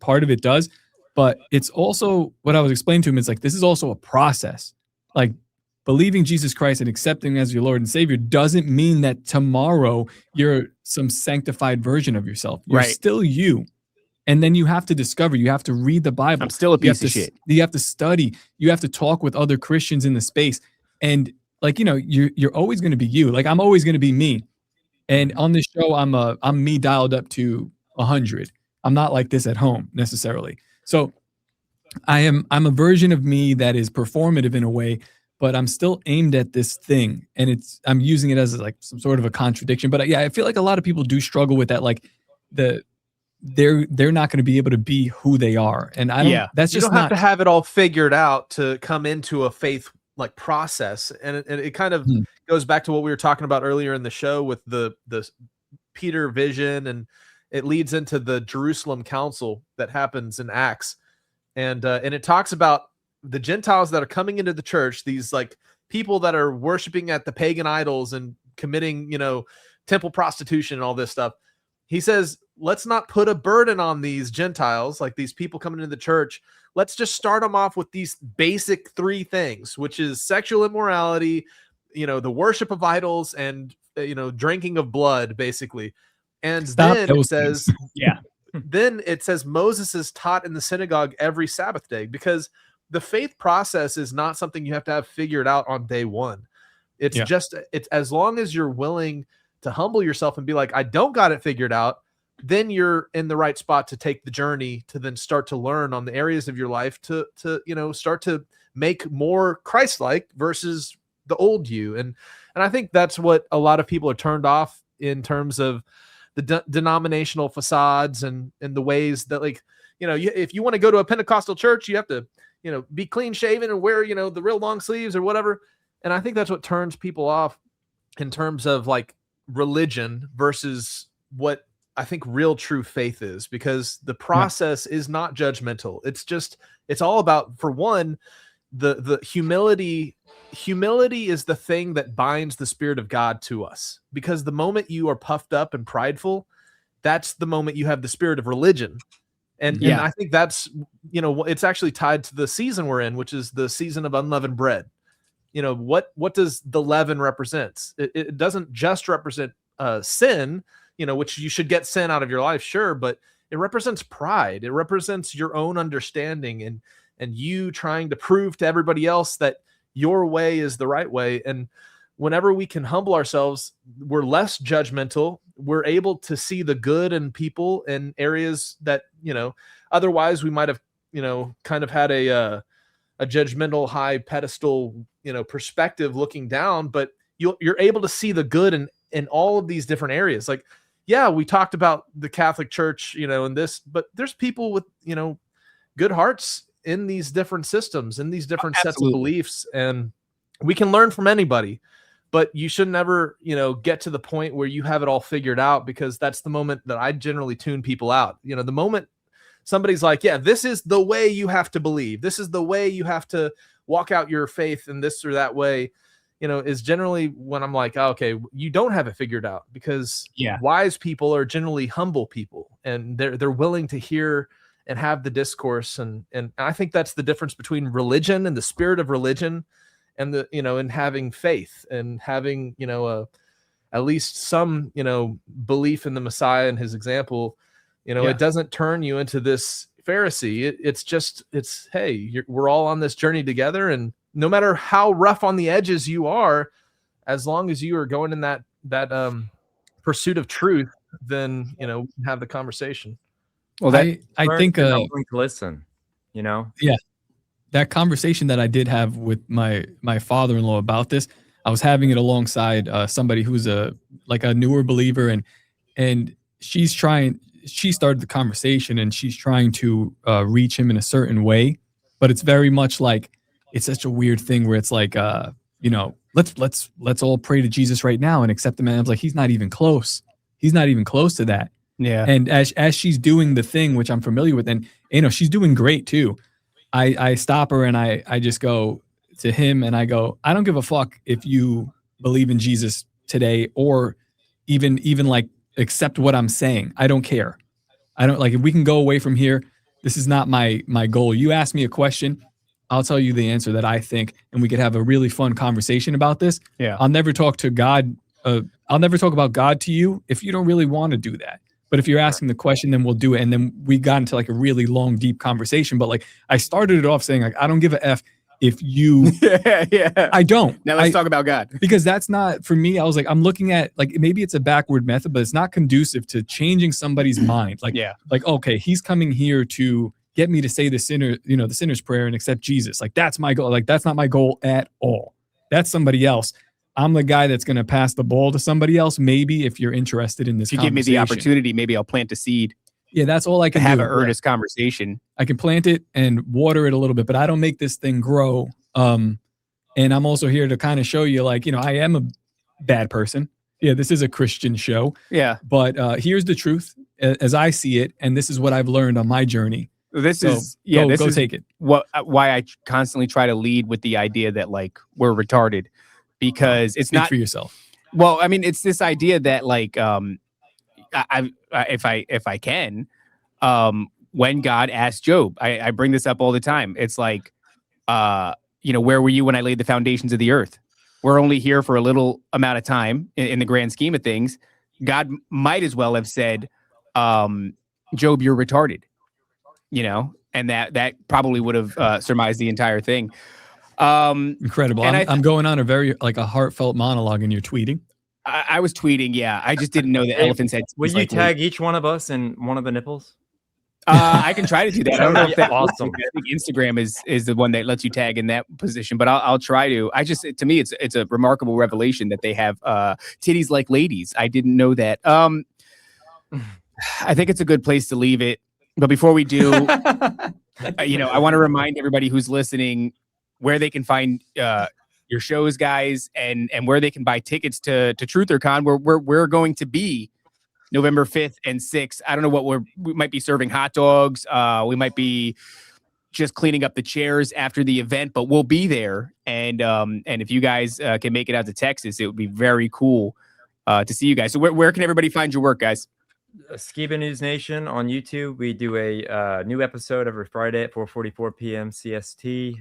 part of it does, but it's also what I was explaining to him is like this is also a process. Like believing Jesus Christ and accepting as your Lord and Savior doesn't mean that tomorrow you're some sanctified version of yourself. You're Right. still you. And then you have to discover, you have to read the Bible. I'm still a You have piece of to- shit. You have to study. You have to talk with other Christians in the space. And like, you know, you're always going to be you. Like I'm always going to be me. And on this show, I'm me dialed up to 100. I'm not like this at home necessarily. So I'm a version of me that is performative in a way, but I'm still aimed at this thing. And I'm using it as like some sort of a contradiction. But yeah, I feel like a lot of people do struggle with that. Like they're not going to be able to be who they are. And I don't, that's You just don't not have to have it all figured out to come into a faith like process. And it kind of goes back to what we were talking about earlier in the show with the Peter vision, and it leads into the Jerusalem council that happens in Acts. And it talks about the Gentiles that are coming into the church, these like people that are worshiping at the pagan idols and committing, you know, temple prostitution and all this stuff. He says, let's not put a burden on these Gentiles, like these people coming into the church. Let's just start them off with these basic 3 things, which is sexual immorality, you know, the worship of idols, and, you know, drinking of blood, basically. And then it says, then it says Moses is taught in the synagogue every Sabbath day, because the faith process is not something you have to have figured out on day one. It's just, it's as long as you're willing to humble yourself and be like, I don't got it figured out, then you're in the right spot to take the journey to then start to learn on the areas of your life to you know, start to make more Christ-like versus the old you. And I think that's what a lot of people are turned off in terms of the denominational facades and the ways that, like, you know, if you want to go to a Pentecostal church, you have to, you know, be clean shaven and wear, you know, the real long sleeves or whatever. And I think that's what turns people off in terms of like religion versus what I think real true faith is, because the process is not judgmental. It's just, it's all about, for one, the humility. Humility is the thing that binds the Spirit of God to us, because the moment you are puffed up and prideful, that's the moment you have the spirit of religion. And I think that's, you know, it's actually tied to the season we're in, which is the season of unleavened bread. You know, what does the leaven represent? It doesn't just represent sin, you know, which you should get sin out of your life, sure, but it represents pride. It represents your own understanding and you trying to prove to everybody else that your way is the right way. And whenever we can humble ourselves, we're less judgmental. We're able to see the good in people in areas that, you know, otherwise we might have, you know, kind of had a judgmental high pedestal, you know, perspective looking down, but you're able to see the good in all of these different areas. Like, yeah, we talked about the Catholic Church, you know, and this, but there's people with, you know, good hearts in these different systems, in these different sets of beliefs, and we can learn from anybody. But you should never, you know, get to the point where you have it all figured out, because that's the moment that I generally tune people out. You know, the moment somebody's like, yeah, this is the way you have to believe, this is the way you have to walk out your faith in this or that way, you know, is generally when I'm like, oh, okay, you don't have it figured out, because wise people are generally humble people, and they're willing to hear and have the discourse. And I think that's the difference between religion and the spirit of religion and the, you know, and having faith and having, you know, at least some, you know, belief in the Messiah and his example. You know, it doesn't turn you into this Pharisee. It's, hey, we're all on this journey together. And no matter how rough on the edges you are, as long as you are going in that pursuit of truth, then, you know, have the conversation. Well, I think listen, you know, that conversation that I did have with my father-in-law about this, I was having it alongside somebody who's a newer believer, and she started the conversation, and she's trying to reach him in a certain way, but it's very much like, it's such a weird thing where it's like, you know, let's all pray to Jesus right now and accept the man. I was like, he's not even close. He's not even close to that. Yeah. And as she's doing the thing, which I'm familiar with, and, you know, she's doing great too. I stop her and I just go to him and I go, I don't give a fuck if you believe in Jesus today, or even like accept what I'm saying. I don't care. I don't, like, if we can go away from here, this is not my goal. You ask me a question, I'll tell you the answer that I think, and we could have a really fun conversation about this. Yeah. I'll never talk to God. I'll never talk about God to you if you don't really want to do that. But if you're asking the question, then we'll do it. And then we got into like a really long, deep conversation. But like I started it off saying like, I don't give a F if you, yeah. I don't. Now let's talk about God. Because that's not, for me, I was like, I'm looking at like, maybe it's a backward method, but it's not conducive to changing somebody's mind. Like, like, okay, he's coming here to get me to say the sinner's prayer and accept Jesus. Like, that's my goal. Like, that's not my goal at all. That's somebody else. I'm the guy that's going to pass the ball to somebody else. Maybe if you're interested in this, if you give me the opportunity, maybe I'll plant a seed. Yeah, that's all I can have do. an earnest conversation. I can plant it and water it a little bit, but I don't make this thing grow. And I'm also here to kind of show you, like, I am a bad person. Yeah, this is a Christian show. Yeah. But here's the truth as I see it, and this is what I've learned on my journey. This is take it. Why I constantly try to lead with the idea that like we're retarded, because it's not for yourself. Well, I mean, it's this idea that like if I can, when God asked Job, I bring this up all the time. It's like, where were you when I laid the foundations of the earth? We're only here for a little amount of time in the grand scheme of things. God might as well have said, Job, you're retarded, and that probably would have surmised the entire thing. Incredible. I'm going on a very a heartfelt monologue, and you're tweeting. I was tweeting. Yeah. I just didn't know that elephants had. Will you tag each one of us in one of the nipples? I can try to do that. I don't know if that's awesome. I think Instagram is the one that lets you tag in that position, but I'll try to. To me, it's a remarkable revelation that they have titties like ladies. I didn't know that. I think it's a good place to leave it. But before we do, I want to remind everybody who's listening where they can find your shows, guys, and where they can buy tickets to TruthorCon, where we're going to be November 5th and 6th. I don't know what we might be serving hot dogs. We might be just cleaning up the chairs after the event, but we'll be there. And if you guys can make it out to Texas, it would be very cool to see you guys. So where can everybody find your work, guys? Skiba News Nation on YouTube. We do a new episode every Friday at 4:44 p.m. CST.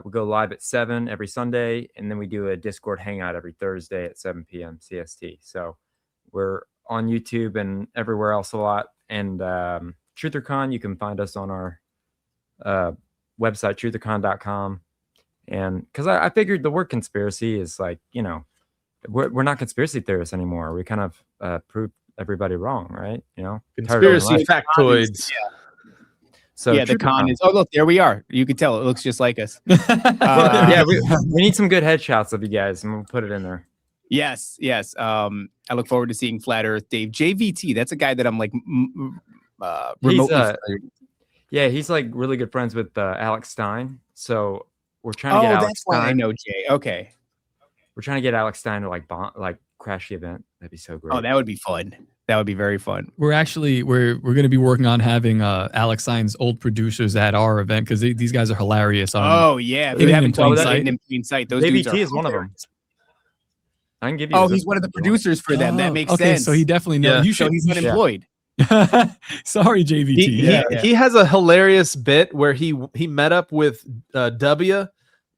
We go live at 7 every Sunday, and then we do a Discord hangout every Thursday at 7 p.m. CST. So we're on YouTube and everywhere else a lot. And TruthorCon, you can find us on our website, truthorcon.com. And because I figured the word conspiracy is like, we're not conspiracy theorists anymore. We kind of proved everybody wrong, right? Conspiracy factoids. So yeah, the con is. Oh, look, there we are. You can tell it looks just like us. We need some good headshots of you guys, and we'll put it in there. Yes. I look forward to seeing Flat Earth Dave. JVT, that's a guy that I'm like remotely. He's like really good friends with Alex Stein. So we're trying to get Alex Stein. Why I know Jay. Okay. We're trying to get Alex Stein to crash the event. That'd be so great. Oh, that would be fun. That would be very fun. We're going to be working on having Alex Stein's old producers at our event, because these guys are hilarious. Oh yeah, if you haven't told that in plain sight, those dudes JVT is one of them. I can give you. Oh, he's one of the producers for them. That makes sense. So he definitely knows. Yeah. So he's unemployed. Sorry, JVT. He has a hilarious bit where he met up with W.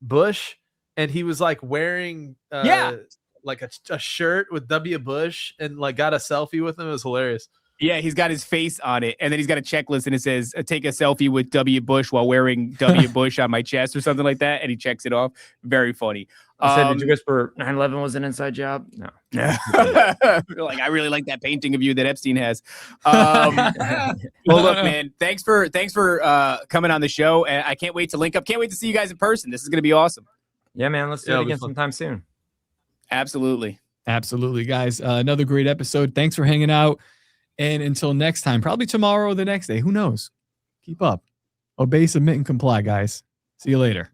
Bush, and he was like wearing like a shirt with W. Bush, and like got a selfie with him. It was hilarious. Yeah, he's got his face on it, and then he's got a checklist, and it says, take a selfie with W. Bush while wearing W. Bush on my chest or something like that, and he checks it off. Very funny. I said, did you whisper 9/11 was an inside job? No. Like, I really like that painting of you that Epstein has. Well, look, man, thanks for coming on the show, and I can't wait to link up. Can't wait to see you guys in person. This is going to be awesome. Yeah, man, let's do it again sometime soon. Absolutely, guys. Another great episode. Thanks for hanging out. And until next time, probably tomorrow or the next day, who knows? Keep up. Obey, submit, and comply, guys. See you later.